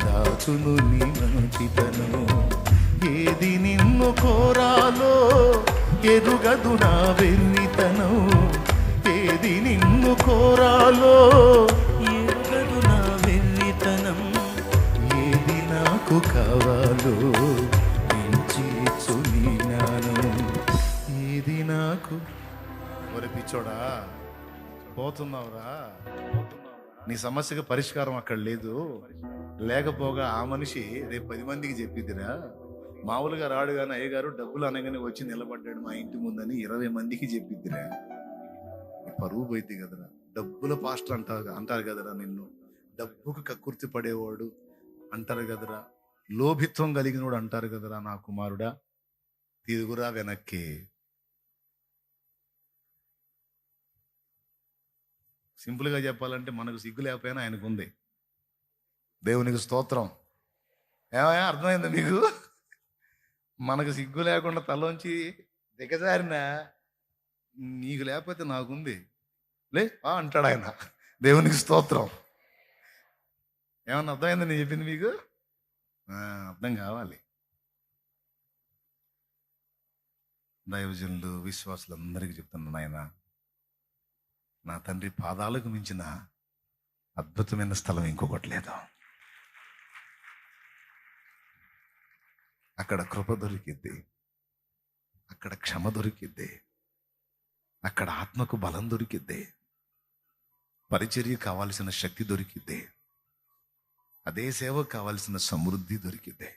దాచును నీ మంచితను. ఏది నిన్ను కోరాలో ఎరుగదు నా వెర్రితనం, ఏది నిన్ను కోరాలో ఎరుగదు నా వెర్రితనం, ఏది నాకు కావాలో నీ జ్ఞానం, ఏది నాకు. ఒరే పిచ్చోడా, పోతున్నావురా, నీ సమస్యకు పరిష్కారం అక్కడ లేదు. లేకపోగా ఆ మనిషి రేపు 10 మందికి చెప్పిద్దిరా. మామూలుగా రాడు కానీ అయ్యగారు డబ్బులు అనగానే వచ్చి నిలబడ్డాడు మా ఇంటి ముందని 20 మందికి చెప్పిద్దిరా. పరువు పోయిద్ది కదరా. డబ్బుల పాస్టర్ అంటారు కదరా నిన్ను. డబ్బుకు కక్కుర్తి పడేవాడు అంటారు కదరా. లోభిత్వం కలిగినోడు అంటారు కదరా. నా కుమారుడా, తిరుగురా వెనక్కి. సింపుల్గా చెప్పాలంటే మనకు సిగ్గు లేకపోయినా ఆయనకు ఉంది. దేవునికి స్తోత్రం. ఏమయ్యా, అర్థమైందా మీకు? మనకు సిగ్గు లేకుండా తలోంచి దిగజారినా నీకు లేకపోతే నాకుంది లే అంటాడు ఆయన. దేవునికి స్తోత్రం. ఏమన్నా అర్థమైందా నేను చెప్పింది మీకు? అర్థం కావాలి. దైవజనులు, విశ్వాసులందరికీ చెప్తున్నాను, నాయన, నా తండ్రి పాదాలకు మించిన అద్భుతమైన స్థలం ఇంకొకటి లేదు. అక్కడ కృప దొరికిద్ది, అక్కడ క్షమ దొరికిద్ది, అక్కడ ఆత్మకు బలం దొరికిద్ది, పరిచర్య కావాల్సిన శక్తి దొరికిద్ది, అదే సేవకు కావాల్సిన సమృద్ధి దొరికిద్ది.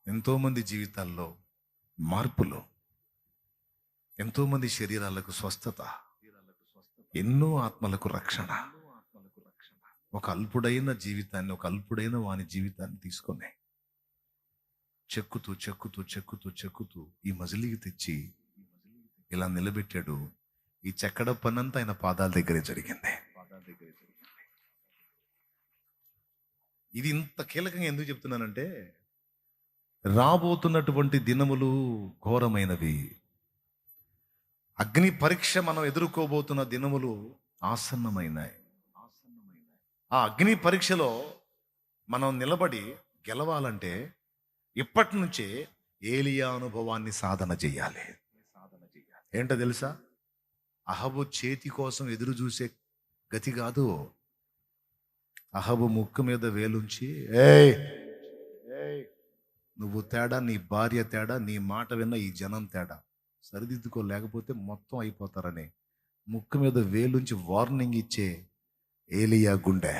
ఎంతోమంది జీవితాల్లో మార్పులు, ఎంతోమంది శరీరాలకు స్వస్థత, ఎన్నో ఆత్మలకు రక్షణ. ఒక అల్పుడైన జీవితాన్ని, ఒక అల్పుడైన వాని జీవితాన్ని తీసుకొని చెక్కుతూ చెక్కుతూ చెక్కుతూ చెక్కుతూ ఈ మజిలీకి తెచ్చి ఇలా నిలబెట్టాడు. ఈ చెక్కడ పనంతా ఆయన పాదాల దగ్గరే జరిగింది. ఇది ఇంత కీలకంగా ఎందుకు చెప్తున్నానంటే, రాబోతున్నటువంటి దినములు ఘోరమైనవి. అగ్ని పరీక్ష మనం ఎదుర్కోబోతున్న దినములు ఆసన్నమైనాయి. ఆ అగ్ని పరీక్షలో మనం నిలబడి గెలవాలంటే ఇప్పటి నుంచే ఏలియా అనుభవాన్ని సాధన చేయాలి. ఏంటో తెలుసా? అహబు చేతి కోసం ఎదురు చూసే గతి కాదు. అహబు ముక్కు మీద వేలుంచి, ఏయ్ నువ్వు తేడా, నీ భార్య తేడా, నీ మాట విన్న ఈ జనం తేడా, సరిదిద్దుకోలేకపోతే మొత్తం అయిపోతారని ముక్కు మీద వేలుంచి వార్నింగ్ ఇచ్చే ఏలియా గుండె.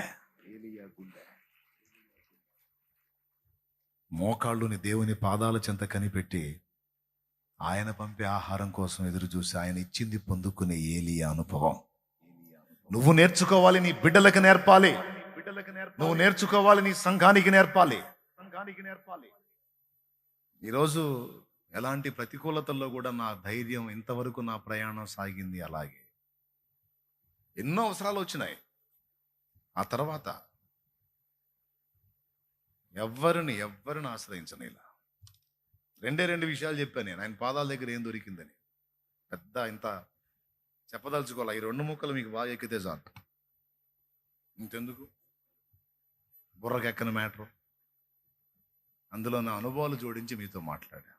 మోకాళ్ళుని దేవుని పాదాల చెంత కనిపెట్టి ఆయన పంపే ఆహారం కోసం ఎదురు చూసి ఆయన ఇచ్చింది పొందుకునే ఏలియా అనుభవం నువ్వు నేర్చుకోవాలి. నీ బిడ్డలకు నేర్పాలి. నువ్వు నేర్చుకోవాలి, నీ సంఘానికి నేర్పాలి. ఈరోజు ఎలాంటి ప్రతికూలతల్లో కూడా నా ధైర్యం, ఇంతవరకు నా ప్రయాణం సాగింది అలాగే. ఎన్నో అవసరాలు వచ్చినాయి. ఆ తర్వాత ఎవ్వరిని ఆశ్రయించను. ఇలా రెండు విషయాలు చెప్పాను నేను. ఆయన పాదాల దగ్గర ఏం దొరికిందని పెద్ద ఇంత చెప్పదలుచుకోవాలి. ఈ 2 ముక్కలు మీకు బాగా ఎక్కితే చాలు. ఇంతెందుకు బుర్రకెక్కని మ్యాటర్. అందులో నా అనుభవాలు జోడించి మీతో మాట్లాడా.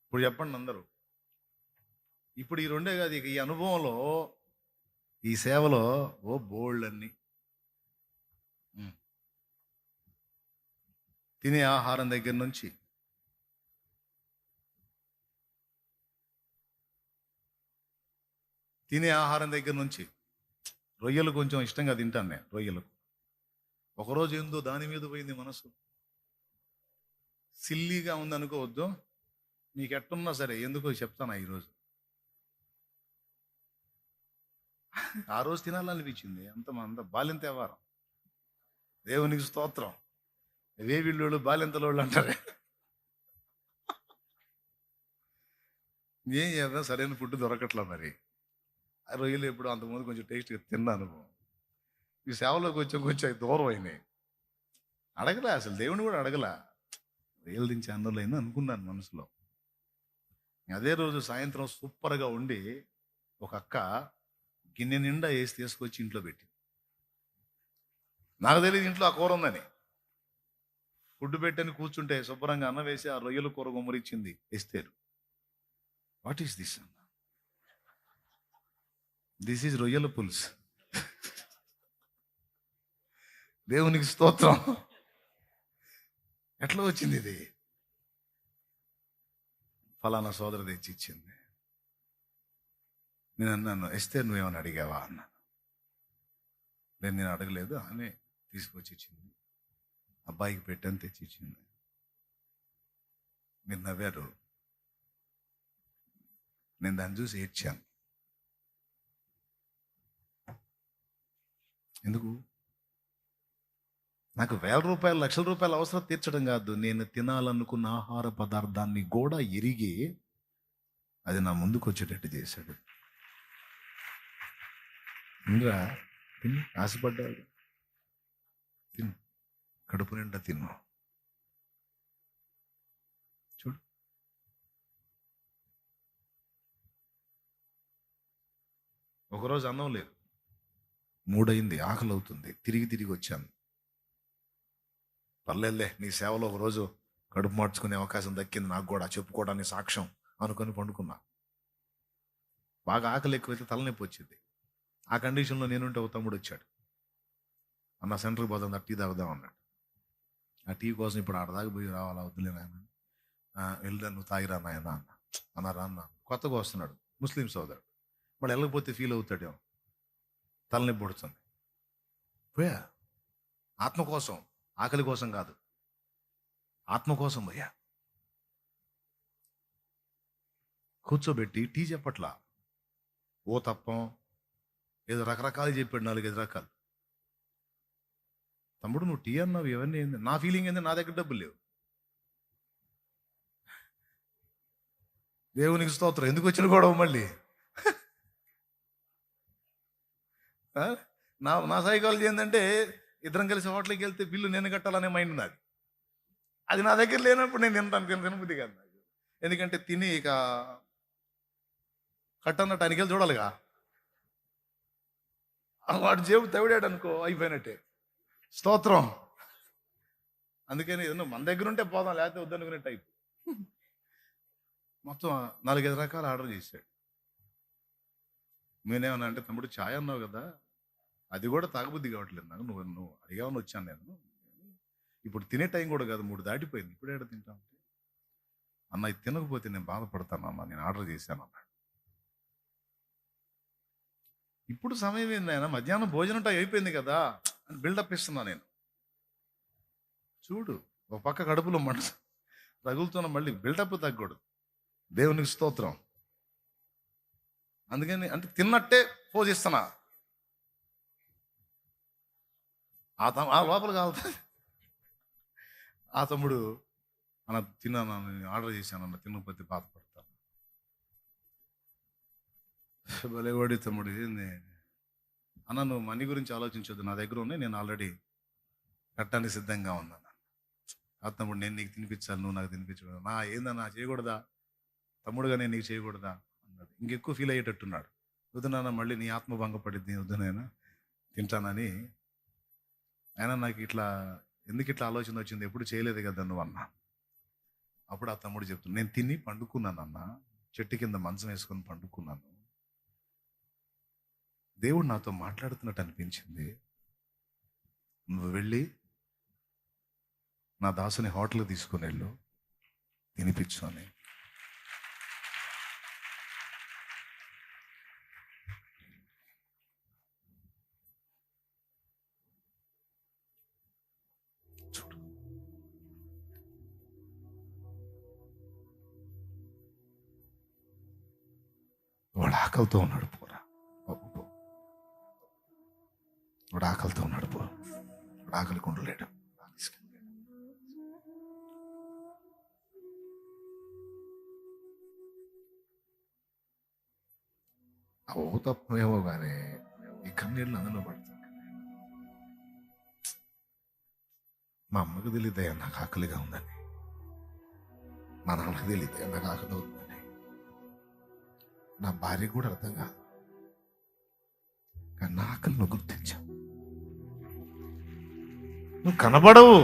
ఇప్పుడు చెప్పండి అందరూ, ఇప్పుడు ఈ 2 కాదు, ఇక ఈ అనుభవంలో, ఈ సేవలో బోల్డ్ అన్ని. తినే ఆహారం దగ్గర నుంచి, రొయ్యలు కొంచెం ఇష్టంగా తింటాను నేను. రొయ్యలు ఒకరోజు ఏందో దాని మీద పోయింది మనసు. సిల్లీగా ఉంది అనుకోవద్దు, మీకు ఎట్టున్నా సరే, ఎందుకో చెప్తాను. ఈరోజు ఆ రోజు తినాలనిపించింది. అంత బాలింత వ్యవహారం. దేవునికి స్తోత్రం. వేవిళ్ళోళ్ళు బాలింతలోళ్ళు అంటారే. ఏం చేద్దాం, సరైన ఫుడ్ దొరకట్లా. మరి ఆ రొయ్యలు ఎప్పుడు అంతకుముందు కొంచెం టేస్ట్గా తిన్నాను. ఈ సేవలో కొంచెం దూరం అయినాయి. అడగలే, అసలు దేవుని కూడా అడగలా. రొయ్యలు దించి అన్నులు అయింది అనుకున్నాను మనసులో. అదే రోజు సాయంత్రం సూపర్గా ఉండి ఒక అక్క గిన్నె నిండా వేసి తీసుకొచ్చి ఇంట్లో పెట్టి, నాకు తెలియదు ఇంట్లో ఆ కూర ఉందని. ఫుడ్ పెట్టని కూర్చుంటే శుభ్రంగా అన్నం వేసి ఆ రొయ్యల కూర గుమ్మరిచ్చింది ఎస్తేరు. వాట్ ఈస్ దిస్ అన్న? దిస్ ఈజ్ రొయ్యల పులుసు. దేవునికి స్తోత్రం. ఎట్లా వచ్చింది ఇది? ఫలానా సోదరు తెచ్చి ఇచ్చింది. నేను అన్నాను, ఎస్తేరు నువ్వేమని అడిగావా అన్నాను. నేను అడగలేదు, ఆమె తీసుకొచ్చి ఇచ్చింది. అబ్బాయికి పెట్టని తెచ్చి ఇచ్చింది. మీరు నవ్వారు, నేను దాన్ని చూసి ఏడ్చాను. ఎందుకు? నాకు ₹1,000 ₹1,00,000 అవసరం తీర్చడం కాదు, నేను తినాలనుకున్న ఆహార పదార్థాన్ని కూడా ఎరిగి అది నా ముందుకు వచ్చేటట్టు చేశాడు. ఇంద్రా తిను, ఆశపడ్డాడు, తిను, కడుపు నిండా తిను. చూడు, ఒకరోజు అన్నం లేదు, 3 అయింది, ఆకలి అవుతుంది, తిరిగి వచ్చాను. పర్లేదులే, నీ సేవలో ఒకరోజు కడుపు మార్చుకునే అవకాశం దక్కింది, నాకు కూడా చెప్పుకోవడానికి సాక్ష్యం అనుకొని పండుకున్నా. బాగా ఆకలి ఎక్కువైతే తలనొప్పి వచ్చింది. ఆ కండిషన్లో నేనుంటే ఒక తమ్ముడు వచ్చాడు. అన్న సెంటర్కి పోదాం, టీ తాగుదాం అన్నాడు. ఆ టీ కోసం ఇప్పుడు ఆడదాకా పోయి రావాలా? వద్దులే నాయన, వెళ్దా, నువ్వు తాగిరా నాయన అన్నారా అన్న. కొత్తగా వస్తున్నాడు, ముస్లిం సోదరుడు, వాడు వెళ్ళకపోతే ఫీల్ అవుతాడేమో, తలనొప్పి పడుతుంది. పోయా, ఆత్మ కోసం, ఆకలి కోసం కాదు, ఆత్మ కోసం పోయా. కూర్చోబెట్టి టీ చెప్పట్లా, ఓ తప్పం ఏదో రకరకాలు చెప్పాడు, 4-5 రకాలు. తమ్ముడు నువ్వు టీ అన్నావు, ఇవన్నీ ఏంది? నా ఫీలింగ్ ఏంది, నా దగ్గర డబ్బులు లేవు. దేవునికి స్తోత్రం. ఎందుకు వచ్చిన గొడవ మళ్ళీ? నా సైకాలజీ ఏంటంటే, ఇద్దరం కలిసి హోటల్కి వెళ్తే బిల్లు నేను కట్టాలనే మైండ్ నాది. అది నా దగ్గర లేనప్పుడు నేను తినబుద్ధి కాదు నాకు. ఎందుకంటే తిని ఇక కట్టన్నట్టు ఆయనకి వెళ్ళి చూడాలిగా. వాడు జేబు తవిడాడు అనుకో, అయిపోయినట్టే. స్తోత్రం. అందుకని మన దగ్గర ఉంటే పోదాం, లేకపోతే వద్దనుకునే టైప్. మొత్తం 4-5 రకాలు ఆర్డర్ చేశాడు. నేనేమన్నా అంటే, తమ్ముడు ఛాయ్ అన్నావు కదా, అది కూడా తాగబుద్ధి కావట్లేదు నాకు, నువ్వు అడిగావని వచ్చాను నేను. ఇప్పుడు తినే టైం కూడా కాదు, 3 దాటిపోయింది, ఇప్పుడు ఏడ తింటా అంటే, అన్న ఇది తినకపోతే నేను బాధపడతాను అన్న, నేను ఆర్డర్ చేశాను అన్నాడు. ఇప్పుడు సమయం ఏంది ఆయన, మధ్యాహ్నం భోజనం టైం అయిపోయింది కదా అని బిల్డప్ ఇస్తున్నా నేను. చూడు, ఒక పక్క కడుపులో మంట తగులుతున్న, మళ్ళీ బిల్డప్ తగ్గకూడదు. దేవునికి స్తోత్రం. అందుకని అంటే తిన్నట్టే పోజిస్తున్నా. ఆ లోపల కావాలి. ఆ తమ్ముడు అన్న తిన్నాను, ఆర్డర్ చేశానన్న, తినకపోతే బాధపడతాను. భలేవాడి తమ్ముడు, ఏంది అన్న, నువ్వు మనీ గురించి ఆలోచించొద్దు, నా దగ్గర ఉన్నాయి, నేను ఆల్రెడీ కట్టడానికి సిద్ధంగా ఉన్నాను. ఆ తమ్ముడు, నేను నీకు తినిపించాలి, నువ్వు నాకు తినిపించకూడదు. ఏందన్నా చేయకూడదా? తమ్ముడుగా నేను నీకు చేయకూడదా అన్నాడు. ఇంకెక్కువ ఫీల్ అయ్యేటట్టున్నాడు. వద్దునన్నా, మళ్ళీ నీ ఆత్మ భంగపడిద్ది, వద్దునైనా తింటానని. అయినా నాకు ఎందుకు ఇట్లా ఆలోచన వచ్చింది, ఎప్పుడు చేయలేదు కదా నువ్వు అన్నా. అప్పుడు ఆ తమ్ముడు చెప్తున్నాను, నేను తిని పండుకున్నాను అన్న, చెట్టు కింద మంచం వేసుకొని పండుకున్నాను. దేవుడు నాతో మాట్లాడుతున్నట్టు అనిపించింది. నువ్వు వెళ్ళి నా దాసుని హోటల్కి తీసుకుని వెళ్ళు, తినిపించు అని. చూడు, వాడు ఆకలితో ఉన్నాడు, పోరా, వాడు ఆకలితో ఉన్నాడు, పో, వాడు ఆకలి కొండలేడు. ఓ తప్పేమో కానీ ఈ కన్నీళ్ళు అందులో పడతాను. మా అమ్మకు తెలియదయ్యా నాకు ఆకలిగా ఉందని, మా నాన్నకు తెలియదయ్యా నాకు ఆకలి అవుతుందని, నా భార్య కూడా అర్థం కాదు. కానీ నా ఆకలిని గుర్తించాం. నువ్వు కనబడవు,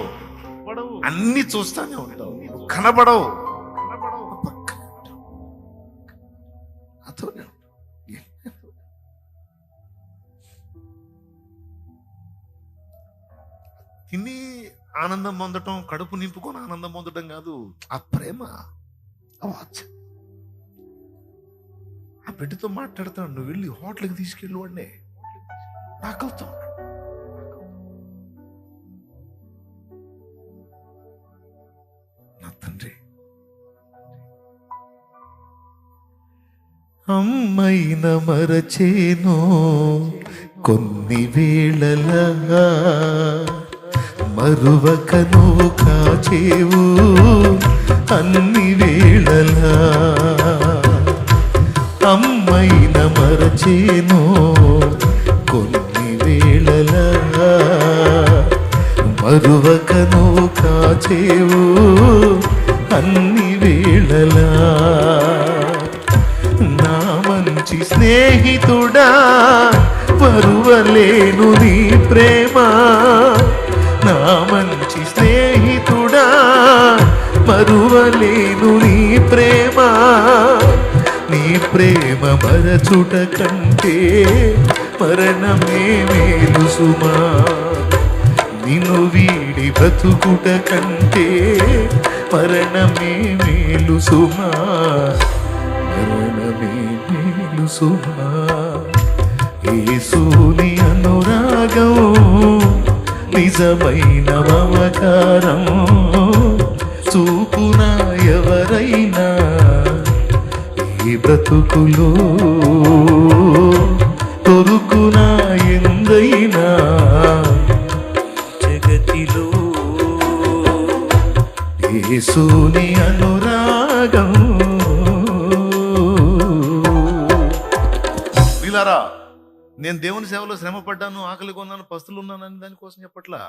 అన్ని చూస్తానే ఉంటావు, నువ్వు కనబడవు. అతోనే తిని ఆనందం పొందటం, కడుపు నింపుకొని ఆనందం పొందటం కాదు. ఆ ప్రేమ, ఆ వాత్సల్యం. ఆ బిడ్డతో మాట్లాడతాడు, నువ్వు వెళ్ళి హోటల్కి తీసుకెళ్ళు వాడినే, ఆకలితో ఉన్నాడు. నా తండ్రి అమ్మైన మరచేను కొన్ని వేళలా, మరువక నువ్వు కాచేవు అన్ని వేళలా. అమ్మైన మరచేను కొన్ని వేళలా, మరువక నువ్వు కాచేవు అన్ని వేళలా. నా మంచి స్నేహితుడా మరువలేను నీ ప్రేమ, నా మంచి స్నేహితుడా మరువలేను నీ ప్రేమ. నీ ప్రేమ మరచుట కంటే మరణమే మేలు సుమా, నిన్ను వీడి బ్రతుకుట కంటే మరణమే మేలు సుమా, మరణమే మేలు సుమా. యేసుని అనురాగం నిజమైన మమకారం చూపునా ఎవరైనా ఈ బ్రతుకులో, దొరుకునా ఎందైనా జగతిలో. యేసుని అనురాగం. వీలారా, నేను దేవుని సేవలో శ్రమ పడ్డాను, ఆకలి కొన్నాను, పస్తులు ఉన్నానని దానికోసం చెప్పట్లా.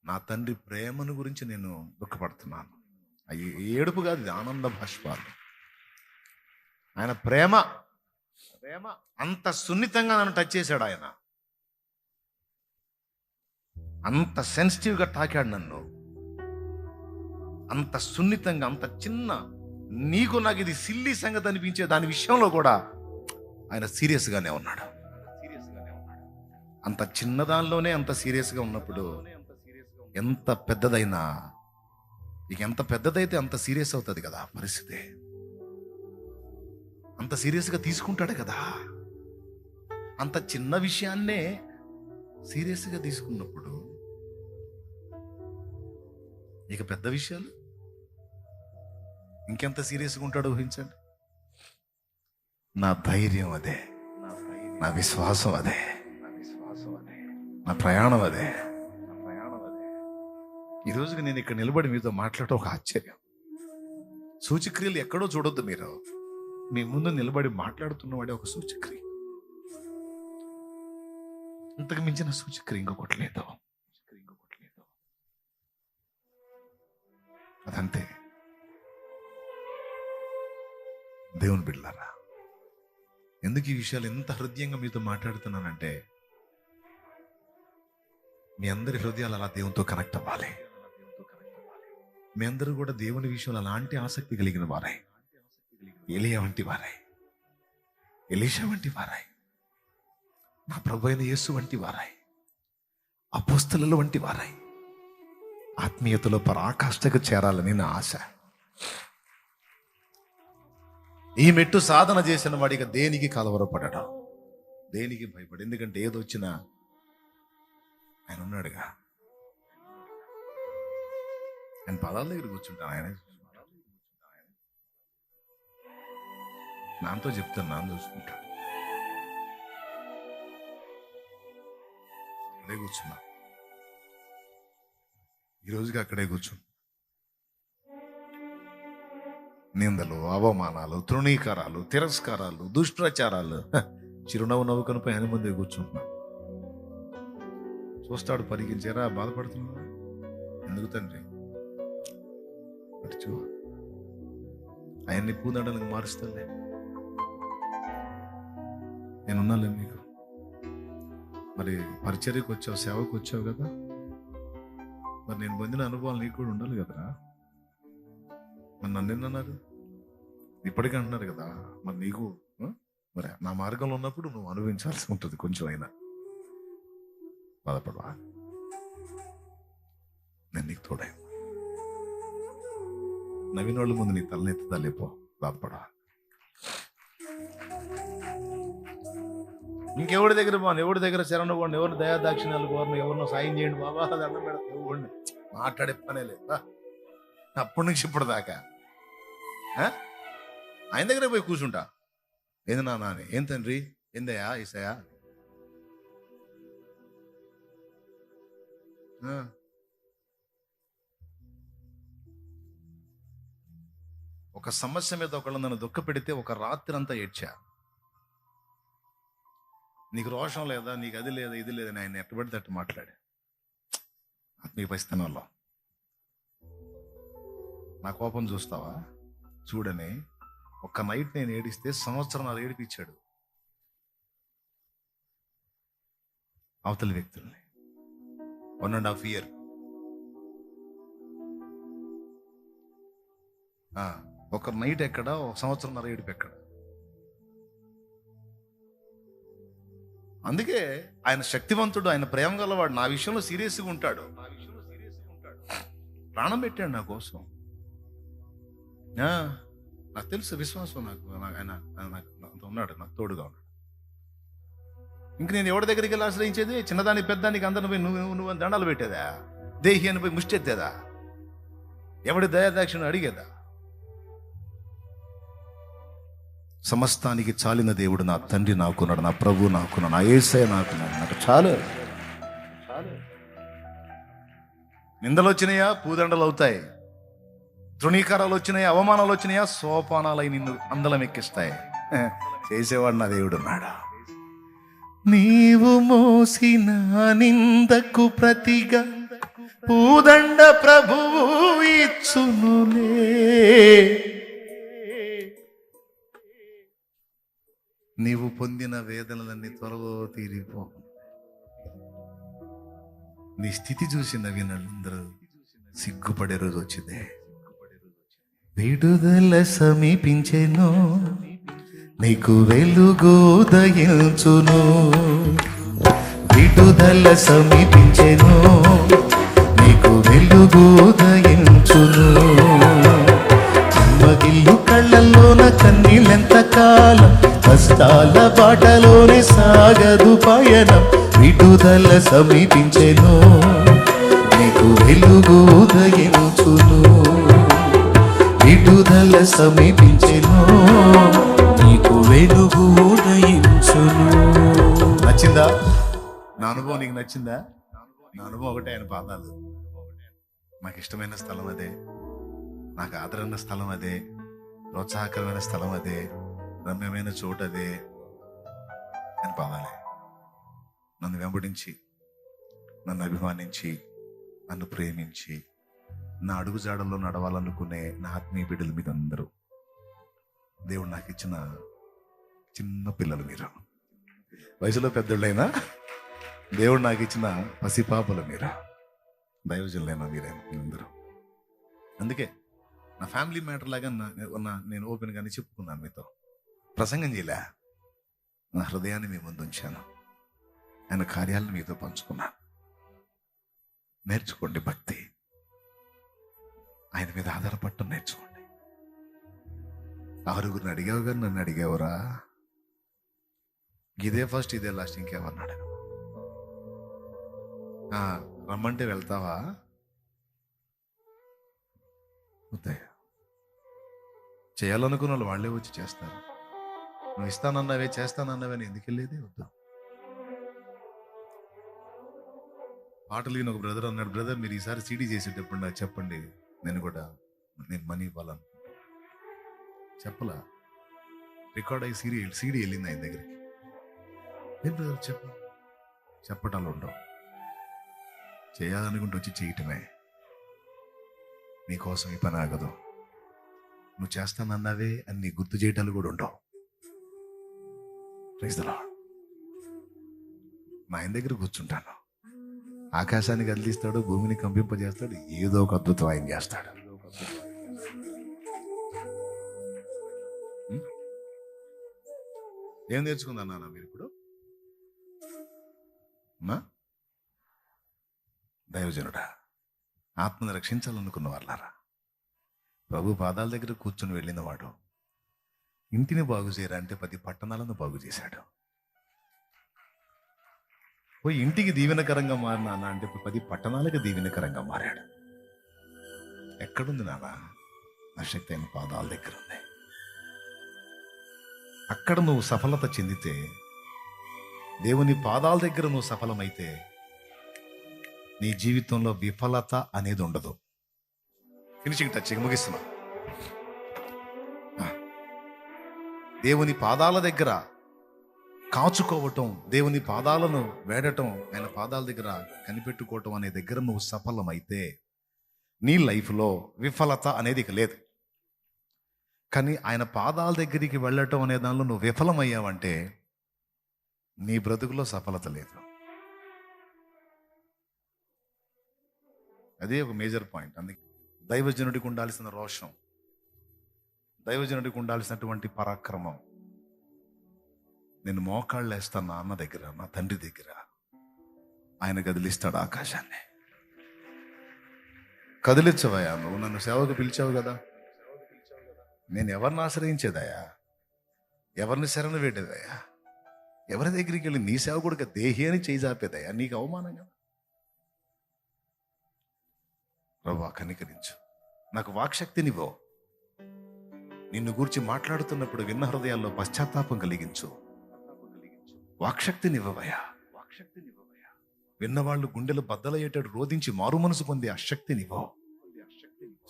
నా తండ్రి ప్రేమను గురించి నేను దుఃఖపడుతున్నాను. అయ్యి ఏడుపు కాదు, ఇది ఆనంద బాష్పాలు. ఆయన ప్రేమ అంత సున్నితంగా నన్ను టచ్ చేశాడు. ఆయన అంత సెన్సిటివ్గా తాకాడు నన్ను, అంత సున్నితంగా, అంత చిన్న, నీకు నాకు ఇది సిల్లీ సంగతి అనిపించే దాని విషయంలో కూడా ఆయన సీరియస్గానే ఉన్నాడు. అంత చిన్నదానిలోనే అంత సీరియస్గా ఉన్నప్పుడు ఎంత పెద్దదైనా, ఇక ఎంత పెద్దదైతే అంత సీరియస్ అవుతుంది కదా పరిస్థితి. అంత సీరియస్గా తీసుకుంటాడు కదా. అంత చిన్న విషయాన్నే సీరియస్గా తీసుకున్నప్పుడు ఇక పెద్ద విషయాలు ఇంకెంత సీరియస్గా ఉంటాడో ఊహించండి. నా ధైర్యం అదే, నా విశ్వాసం అదే, నా ప్రయాణం అదే. ఈ రోజుకి నేను ఇక్కడ నిలబడి మీతో మాట్లాడటం ఒక ఆశ్చర్యం. సూచక్రియలు ఎక్కడో చూడొద్దు మీరు, మీ ముందు నిలబడి మాట్లాడుతున్నవాడే ఒక సూచక్రియ. ఇంతకు మించిన సూచక్రియ ఇంకొకటి లేదు. అదంతే. దేవుని బిడ్డలారా, ఎందుకు ఈ విషయాలు ఎంత హృదయంగా మీతో మాట్లాడుతున్నానంటే, మీ అందరి హృదయాలు అలా దేవునితో కనెక్ట్ అవ్వాలి. మీ అందరూ కూడా దేవుని విషయంలో అలాంటి ఆసక్తి కలిగిన వారై, ఎలియా వంటి వారై, ఎలీషా వంటి వారై, నా ప్రభు అయిన యేసు వంటి వారై, అపోస్తలుల వంటి వారై ఆత్మీయతలో పరాకాష్ఠకు చేరాలని నా ఆశ. ఈ మెట్టు సాధన చేసిన వాడిగా దేనికి కలవరపడటం, దేనికి భయపడి, ఎందుకంటే ఏదొచ్చినా ఆయన ఉన్నాడుగా. ఆయన పదాల దగ్గర కూర్చుంటాను, ఆయన నాతో చెప్తాను, నాన్న చూసుకుంటాడు. అక్కడే కూర్చున్నా, ఈ రోజుకి అక్కడే కూర్చున్నా. నిందలు, అవమానాలు, తృణీకారాలు, తిరస్కారాలు, దుష్ప్రచారాలు, చిరునవ్వు నవ్వుకొని పోయి ఆయన ముందే కూర్చుంటున్నా. చూస్తాడు, పరిగించారా, బాధపడుతున్నారా, ఎందుకు తండ్రి చూ ఆయన్ని పూదండలకు మారుస్తాలే, నేనున్నాలే నీకు. మరి పరిచర్యకు వచ్చావు, సేవకు వచ్చావు కదా, మరి నేను పొందిన అనుభవాలు నీకు కూడా ఉండాలి కదరా. మరి నన్ను ఎన్నన్నారు, ఇప్పటికీ అంటున్నారు కదా, మరి నీకు మరి నా మార్గంలో ఉన్నప్పుడు నువ్వు అనుభవించాల్సి ఉంటుంది కొంచెం అయినా. బాధపడవా, నేను నీకు తోడే. నవీన వాళ్ళ ముందు నీ తలనెత్తుదా లేపో, బాధపడవా. ఇంకెవరి దగ్గర బాను, ఎవరి దగ్గర శరణు పోండి, ఎవరు దయాదాక్షిణ్యాలు కోరను, ఎవరినో సాయం చేయండి బాబా, అది అన్నం పెడతా ఇవ్వండి, మాట్లాడే పనే లేదు అప్పటి నుంచి ఇప్పుడు దాకా. ఆయన దగ్గర పోయి కూర్చుంటా, ఏంది నాన్న అని, ఏం తండ్రి, ఏందయ్యా ఈసయా, ఒక సమస్య మీద ఒకళ్ళు నన్ను దుఃఖ పెడితే ఒక రాత్రి అంతా ఏడ్చా. నీకు రోషం లేదా, నీకు అది లేదా, ఇది లేదని ఆయన ఎట్టబడితే అట్టు మాట్లాడా. ఆత్మీయ పరిస్థితుల్లో నా కోపం చూస్తావా చూడని, ఒక్క నైట్ నేను ఏడిస్తే సంవత్సరం ఏడిపించాడు అవతలి వ్యక్తుల్ని. 1.5 year. ఒక నైట్ ఎక్కడ, ఒక సంవత్సరం ఏడుపు ఎక్కడ. అందుకే ఆయన శక్తివంతుడు, ఆయన ప్రేమ గలవాడు, నా విషయంలో సీరియస్గా ఉంటాడు. ప్రాణం పెట్టాడు నా కోసం. నాకు తెలుసు, విశ్వాసం నాకు, ఆయన ఉన్నాడు, నాకు తోడుగా ఉన్నాడు. ఇంక నేను ఎవరి దగ్గరికి వెళ్ళి ఆశ్రయించేది? చిన్నదానికి పెద్దానికి అందరిని పోయి నువ్వు దండాలు పెట్టేదా? దేహి అని పోయి ముష్టెత్తేదా? ఎవడి దయాదాక్షిణ్యం అడిగేదా? సమస్తానికి చాలిన దేవుడు నా తండ్రి నాకున్నాడు, నా ప్రభు నాకున్నాడు, నా యేసయ్య నాకున్నాడు. నాకు చాలు. నిందలు వచ్చినాయా, పూదండలు అవుతాయి. తృణీకారాలు వచ్చినాయా, అవమానాలు వచ్చినాయా, సోపానాలై నిన్ను అందలం ఎక్కిస్తాయి. చేసేవాడు నా దేవుడు ఉన్నాడా. నీవు మోసిన నిందకు ప్రతిగా పూదండ ప్రభువు ఇచ్చునులే. నీవు పొందిన వేదనలన్నీ త్వరలో తీరిపో. నీ స్థితి చూసి నవీనందరూ సిగ్గుపడే రోజు వచ్చిందే. విడుదల సమీపించెను, నీకు వెలుగు ఉదయించును. విడుదల సమీపించెను, నీకు వెలుగు ఉదయించును. మగిల్లు కళ్ళల్లోన కన్నీళ్ళెంత కాలం, కష్టాల బాటలోనే సాగదు పయనం. విడుదల సమీపించెను, నీకు వెలుగు ఉదయించును. విడుదల సమీపించెను, నీకు వెలుగు ఉదయించును. నచ్చిందా నా అనుభవం? నీకు నచ్చిందా? నా అనుభవం ఒకటే, ఆయన పాదాలు. నాకు ఇష్టమైన స్థలం అదే, నాకు ఆదరణ స్థలం అదే, ప్రోత్సాహకరమైన స్థలం అదే, రమ్యమైన చోటు అదే. ఆయన పాదాలే నన్ను వెంబడించి, నన్ను అభిమానించి, నన్ను ప్రేమించి, నా అడుగుజాడల్లో నడవాలనుకునే నా ఆత్మీయ బిడ్డలు మీరందరూ, దేవుడు నాకు ఇచ్చిన చిన్న పిల్లలు మీరు. వయసులో పెద్దోళ్ళైనా దేవుడు నాకు ఇచ్చిన పసిపాపలు మీరు. దైవజనులైనా మీరైనా మీరందరూ. అందుకే నా ఫ్యామిలీ మ్యాటర్ లాగా నేను ఓపెన్గానే చెప్పుకున్నాను మీతో. ప్రసంగం చేయలే, నా హృదయాన్ని మీ ముందు ఉంచాను, ఆయన కార్యాలను మీతో పంచుకున్నాను. నేర్చుకోండి భక్తి, ఆయన మీద ఆధారపడటం నేర్చుకోండి. ఆరుగురిని అడిగావు కానీ నన్ను అడిగావురా, ఇదే ఫస్ట్ ఇదే లాస్ట్, ఇంకెవరిని అడగ. రమ్మంటే వెళ్తావా? చేయాలనుకున్న వాళ్ళు వాళ్ళే వచ్చి చేస్తారు. నువ్వు ఇస్తానన్నావే, చేస్తానన్నావే, ఎందుకు వెళ్ళేది? వద్దు. పాటలు ఒక బ్రదర్ అన్నాడు, బ్రదర్ మీరు ఈసారి సీడీ చేసేటప్పుడు నాకు చెప్పండి, నేను మనీ ఇవ్వాలను. చెప్పలా, రికార్డ్ అయ్యి సీడీ వెళ్ళింది ఆయన దగ్గరికి. ఏం బ్రదర్ చెప్పటాలు ఉండవు, చేయాలనుకుంటూ వచ్చి చేయటమే. నీకోసం ఈ పని ఆగదు. నువ్వు చేస్తానన్నావే అని నీ గుర్తు చేయటాలు కూడా ఉండవు. Praise the lord. మా ఆయన దగ్గర కూర్చుంటాను, ఆకాశాన్ని కదిలిస్తాడు, భూమిని కంపింపజేస్తాడు, ఏదో ఒక అద్భుతం ఆయన చేస్తాడు. ఏం నేర్చుకుందా నాన్న మీరు ఇప్పుడు? దైవజనుడా, ఆత్మను రక్షించాలనుకున్న వాళ్ళారా, ప్రభు పాదాల దగ్గర కూర్చొని వెళ్ళిన వాడు ఇంటిని బాగు చేయరా అంటే 10 పట్టణాలను బాగు చేశాడు. పోయి ఇంటికి దీవెనకరంగా మారినా అంటే 10 పట్టణాలకు దీవెనకరంగా మారాడు. ఎక్కడుంది నాన్న? ఆ శక్తి అయిన పాదాల దగ్గర ఉంది. అక్కడ నువ్వు సఫలత చెందితే, దేవుని పాదాల దగ్గర నువ్వు సఫలమైతే, నీ జీవితంలో విఫలత అనేది ఉండదు. ఫినిషింగ్ టచ్, ముగిస్తున్నా. దేవుని పాదాల దగ్గర కాచుకోవటం, దేవుని పాదాలను వేడటం, ఆయన పాదాల దగ్గర కనిపెట్టుకోవటం అనే దగ్గర నువ్వు సఫలమైతే నీ లైఫ్లో విఫలత అనేది ఇక లేదు. కానీ ఆయన పాదాల దగ్గరికి వెళ్ళటం అనే దానిలో నువ్వు విఫలమయ్యావంటే నీ బ్రతుకులో సఫలత లేదు. అదే ఒక మేజర్ పాయింట్. అందుకే దైవజనుడికి ఉండాల్సిన రోషం, దైవజనుడికి ఉండాల్సినటువంటి పరాక్రమం, నేను మోకాళ్ళు వేస్తాను నా అన్న దగ్గర, నా తండ్రి దగ్గర, ఆయన కదిలిస్తాడు ఆకాశాన్ని. కదిలించవయ్యా, నువ్వు నన్ను సేవకు పిలిచావు కదా, నేను ఎవరిని ఆశ్రయించేదయ్యా, ఎవరిని శరణ వేడేదయ్యా, ఎవరి దగ్గరికి వెళ్ళి నీ సేవకుడిగా దేహి అని చేయి చాపేదయ్యా, నీకు అవమానం కదా. ప్రభువా కనికరించు, నాకు వాక్శక్తినివ్వు, నిన్ను గూర్చి మాట్లాడుతున్నప్పుడు విన్న హృదయాల్లో పశ్చాత్తాపం కలిగించు. వాక్శక్తినివ్వవయ్యా, వాక్శక్తినివ్వవయ్యా. విన్నవాళ్ళు గుండెలు బద్దలయ్యేటట్టు రోధించి మారు మనసు పొందే ఆ శక్తినివ్వు.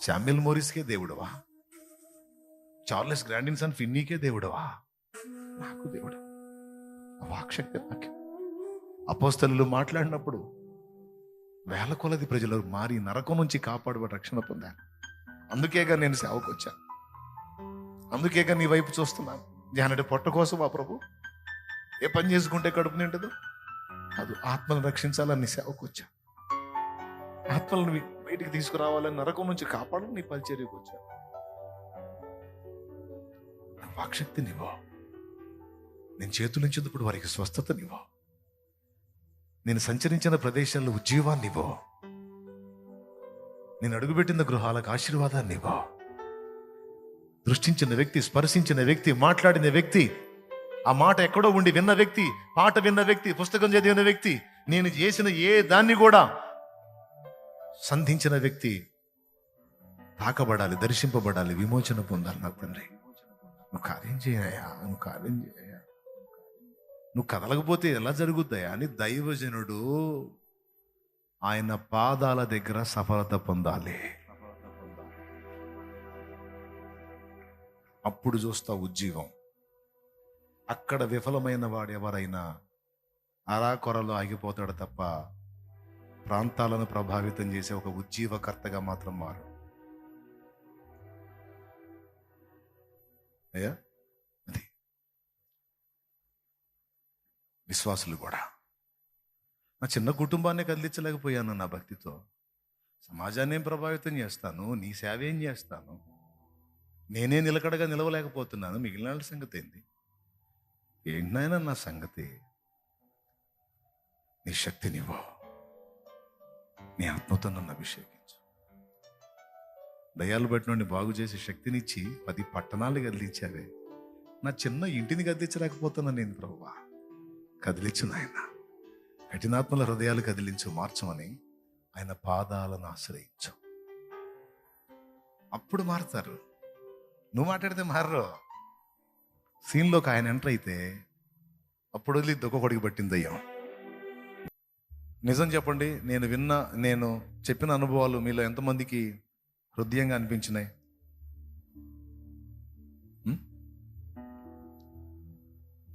శామ్యుల్ మోరిస్కే దేవుడవా, చార్లెస్ గ్రాండిన్సన్ ఫిన్నీకే దేవుడవా, నాకు దేవుడు. ఆ వాక్శక్తి నాకే. అపోస్తలులు మాట్లాడినప్పుడు వేల కొలది ప్రజలు మారి నరకం నుంచి కాపాడబడి రక్షణ పొందాను. అందుకేగా నేను సేవకు వచ్చాను, అందుకేగా నీ వైపు చూస్తున్నాను. ధ్యానుడి పొట్ట కోసం ఆ ప్రభు ఏ పని చేసుకుంటే కడుపు నిండదు, అది ఆత్మను రక్షించాలని నీ సేవకు వచ్చా. ఆత్మలను బయటికి తీసుకురావాలని, నరకం నుంచి కాపాడాలని నీ పరిచర్యకు వచ్చా. వాక్శక్తినివ్వు, నేను చేతులించినప్పుడు వారికి స్వస్థతనివ్వు, నేను సంచరించిన ప్రదేశాల్లో ఉజ్జీవాన్నివ్వు, నేను అడుగుపెట్టిన గృహాలకు ఆశీర్వాదాన్నివ్వు. దృష్టించిన వ్యక్తి, స్పర్శించిన వ్యక్తి, మాట్లాడిన వ్యక్తి, ఆ మాట ఎక్కడో ఉండి విన్న వ్యక్తి, పాట విన్న వ్యక్తి, పుస్తకం చదివిన వ్యక్తి, నేను చేసిన ఏ దాన్ని కూడా సంధించిన వ్యక్తి తాకబడాలి, దర్శింపబడాలి, విమోచన పొందాలి. నా తండ్రి నువ్వు కార్యం చేయనయ్యా, నువ్వు కార్యం చేయయ్యా, నువ్వు కదలకపోతే ఎలా జరుగుద్దయా అని దైవజనుడు ఆయన పాదాల దగ్గర సఫలత పొందాలి. అప్పుడు చూస్తా ఉజ్జీవం. అక్కడ విఫలమైన వాడు ఎవరైనా అరాకొరలో ఆగిపోతాడు తప్ప ప్రాంతాలను ప్రభావితం చేసే ఒక ఉజ్జీవకర్తగా మాత్రం మారు. అయ్యా అది విశ్వాసులు కూడా. నా చిన్న కుటుంబాన్ని కదిలించలేకపోయాను నా భక్తితో. సమాజాన్ని ఏం ప్రభావితం చేస్తాను, నీ సేవ ఏం చేస్తాను, నేనే నిలకడగా నిలవలేకపోతున్నాను, మిగిలిన వాళ్ళ సంగతి ఏంటి? ఏంటైనా నా సంగతి? నీ శక్తినివ్వు, నీ ఆత్మతో నన్ను అభిషేకించు. దయాలు బట్టి నుండి బాగు చేసి శక్తినిచ్చి 10 పట్టణాలు కదిలించావే, నా చిన్న ఇంటిని కదిలించలేకపోతున్నా నేను. ప్రభువా కదిలించు నాయన, కఠినాత్మల హృదయాలు కదిలించు, మార్చమని ఆయన పాదాలను ఆశ్రయించు. అప్పుడు మారుతారు. నువ్వు మాట్లాడితే మారరు. సీన్లోకి ఆయన ఎంటర్ అయితే అప్పుడు వదిలి దొక్కొడికి పట్టింది దయ్యం. నిజం చెప్పండి, నేను చెప్పిన అనుభవాలు మీలో ఎంతమందికి హృదయంగా అనిపించినాయి?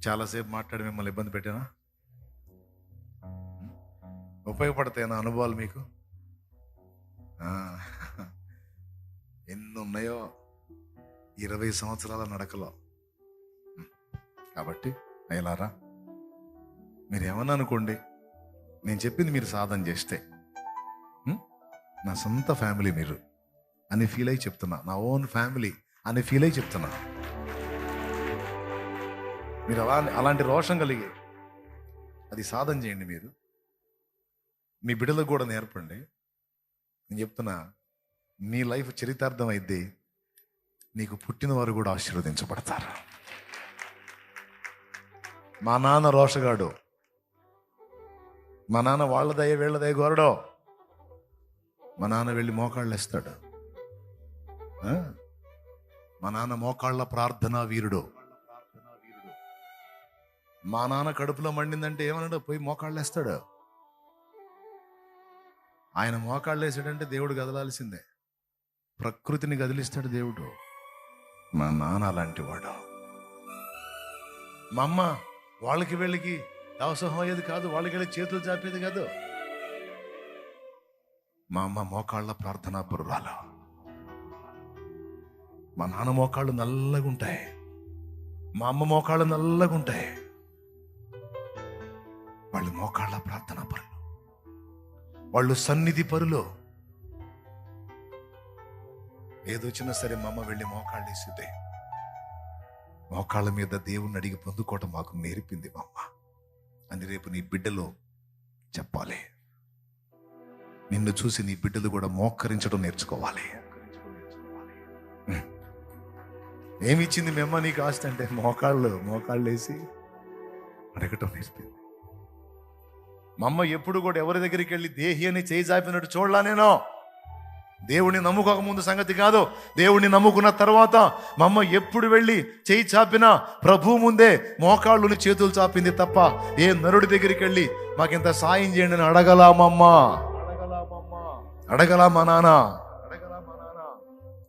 చాలాసేపు మాట్లాడి మిమ్మల్ని ఇబ్బంది పెట్టానా? ఉపయోగపడతాయి నా అనుభవాలు మీకు? ఎన్ని ఉన్నాయో 20 సంవత్సరాల నడకలో. కాబట్టి అయ్యలారా, మీరు ఏమన్నా అనుకోండి, నేను చెప్పింది మీరు సాధన చేస్తే నా సొంత ఫ్యామిలీ మీరు అని ఫీల్ అయ్యి చెప్తున్నా, నా ఓన్ ఫ్యామిలీ అని ఫీల్ అయ్యి చెప్తున్నా. మీరు అలాంటి రోషం కలిగి అది సాధన చేయండి. మీరు మీ బిడ్డలకు కూడా నేర్పండి. నేను చెప్తున్నా, నీ లైఫ్ చరితార్థం అయితే నీకు పుట్టిన వారు కూడా ఆశీర్వదించబడతారు. మా నాన్న రోషగాడు, మా నాన్న వాళ్ళ దయ వీళ్ళ దయ గోరడో, మా నాన్న వెళ్ళి మోకాళ్ళు వేస్తాడు. మా నాన్న మోకాళ్ళ ప్రార్థనా వీరుడు. మా నాన్న కడుపులో మండిందంటే ఏమన్నాడు? పోయి మోకాళ్ళు వేస్తాడు. ఆయన మోకాళ్ళు వేసాడంటే దేవుడు కదలాల్సిందే. ప్రకృతిని కదిలిస్తాడు దేవుడు. మా నాన్న అలాంటి వాడు. మా అమ్మ వాళ్ళకి వీళ్ళకి దావసహం అయ్యేది కాదు, వాళ్ళకి వెళ్ళి చేతులు చాపేది కాదు. మా అమ్మ మోకాళ్ళ ప్రార్థనా పరురాలు. మా నాన్న మోకాళ్ళు నల్లగుంటాయి, మా అమ్మ మోకాళ్ళు నల్లగుంటాయి. వాళ్ళు మోకాళ్ళ ప్రార్థనా పరులు, వాళ్ళు సన్నిధి పరులు. ఏదొచ్చినా సరే మా అమ్మ వెళ్ళి మోకాళ్ళు వేసితే మోకాళ్ళ మీద దేవుణ్ణి అడిగి పొందుకోవటం మాకు నేర్పింది మా అమ్మ అని రేపు నీ బిడ్డలు చెప్పాలి. నిన్ను చూసి నీ బిడ్డలు కూడా మోకరించడం నేర్చుకోవాలి. ఏమి ఇచ్చింది మీ అమ్మ నీకు ఆస్తి అంటే? మోకాళ్ళు వేసి అడగటం నేర్పింది. మా అమ్మ ఎప్పుడు కూడా ఎవరి దగ్గరికి వెళ్ళి దేహి అని చేయి చాపినట్టు చూడలా నేను. దేవుణ్ణి నమ్ముకోక ముందు సంగతి కాదు, దేవుణ్ణి నమ్ముకున్న తర్వాత మా అమ్మ ఎప్పుడు వెళ్ళి చేయి చాపినా ప్రభు ముందే మోకాళ్ళుని చేతులు చాపింది తప్ప ఏ నరుడి దగ్గరికి వెళ్ళి మాకింత సాయం చేయండి అని అడగలా మా అమ్మ, అడగలా మా నాన్న.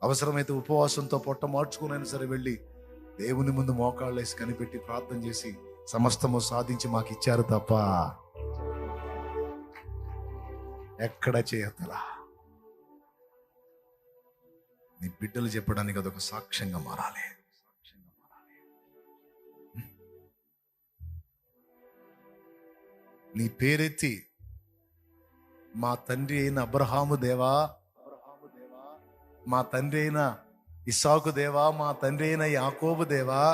అవసరమైతే ఉపవాసంతో పొట్ట మార్చుకునైనా సరే వెళ్ళి దేవుని ముందు మోకాళ్ళు వేసి కనిపెట్టి ప్రార్థన చేసి సమస్తము సాధించి మాకు ఇచ్చారు తప్ప ఎక్కడ చేయతలా. నీ బిడ్డలు చెప్పడానికి అదొక సాక్ష్యంగా మారాలి. నీ పేరెత్తి మా తండ్రి అయిన అబ్రహాము దేవా, మా తండ్రి అయిన ఇస్సాకు దేవా, మా తండ్రి అయిన యాకోబు దేవా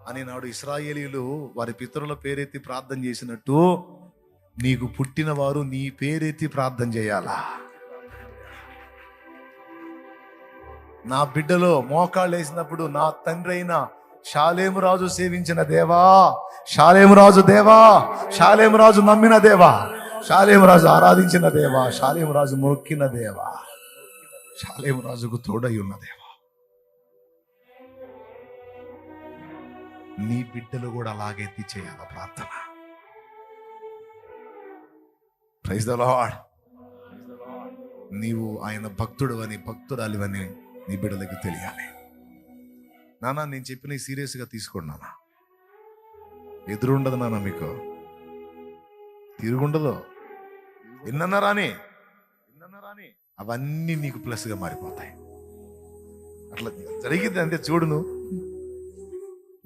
అని నాడు ఇశ్రాయేలీయులు వారి పితరుల పేరెత్తి ప్రార్థన చేసినట్టు నీకు పుట్టిన వారు నీ పేరెత్తి ప్రార్థన చేయాలా. నా బిడ్డలో మోకాళ్ళు వేసినప్పుడు నా తండ్రి అయిన షాలేము రాజు సేవించిన దేవా, షాలేము రాజు దేవా, షాలేము రాజు నమ్మిన దేవా, షాలేము రాజు ఆరాధించిన దేవా, షాలేము రాజు మొక్కిన దేవా, షాలేము రాజుకు తోడై ఉన్న దేవా. నీ బిడ్డలు కూడా అలాగే చేయాల ప్రార్థన. Praise the lord. నీవు ఆయన భక్తుడు అని భక్తురాలివని నీ బిడ్డలకు తెలియాలి. నాన్న నేను చెప్పిన సీరియస్గా తీసుకోండి నాన్న. ఎదురుండదు నాన్న, మీకు తిరుగుండదు. ఎన్నన్నా రాని అవన్నీ నీకు ప్లస్గా మారిపోతాయి. అట్లా జరిగింది అంతే. చూడు, నువ్వు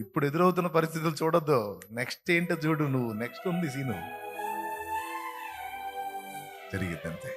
ఇప్పుడు ఎదురవుతున్న పరిస్థితులు చూడొద్దు, నెక్స్ట్ ఏంటో చూడు. నువ్వు నెక్స్ట్ ఉంది సీను, జరిగింది అంతే.